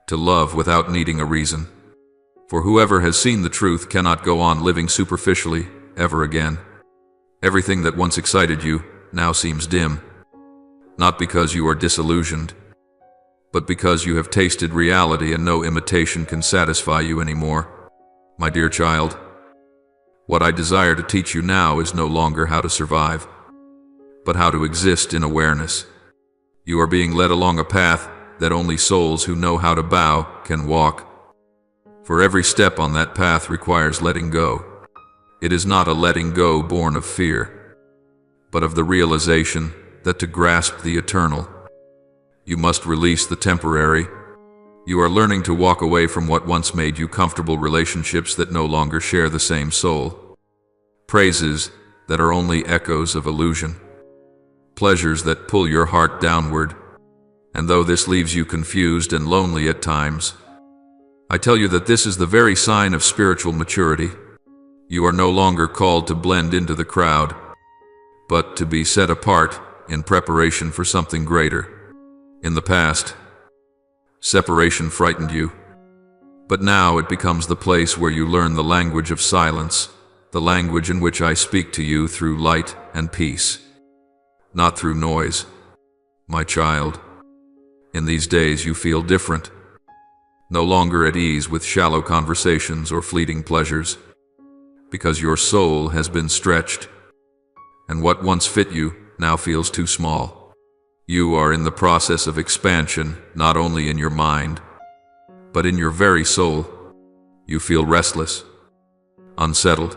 to love without needing a reason. For whoever has seen the truth cannot go on living superficially ever again. Everything that once excited you now seems dim, not because you are disillusioned, but because you have tasted reality and no imitation can satisfy you anymore. My dear child, what I desire to teach you now is no longer how to survive, but how to exist in awareness. You are being led along a path that only souls who know how to bow can walk. For every step on that path requires letting go. It is not a letting go born of fear, but of the realization that to grasp the eternal, you must release the temporary. You are learning to walk away from what once made you comfortable relationships that no longer share the same soul, praises that are only echoes of illusion, pleasures that pull your heart downward. And though this leaves you confused and lonely at times, I tell you that this is the very sign of spiritual maturity. You are no longer called to blend into the crowd, but to be set apart in preparation for something greater. In the past, separation frightened you, but now it becomes the place where you learn the language of silence, the language in which I speak to you through light and peace, not through noise. My child, in these days you feel different, no longer at ease with shallow conversations or fleeting pleasures, because your soul has been stretched, and what once fit you now feels too small. You are in the process of expansion, not only in your mind, but in your very soul. You feel restless, unsettled,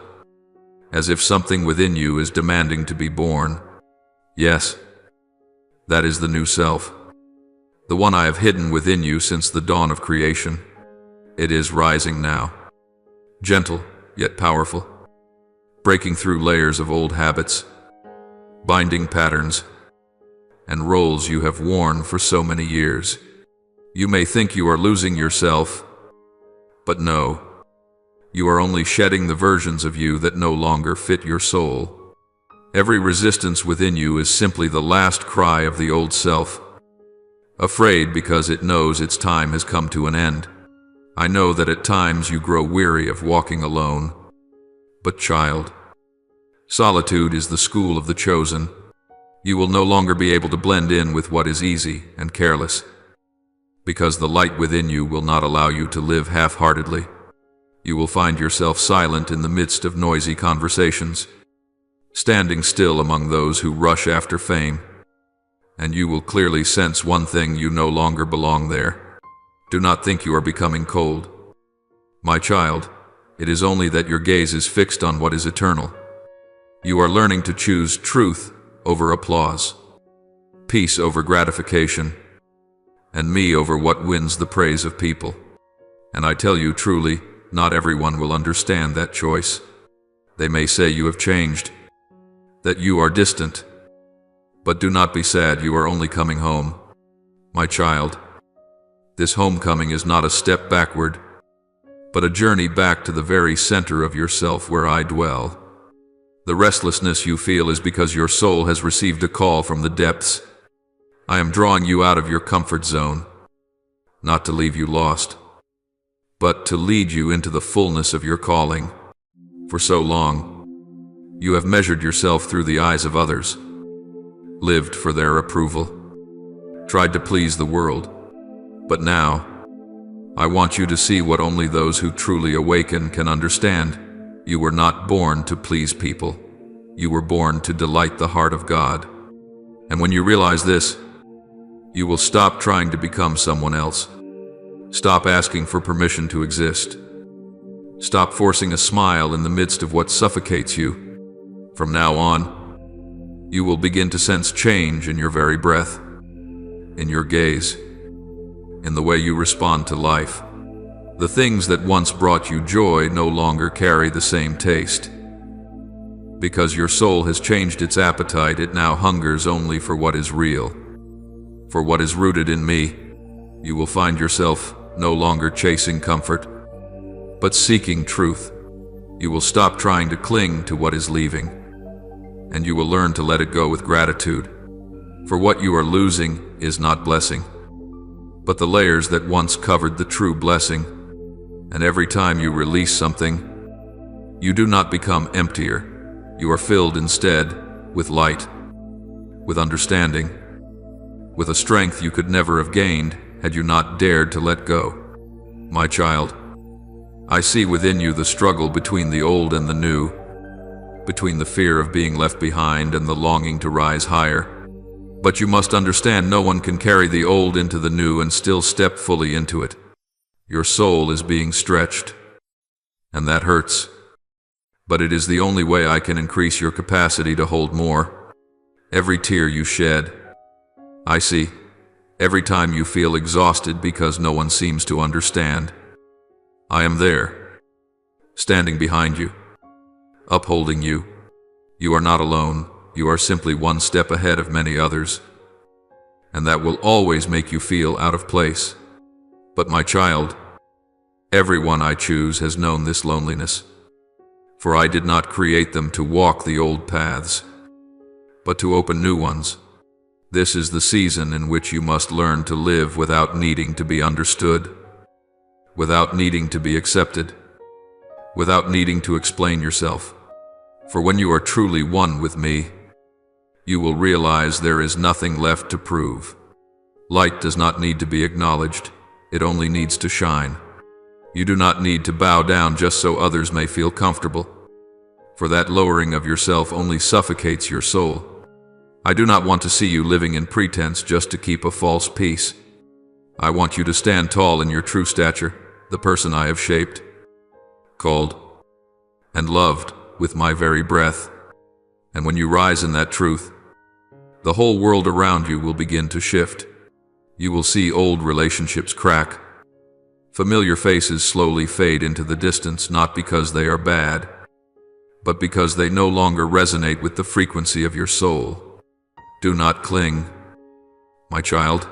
as if something within you is demanding to be born. Yes, that is the new self, the one I have hidden within you since the dawn of creation. It is rising now, gentle yet powerful, breaking through layers of old habits, binding patterns, and roles you have worn for so many years. You may think you are losing yourself, but no, you are only shedding the versions of you that no longer fit your soul. Every resistance within you is simply the last cry of the old self, afraid because it knows its time has come to an end. I know that at times you grow weary of walking alone, but child, solitude is the school of the chosen. You will no longer be able to blend in with what is easy and careless, because the light within you will not allow you to live half-heartedly. You will find yourself silent in the midst of noisy conversations, standing still among those who rush after fame, and you will clearly sense one thing: you no longer belong there. Do not think you are becoming cold. My child, it is only that your gaze is fixed on what is eternal. You are learning to choose truth over applause, peace over gratification, and me over what wins the praise of people. And I tell you truly, not everyone will understand that choice. They may say you have changed, that you are distant. But do not be sad, you are only coming home. My child, this homecoming is not a step backward, but a journey back to the very center of yourself where I dwell. The restlessness you feel is because your soul has received a call from the depths. I am drawing you out of your comfort zone, not to leave you lost, but to lead you into the fullness of your calling. For so long, you have measured yourself through the eyes of others, lived for their approval, tried to please the world. But now, I want you to see what only those who truly awaken can understand. You were not born to please people. You were born to delight the heart of God. And when you realize this, you will stop trying to become someone else. Stop asking for permission to exist. Stop forcing a smile in the midst of what suffocates you. From now on, you will begin to sense change in your very breath, in your gaze, in the way you respond to life. The things that once brought you joy no longer carry the same taste. Because your soul has changed its appetite, it now hungers only for what is real, for what is rooted in me. You will find yourself no longer chasing comfort, but seeking truth. You will stop trying to cling to what is leaving, and you will learn to let it go with gratitude. For what you are losing is not blessing, but the layers that once covered the true blessing. And every time you release something, you do not become emptier. You are filled instead with light, with understanding, with a strength you could never have gained had you not dared to let go. My child, I see within you the struggle between the old and the new, between the fear of being left behind and the longing to rise higher. But you must understand, no one can carry the old into the new and still step fully into it. Your soul is being stretched, and that hurts. But it is the only way I can increase your capacity to hold more. Every tear you shed, I see. Every time you feel exhausted because no one seems to understand, I am there, standing behind you, upholding you. You are not alone. You are simply one step ahead of many others, and that will always make you feel out of place. But my child, everyone I choose has known this loneliness, for I did not create them to walk the old paths, but to open new ones. This is the season in which you must learn to live without needing to be understood, without needing to be accepted, without needing to explain yourself. For when you are truly one with me, you will realize there is nothing left to prove. Light does not need to be acknowledged, it only needs to shine. You do not need to bow down just so others may feel comfortable, for that lowering of yourself only suffocates your soul. I do not want to see you living in pretense just to keep a false peace. I want you to stand tall in your true stature, the person I have shaped, called, and loved with my very breath. And when you rise in that truth, the whole world around you will begin to shift. You will see old relationships crack. Familiar faces slowly fade into the distance, not because they are bad, but because they no longer resonate with the frequency of your soul. Do not cling, my child,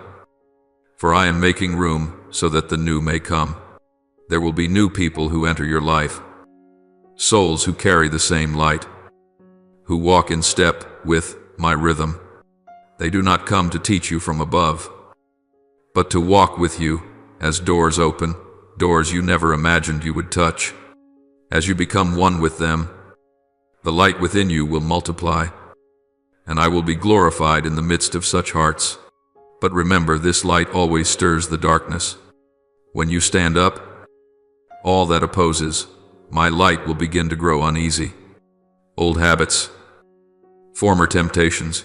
for I am making room so that the new may come. There will be new people who enter your life, souls who carry the same light, who walk in step with my rhythm. They do not come to teach you from above, but to walk with you as doors open, doors you never imagined you would touch. As you become one with them, the light within you will multiply, and I will be glorified in the midst of such hearts. But remember, this light always stirs the darkness. When you stand up, all that opposes, my light will begin to grow uneasy. Old habits, former temptations,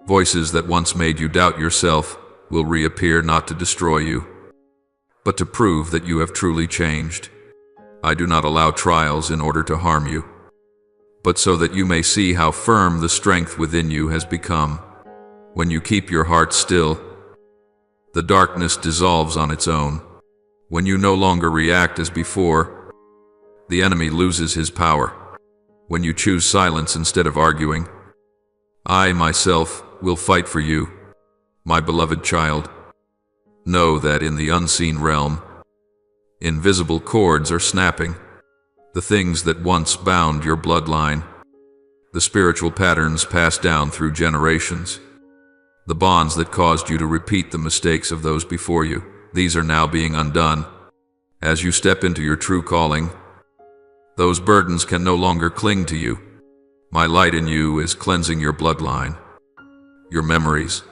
voices that once made you doubt yourself will reappear not to destroy you, but to prove that you have truly changed. I do not allow trials in order to harm you, but so that you may see how firm the strength within you has become. When you keep your heart still, the darkness dissolves on its own. When you no longer react as before, the enemy loses his power. When you choose silence instead of arguing, I myself will fight for you, my beloved child. Know that in the unseen realm, invisible cords are snapping. The things that once bound your bloodline, the spiritual patterns passed down through generations, the bonds that caused you to repeat the mistakes of those before you, these are now being undone. As you step into your true calling, those burdens can no longer cling to you. My light in you is cleansing your bloodline, your memories,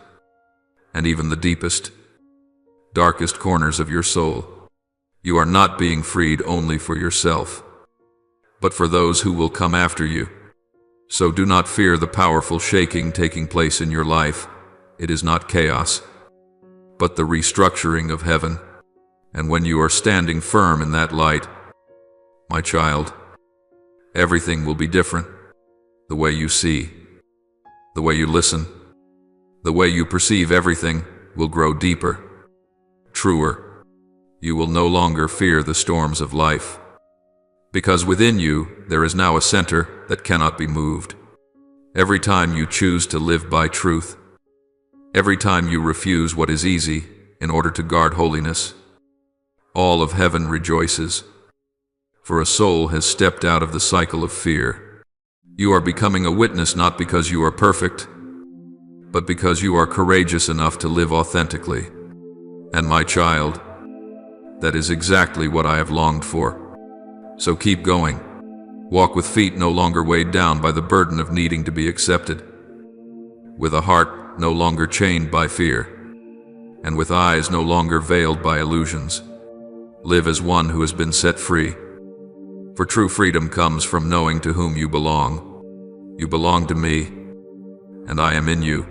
and even the deepest, darkest corners of your soul. You are not being freed only for yourself, but for those who will come after you. So do not fear the powerful shaking taking place in your life. It is not chaos, but the restructuring of heaven. And when you are standing firm in that light, my child, everything will be different. The way you see, the way you listen, the way you perceive everything will grow deeper, truer. You will no longer fear the storms of life, because within you there is now a center that cannot be moved. Every time you choose to live by truth, every time you refuse what is easy in order to guard holiness, all of heaven rejoices, for a soul has stepped out of the cycle of fear. You are becoming a witness not because you are perfect, but because you are courageous enough to live authentically. And my child, that is exactly what I have longed for. So keep going. Walk with feet no longer weighed down by the burden of needing to be accepted, with a heart no longer chained by fear, and with eyes no longer veiled by illusions. Live as one who has been set free. For true freedom comes from knowing to whom you belong. You belong to me, and I am in you.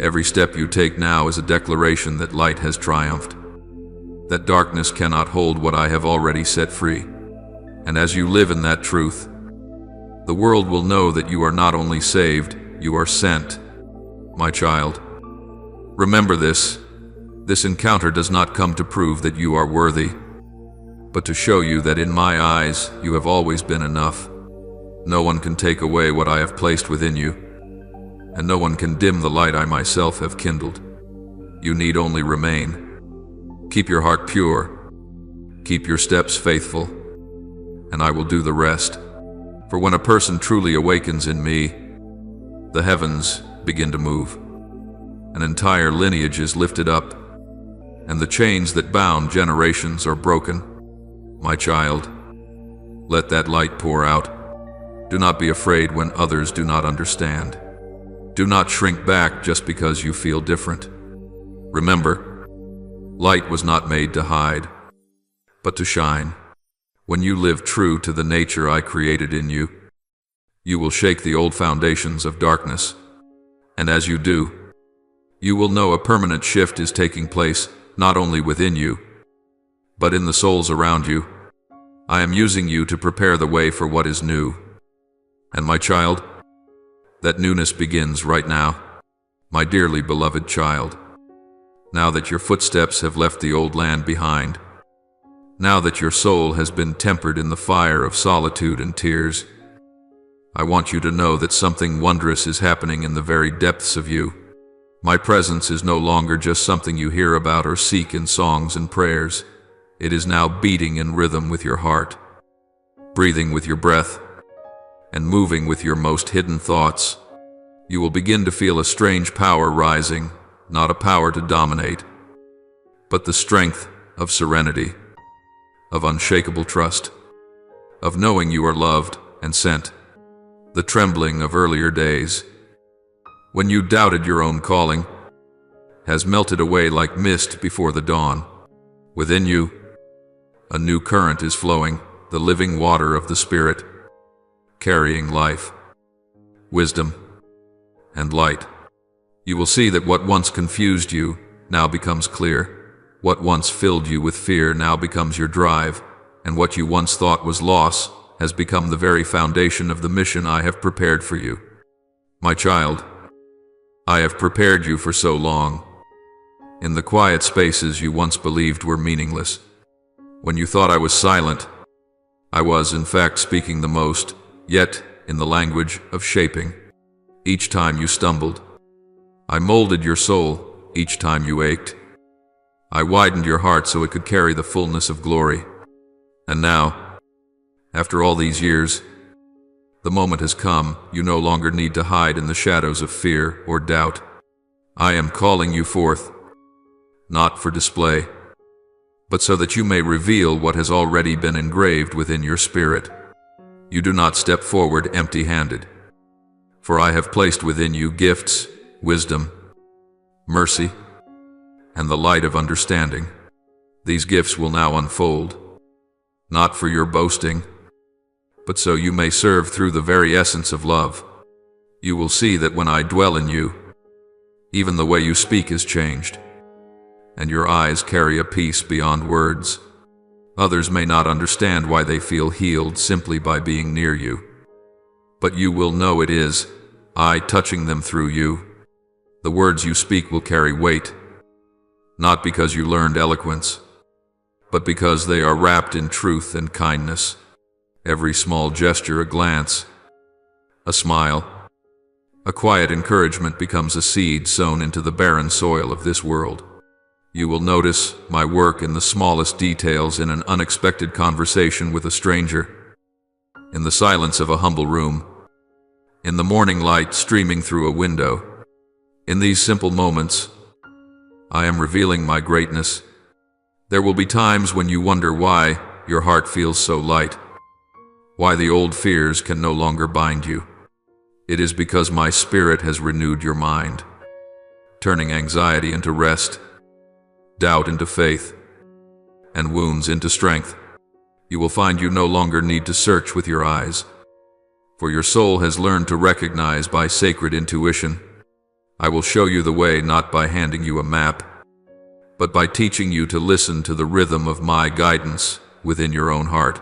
Every step you take now is a declaration that light has triumphed, that darkness cannot hold what I have already set free. And as you live in that truth, the world will know that you are not only saved, you are sent. My child, remember this. This encounter does not come to prove that you are worthy, but to show you that in my eyes you have always been enough. No one can take away what I have placed within you, and no one can dim the light I myself have kindled. You need only remain. Keep your heart pure, keep your steps faithful, and I will do the rest. For when a person truly awakens in me, the heavens begin to move. An entire lineage is lifted up, and the chains that bound generations are broken. My child, let that light pour out. Do not be afraid when others do not understand. Do not shrink back just because you feel different. Remember, light was not made to hide, but to shine. When you live true to the nature I created in you, you will shake the old foundations of darkness. And as you do, you will know a permanent shift is taking place, not only within you, but in the souls around you. I am using you to prepare the way for what is new. And my child, that newness begins right now, my dearly beloved child. Now that your footsteps have left the old land behind, now that your soul has been tempered in the fire of solitude and tears, I want you to know that something wondrous is happening in the very depths of you. My presence is no longer just something you hear about or seek in songs and prayers. It is now beating in rhythm with your heart, breathing with your breath, and moving with your most hidden thoughts. You will begin to feel a strange power rising, not a power to dominate, but the strength of serenity, of unshakable trust, of knowing you are loved and sent. The trembling of earlier days, when you doubted your own calling, has melted away like mist before the dawn. Within you, A new current is flowing, the living water of the Spirit, carrying life, wisdom, and light. You will see that what once confused you now becomes clear. What once filled you with fear now becomes your drive, and what you once thought was loss has become the very foundation of the mission I have prepared for you. My child, I have prepared you for so long. In the quiet spaces you once believed were meaningless, when you thought I was silent, I was in fact speaking the most, yet in the language of shaping. Each time you stumbled, I molded your soul. Each time you ached, I widened your heart so it could carry the fullness of glory. And now, after all these years, the moment has come. You no longer need to hide in the shadows of fear or doubt. I am calling you forth, not for display, but so that you may reveal what has already been engraved within your spirit. You do not step forward empty-handed, for I have placed within you gifts, wisdom, mercy, and the light of understanding. These gifts will now unfold, not for your boasting, but so you may serve through the very essence of love. You will see that when I dwell in you, even the way you speak is changed, and your eyes carry a peace beyond words. Others may not understand why they feel healed simply by being near you, but you will know it is I touching them through you. The words you speak will carry weight, not because you learned eloquence, but because they are wrapped in truth and kindness. Every small gesture, a glance, a smile, a quiet encouragement becomes a seed sown into the barren soil of this world. You will notice my work in the smallest details, in an unexpected conversation with a stranger, in the silence of a humble room, in the morning light streaming through a window. In these simple moments, I am revealing my greatness. There will be times when you wonder why your heart feels so light, why the old fears can no longer bind you. It is because my Spirit has renewed your mind, turning anxiety into rest, doubt into faith, and wounds into strength. You will find you no longer need to search with your eyes, for your soul has learned to recognize by sacred intuition. I will show you the way not by handing you a map, but by teaching you to listen to the rhythm of my guidance within your own heart.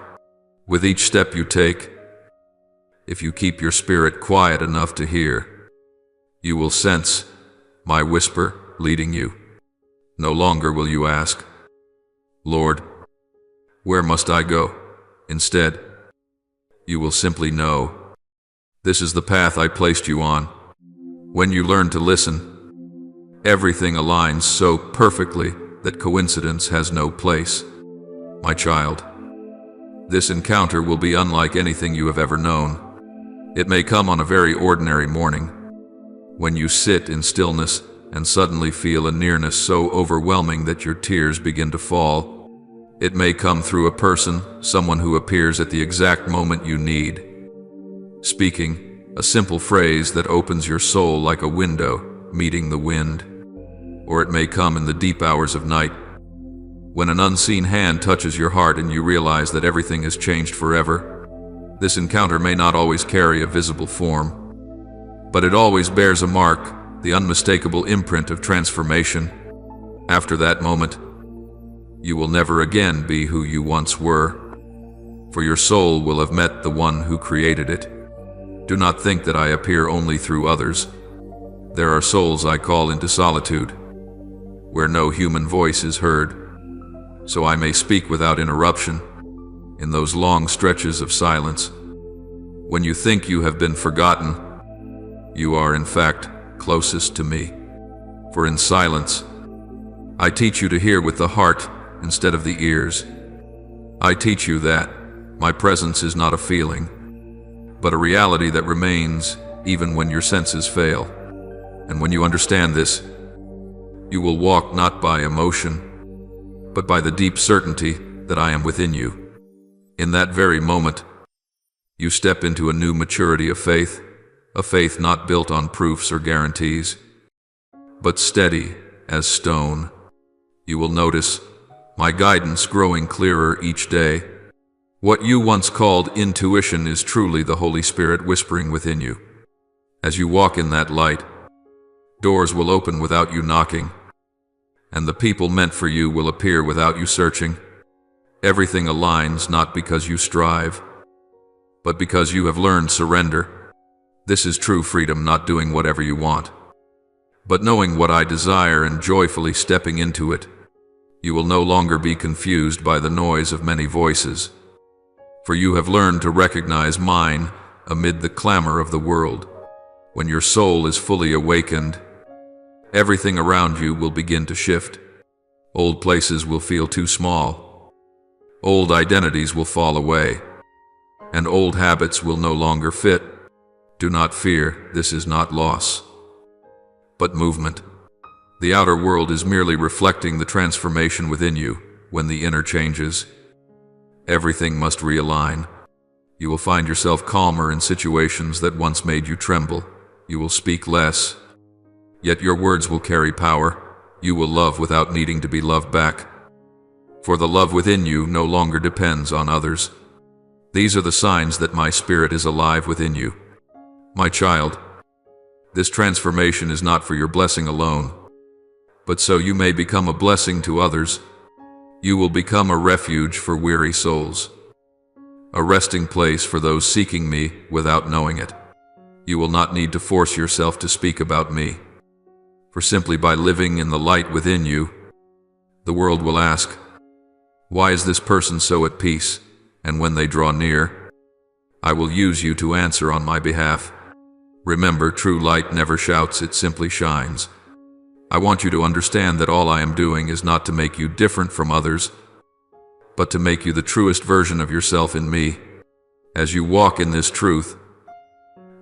With each step you take, if you keep your spirit quiet enough to hear, you will sense my whisper leading you. No longer will you ask, Lord, where must I go? Instead, you will simply know, this is the path I placed you on. When you learn to listen, everything aligns so perfectly that coincidence has no place. My child, this encounter will be unlike anything you have ever known. It may come on a very ordinary morning, when you sit in stillness and suddenly feel a nearness so overwhelming that your tears begin to fall. It may come through a person, someone who appears at the exact moment you need, speaking a simple phrase that opens your soul like a window meeting the wind. Or it may come in the deep hours of night, when an unseen hand touches your heart and you realize that everything has changed forever. This encounter may not always carry a visible form, but it always bears a mark, the unmistakable imprint of transformation. After that moment, you will never again be who you once were, for your soul will have met the one who created it. Do not think that I appear only through others. There are souls I call into solitude, where no human voice is heard, so I may speak without interruption in those long stretches of silence. When you think you have been forgotten, you are in fact closest to me. For in silence, I teach you to hear with the heart instead of the ears. I teach you that my presence is not a feeling, but a reality that remains even when your senses fail. And when you understand this, you will walk not by emotion, but by the deep certainty that I am within you. In that very moment, you step into a new maturity of faith, a faith not built on proofs or guarantees, but steady as stone. You will notice my guidance growing clearer each day. What you once called intuition is truly the Holy Spirit whispering within you. As you walk in that light, doors will open without you knocking, and the people meant for you will appear without you searching. Everything aligns not because you strive, but because you have learned surrender. This is true freedom, not doing whatever you want, but knowing what I desire and joyfully stepping into it. You will no longer be confused by the noise of many voices, for you have learned to recognize mine amid the clamor of the world. When your soul is fully awakened, everything around you will begin to shift. Old places will feel too small. Old identities will fall away, and old habits will no longer fit. Do not fear, this is not loss, but movement. The outer world is merely reflecting the transformation within you. When the inner changes, everything must realign. You will find yourself calmer in situations that once made you tremble. You will speak less, yet your words will carry power. You will love without needing to be loved back, for the love within you no longer depends on others. These are the signs that my spirit is alive within you. My child, this transformation is not for your blessing alone, but so you may become a blessing to others. You will become a refuge for weary souls, a resting place for those seeking me without knowing it. You will not need to force yourself to speak about me, for simply by living in the light within you, the world will ask, why is this person so at peace? And when they draw near, I will use you to answer on my behalf. Remember, true light never shouts, it simply shines. I want you to understand that all I am doing is not to make you different from others, but to make you the truest version of yourself in me. As you walk in this truth,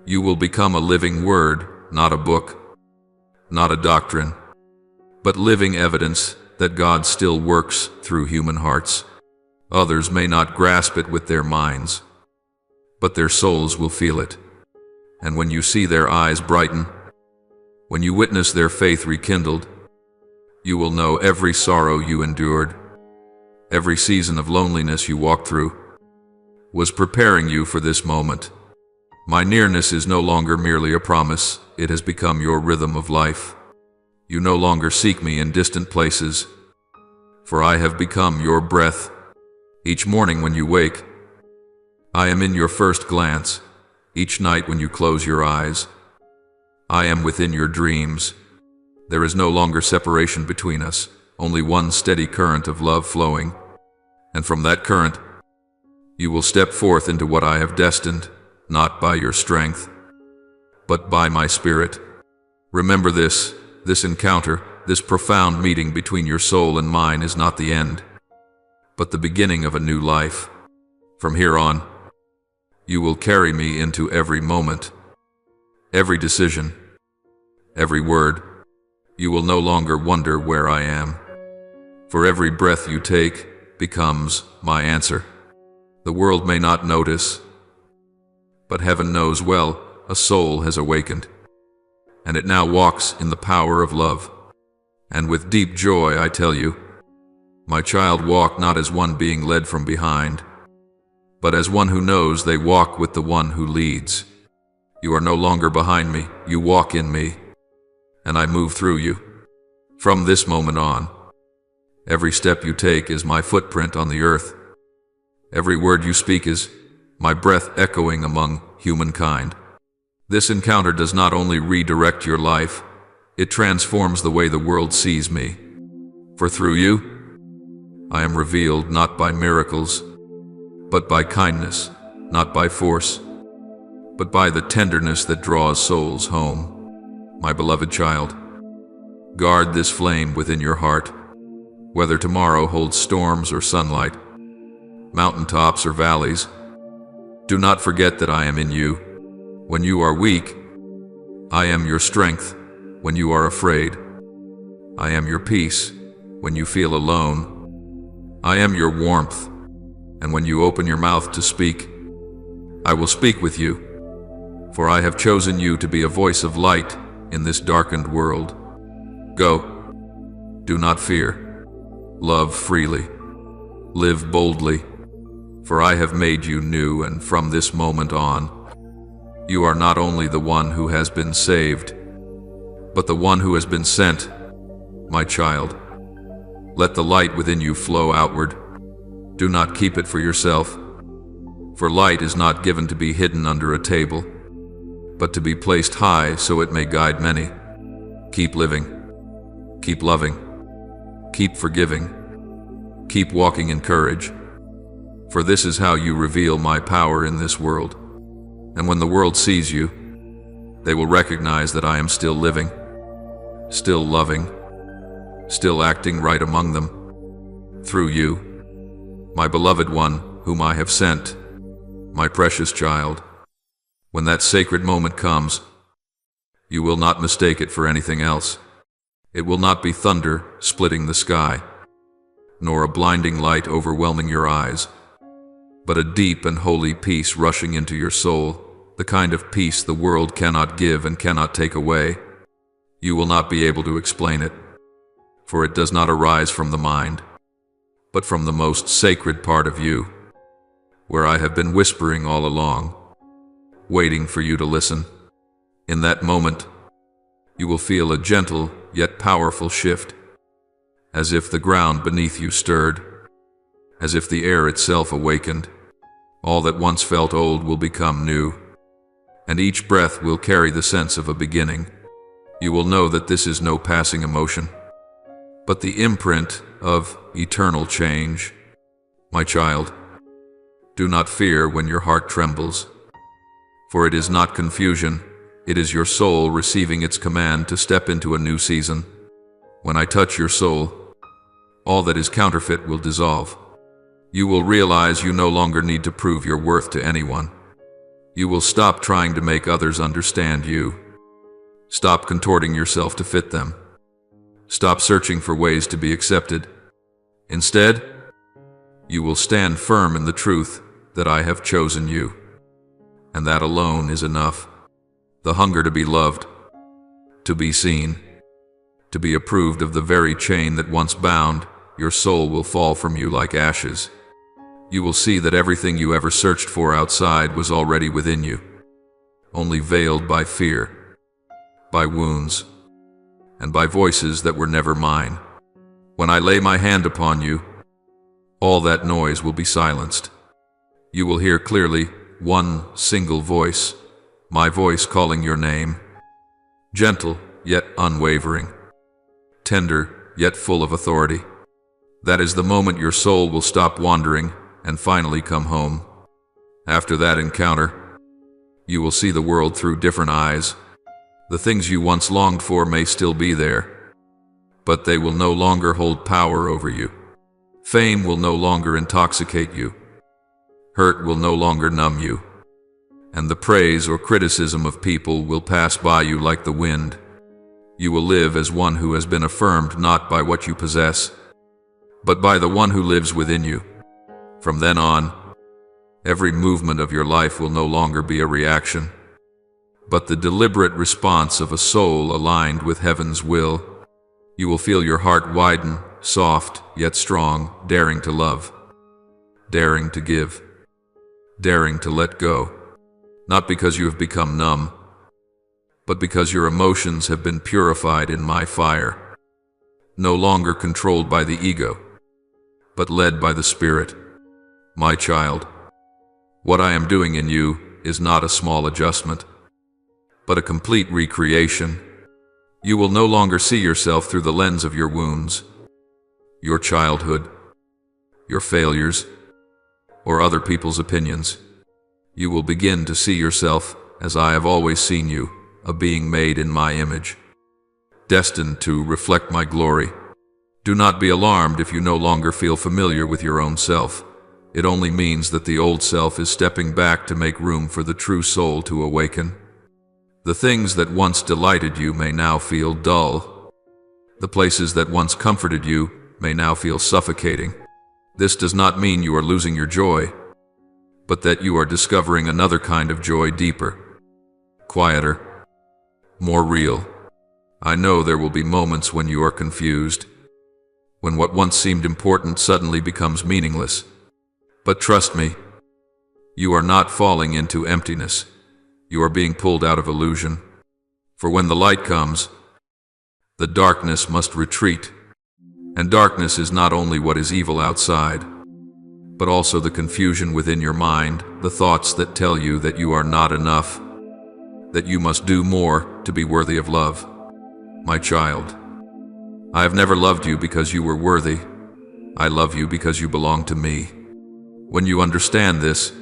you will become a living word, not a book, not a doctrine, but living evidence that God still works through human hearts. Others may not grasp it with their minds, but their souls will feel it. And when you see their eyes brighten, when you witness their faith rekindled, you will know every sorrow you endured, every season of loneliness you walked through, was preparing you for this moment. My nearness is no longer merely a promise, it has become your rhythm of life. You no longer seek me in distant places, for I have become your breath. Each morning when you wake, I am in your first glance. Each night when you close your eyes, I am within your dreams. There is no longer separation between us, only one steady current of love flowing. And from that current, you will step forth into what I have destined, not by your strength, but by my spirit. Remember this encounter, this profound meeting between your soul and mine is not the end, but the beginning of a new life. From here on, you will carry me into every moment, every decision, every word. You will no longer wonder where I am, for every breath you take becomes my answer. The world may not notice, but heaven knows well, a soul has awakened, and it now walks in the power of love. And with deep joy I tell you, my child, walk not as one being led from behind, but as one who knows they walk with the one who leads. You are no longer behind me, you walk in me, and I move through you. From this moment on, every step you take is my footprint on the earth. Every word you speak is my breath echoing among humankind. This encounter does not only redirect your life, it transforms the way the world sees me. For through you, I am revealed not by miracles, but by kindness, not by force, but by the tenderness that draws souls home. My beloved child, guard this flame within your heart, whether tomorrow holds storms or sunlight, mountaintops or valleys. Do not forget that I am in you. When you are weak, I am your strength. When you are afraid, I am your peace. When you feel alone, I am your warmth. And when you open your mouth to speak, I will speak with you, for I have chosen you to be a voice of light in this darkened world. Go. Do not fear. Love freely. Live boldly, for I have made you new, and from this moment on, you are not only the one who has been saved, but the one who has been sent, my child. Let the light within you flow outward. Do not keep it for yourself, for light is not given to be hidden under a table, but to be placed high so it may guide many. Keep living, keep loving, keep forgiving, keep walking in courage, for this is how you reveal my power in this world. And when the world sees you, they will recognize that I am still living, still loving, still acting right among them, through you, my beloved one whom I have sent, my precious child. When that sacred moment comes, you will not mistake it for anything else. It will not be thunder splitting the sky, nor a blinding light overwhelming your eyes, but a deep and holy peace rushing into your soul, the kind of peace the world cannot give and cannot take away. You will not be able to explain it, for it does not arise from the mind, but from the most sacred part of you, where I have been whispering all along, waiting for you to listen. In that moment, you will feel a gentle yet powerful shift, as if the ground beneath you stirred, as if the air itself awakened. All that once felt old will become new, and each breath will carry the sense of a beginning. You will know that this is no passing emotion, but the imprint of eternal change. My child, do not fear when your heart trembles, for it is not confusion, it is your soul receiving its command to step into a new season. When I touch your soul, all that is counterfeit will dissolve. You will realize you no longer need to prove your worth to anyone. You will stop trying to make others understand you. Stop contorting yourself to fit them. Stop searching for ways to be accepted. Instead, you will stand firm in the truth that I have chosen you, and that alone is enough. The hunger to be loved, to be seen, to be approved of the very chain that once bound, your soul will fall from you like ashes. You will see that everything you ever searched for outside was already within you, only veiled by fear, by wounds, and by voices that were never mine. When I lay my hand upon you, all that noise will be silenced. You will hear clearly one single voice, my voice calling your name, gentle yet unwavering, tender yet full of authority. That is the moment your soul will stop wandering and finally come home. After that encounter, you will see the world through different eyes. The things you once longed for may still be there, but they will no longer hold power over you. Fame will no longer intoxicate you. Hurt will no longer numb you. And the praise or criticism of people will pass by you like the wind. You will live as one who has been affirmed not by what you possess, but by the one who lives within you. From then on, every movement of your life will no longer be a reaction, but the deliberate response of a soul aligned with heaven's will. You will feel your heart widen, soft yet strong, daring to love, daring to give, daring to let go, not because you have become numb, but because your emotions have been purified in my fire, no longer controlled by the ego, but led by the Spirit. My child, what I am doing in you is not a small adjustment, but a complete recreation. You will no longer see yourself through the lens of your wounds, your childhood, your failures, or other people's opinions. You will begin to see yourself as I have always seen you, a being made in my image, destined to reflect my glory. Do not be alarmed if you no longer feel familiar with your own self. It only means that the old self is stepping back to make room for the true soul to awaken. The things that once delighted you may now feel dull. The places that once comforted you may now feel suffocating. This does not mean you are losing your joy, but that you are discovering another kind of joy, deeper, quieter, more real. I know there will be moments when you are confused, when what once seemed important suddenly becomes meaningless. But trust me, you are not falling into emptiness. You are being pulled out of illusion. For when the light comes, the darkness must retreat. And darkness is not only what is evil outside, but also the confusion within your mind, the thoughts that tell you that you are not enough, that you must do more to be worthy of love. My child, I have never loved you because you were worthy. I love you because you belong to me. When you understand this,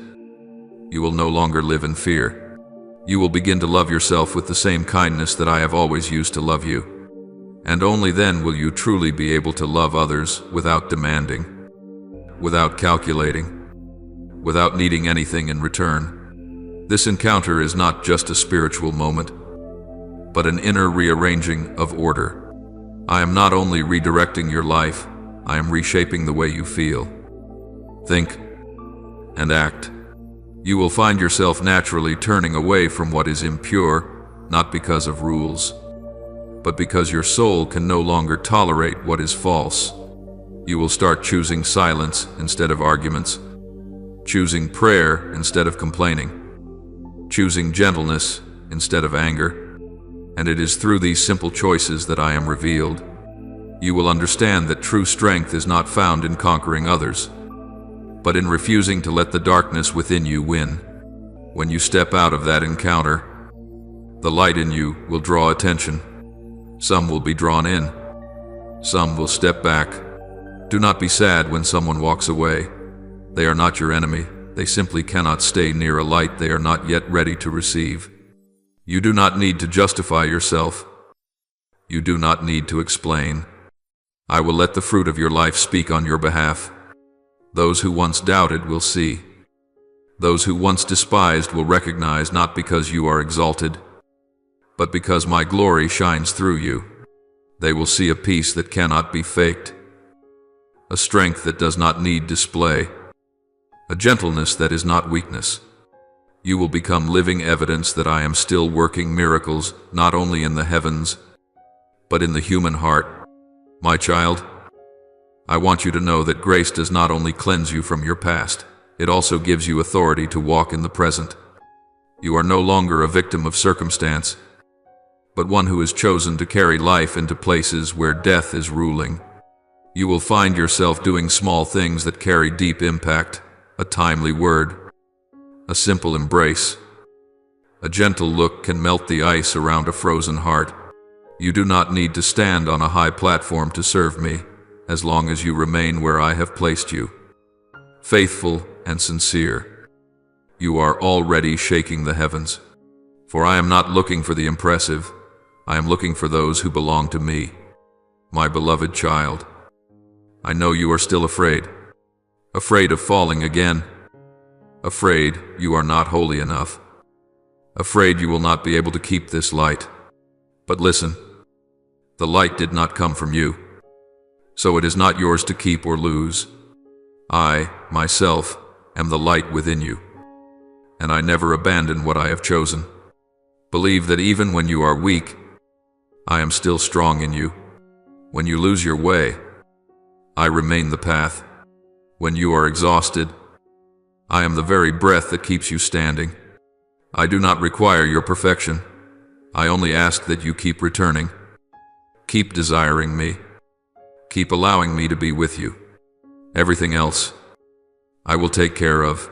you will no longer live in fear. You will begin to love yourself with the same kindness that I have always used to love you. And only then will you truly be able to love others without demanding, without calculating, without needing anything in return. This encounter is not just a spiritual moment, but an inner rearranging of order. I am not only redirecting your life, I am reshaping the way you feel, think, and act. You will find yourself naturally turning away from what is impure, not because of rules, but because your soul can no longer tolerate what is false. You will start choosing silence instead of arguments, choosing prayer instead of complaining, choosing gentleness instead of anger. And it is through these simple choices that I am revealed. You will understand that true strength is not found in conquering others, but in refusing to let the darkness within you win. When you step out of that encounter, the light in you will draw attention. Some will be drawn in. Some will step back. Do not be sad when someone walks away. They are not your enemy. They simply cannot stay near a light they are not yet ready to receive. You do not need to justify yourself. You do not need to explain. I will let the fruit of your life speak on your behalf. Those who once doubted will see. Those who once despised will recognize, not because you are exalted, but because my glory shines through you. They will see a peace that cannot be faked, a strength that does not need display, a gentleness that is not weakness. You will become living evidence that I am still working miracles, not only in the heavens, but in the human heart. My child, I want you to know that grace does not only cleanse you from your past, it also gives you authority to walk in the present. You are no longer a victim of circumstance, but one who has chosen to carry life into places where death is ruling. You will find yourself doing small things that carry deep impact, a timely word, a simple embrace. A gentle look can melt the ice around a frozen heart. You do not need to stand on a high platform to serve me, as long as you remain where I have placed you, faithful and sincere. You are already shaking the heavens. For I am not looking for the impressive, I am looking for those who belong to me. My beloved child, I know you are still afraid of falling again, afraid you are not holy enough, afraid you will not be able to keep this light. But listen, the light did not come from you, so it is not yours to keep or lose. I, myself, am the light within you, and I never abandon what I have chosen. Believe that even when you are weak, I am still strong in you. When you lose your way, I remain the path. When you are exhausted, I am the very breath that keeps you standing. I do not require your perfection. I only ask that you keep returning. Keep desiring me. Keep allowing me to be with you. Everything else, I will take care of.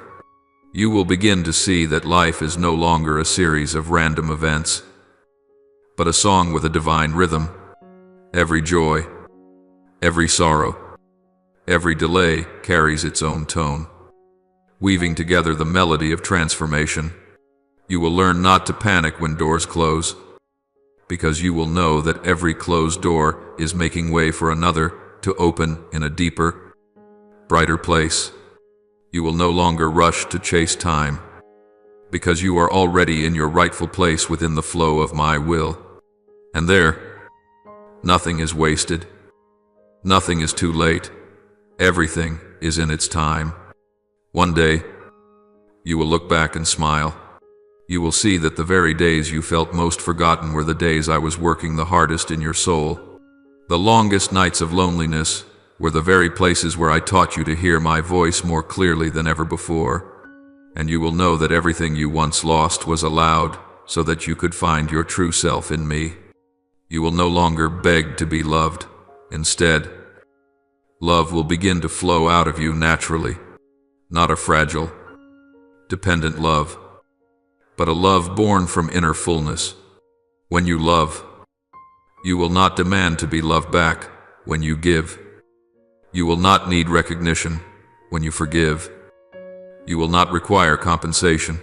You will begin to see that life is no longer a series of random events, but a song with a divine rhythm. Every joy, every sorrow, every delay carries its own tone, weaving together the melody of transformation. You will learn not to panic when doors close, because you will know that every closed door is making way for another to open in a deeper, brighter place. You will no longer rush to chase time, because you are already in your rightful place within the flow of my will. And there, nothing is wasted. Nothing is too late. Everything is in its time. One day, you will look back and smile. You will see that the very days you felt most forgotten were the days I was working the hardest in your soul. The longest nights of loneliness, were the very places where I taught you to hear my voice more clearly than ever before, and you will know that everything you once lost was allowed so that you could find your true self in me. You will no longer beg to be loved. Instead, love will begin to flow out of you naturally, not a fragile, dependent love, but a love born from inner fullness. When you love, you will not demand to be loved back. When you give, you will not need recognition. When you forgive, you will not require compensation,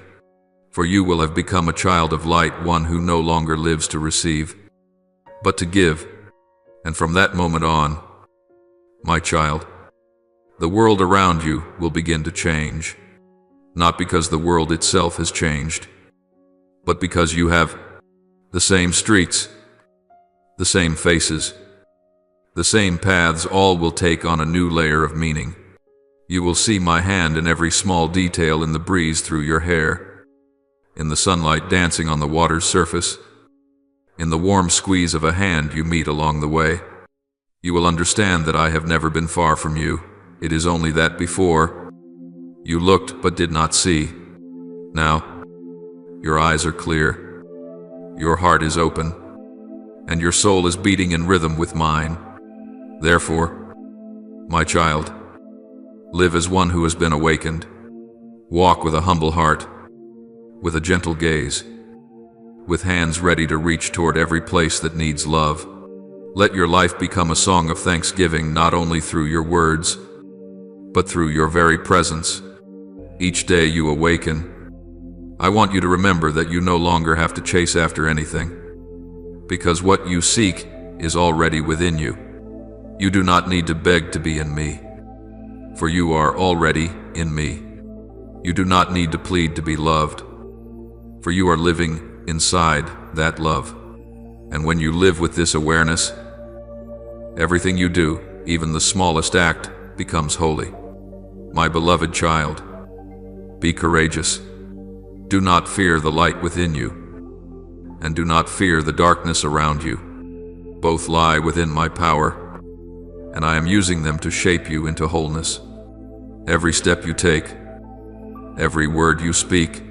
for you will have become a child of light, one who no longer lives to receive, but to give. And from that moment on, my child, the world around you will begin to change, not because the world itself has changed, but because you have the same streets, the same faces, the same paths. All will take on a new layer of meaning. You will see my hand in every small detail, in the breeze through your hair, in the sunlight dancing on the water's surface, in the warm squeeze of a hand you meet along the way. You will understand that I have never been far from you. It is only that before, you looked but did not see. Now, your eyes are clear, your heart is open, and your soul is beating in rhythm with mine. Therefore, my child, live as one who has been awakened. Walk with a humble heart, with a gentle gaze, with hands ready to reach toward every place that needs love. Let your life become a song of thanksgiving, not only through your words, but through your very presence. Each day you awaken, I want you to remember that you no longer have to chase after anything, because what you seek is already within you. You do not need to beg to be in me, for you are already in me. You do not need to plead to be loved, for you are living inside that love. And when you live with this awareness, everything you do, even the smallest act, becomes holy. My beloved child, be courageous. Do not fear the light within you, and do not fear the darkness around you. Both lie within my power, and I am using them to shape you into wholeness. Every step you take, every word you speak,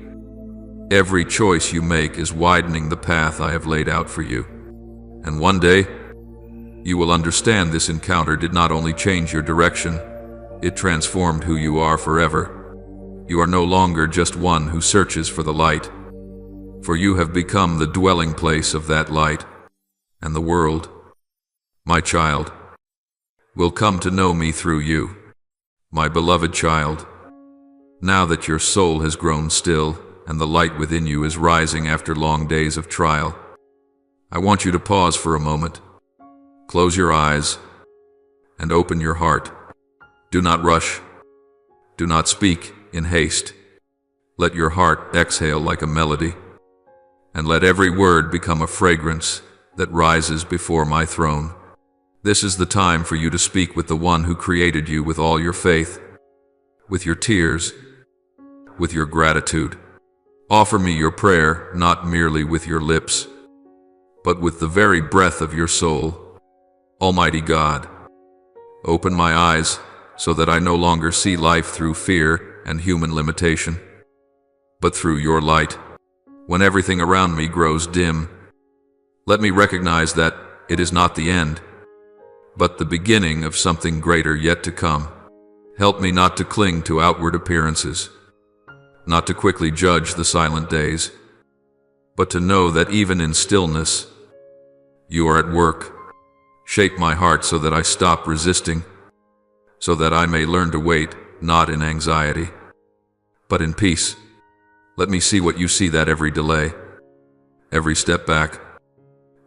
every choice you make is widening the path I have laid out for you. And one day, you will understand this encounter did not only change your direction, it transformed who you are forever. You are no longer just one who searches for the light, for you have become the dwelling place of that light, and the world, my child, will come to know me through you. My beloved child, now that your soul has grown still and the light within you is rising after long days of trial, I want you to pause for a moment. Close your eyes and open your heart. Do not rush. Do not speak in haste. Let your heart exhale like a melody, and let every word become a fragrance that rises before my throne. This is the time for you to speak with the one who created you, with all your faith, with your tears, with your gratitude. Offer me your prayer, not merely with your lips, but with the very breath of your soul. Almighty God, open my eyes so that I no longer see life through fear and human limitation, but through your light. When everything around me grows dim, let me recognize that it is not the end, but the beginning of something greater yet to come. Help me not to cling to outward appearances, not to quickly judge the silent days, but to know that even in stillness, you are at work. Shape my heart so that I stop resisting, so that I may learn to wait, not in anxiety, but in peace. Let me see what you see, that every delay, every step back,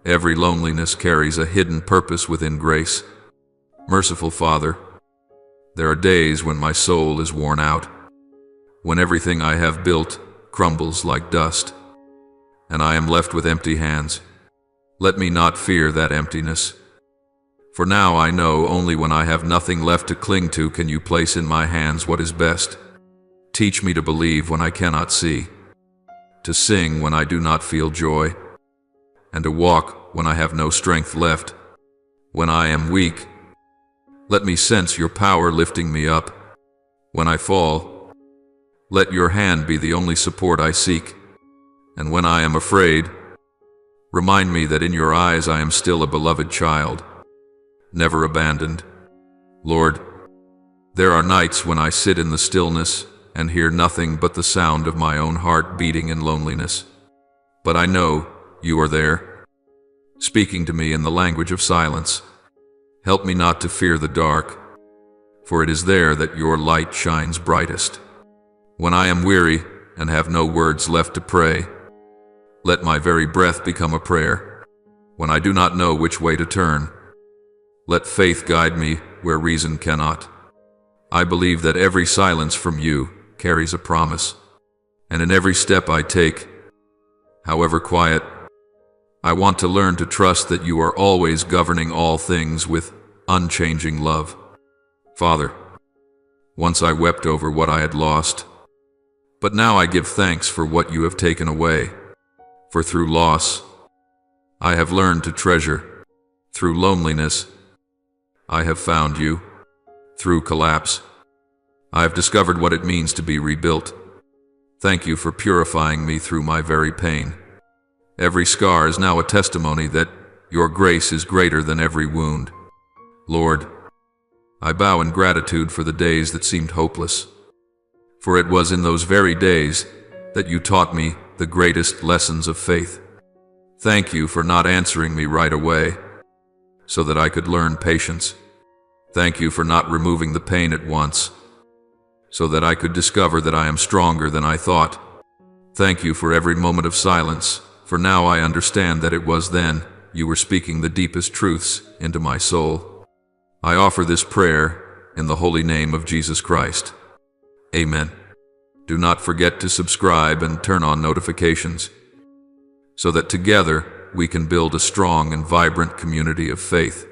every loneliness carries a hidden purpose within grace. Merciful Father, there are days when my soul is worn out, when everything I have built crumbles like dust, and I am left with empty hands. Let me not fear that emptiness, for now I know only when I have nothing left to cling to can you place in my hands what is best. Teach me to believe when I cannot see, to sing when I do not feel joy, and to walk when I have no strength left. When I am weak, Let me sense your power lifting me up. When I fall, let your hand be the only support I seek. And when I am afraid, remind me that in your eyes I am still a beloved child, never abandoned. Lord, there are nights when I sit in the stillness and hear nothing but the sound of my own heart beating in loneliness. But I know you are there, speaking to me in the language of silence. Help me not to fear the dark, for it is there that your light shines brightest. When I am weary and have no words left to pray, let my very breath become a prayer. When I do not know which way to turn, let faith guide me where reason cannot. I believe that every silence from you carries a promise, and in every step I take, however quiet, I want to learn to trust that you are always governing all things with unchanging love. Father, once I wept over what I had lost, but now I give thanks for what you have taken away. For through loss, I have learned to treasure. Through loneliness, I have found you. Through collapse, I have discovered what it means to be rebuilt. Thank you for purifying me through my very pain. Every scar is now a testimony that your grace is greater than every wound. Lord, I bow in gratitude for the days that seemed hopeless. For it was in those very days that you taught me the greatest lessons of faith. Thank you for not answering me right away, so that I could learn patience. Thank you for not removing the pain at once, so that I could discover that I am stronger than I thought. Thank you for every moment of silence, for now I understand that it was then you were speaking the deepest truths into my soul. I offer this prayer in the holy name of Jesus Christ. Amen. Do not forget to subscribe and turn on notifications, so that together we can build a strong and vibrant community of faith.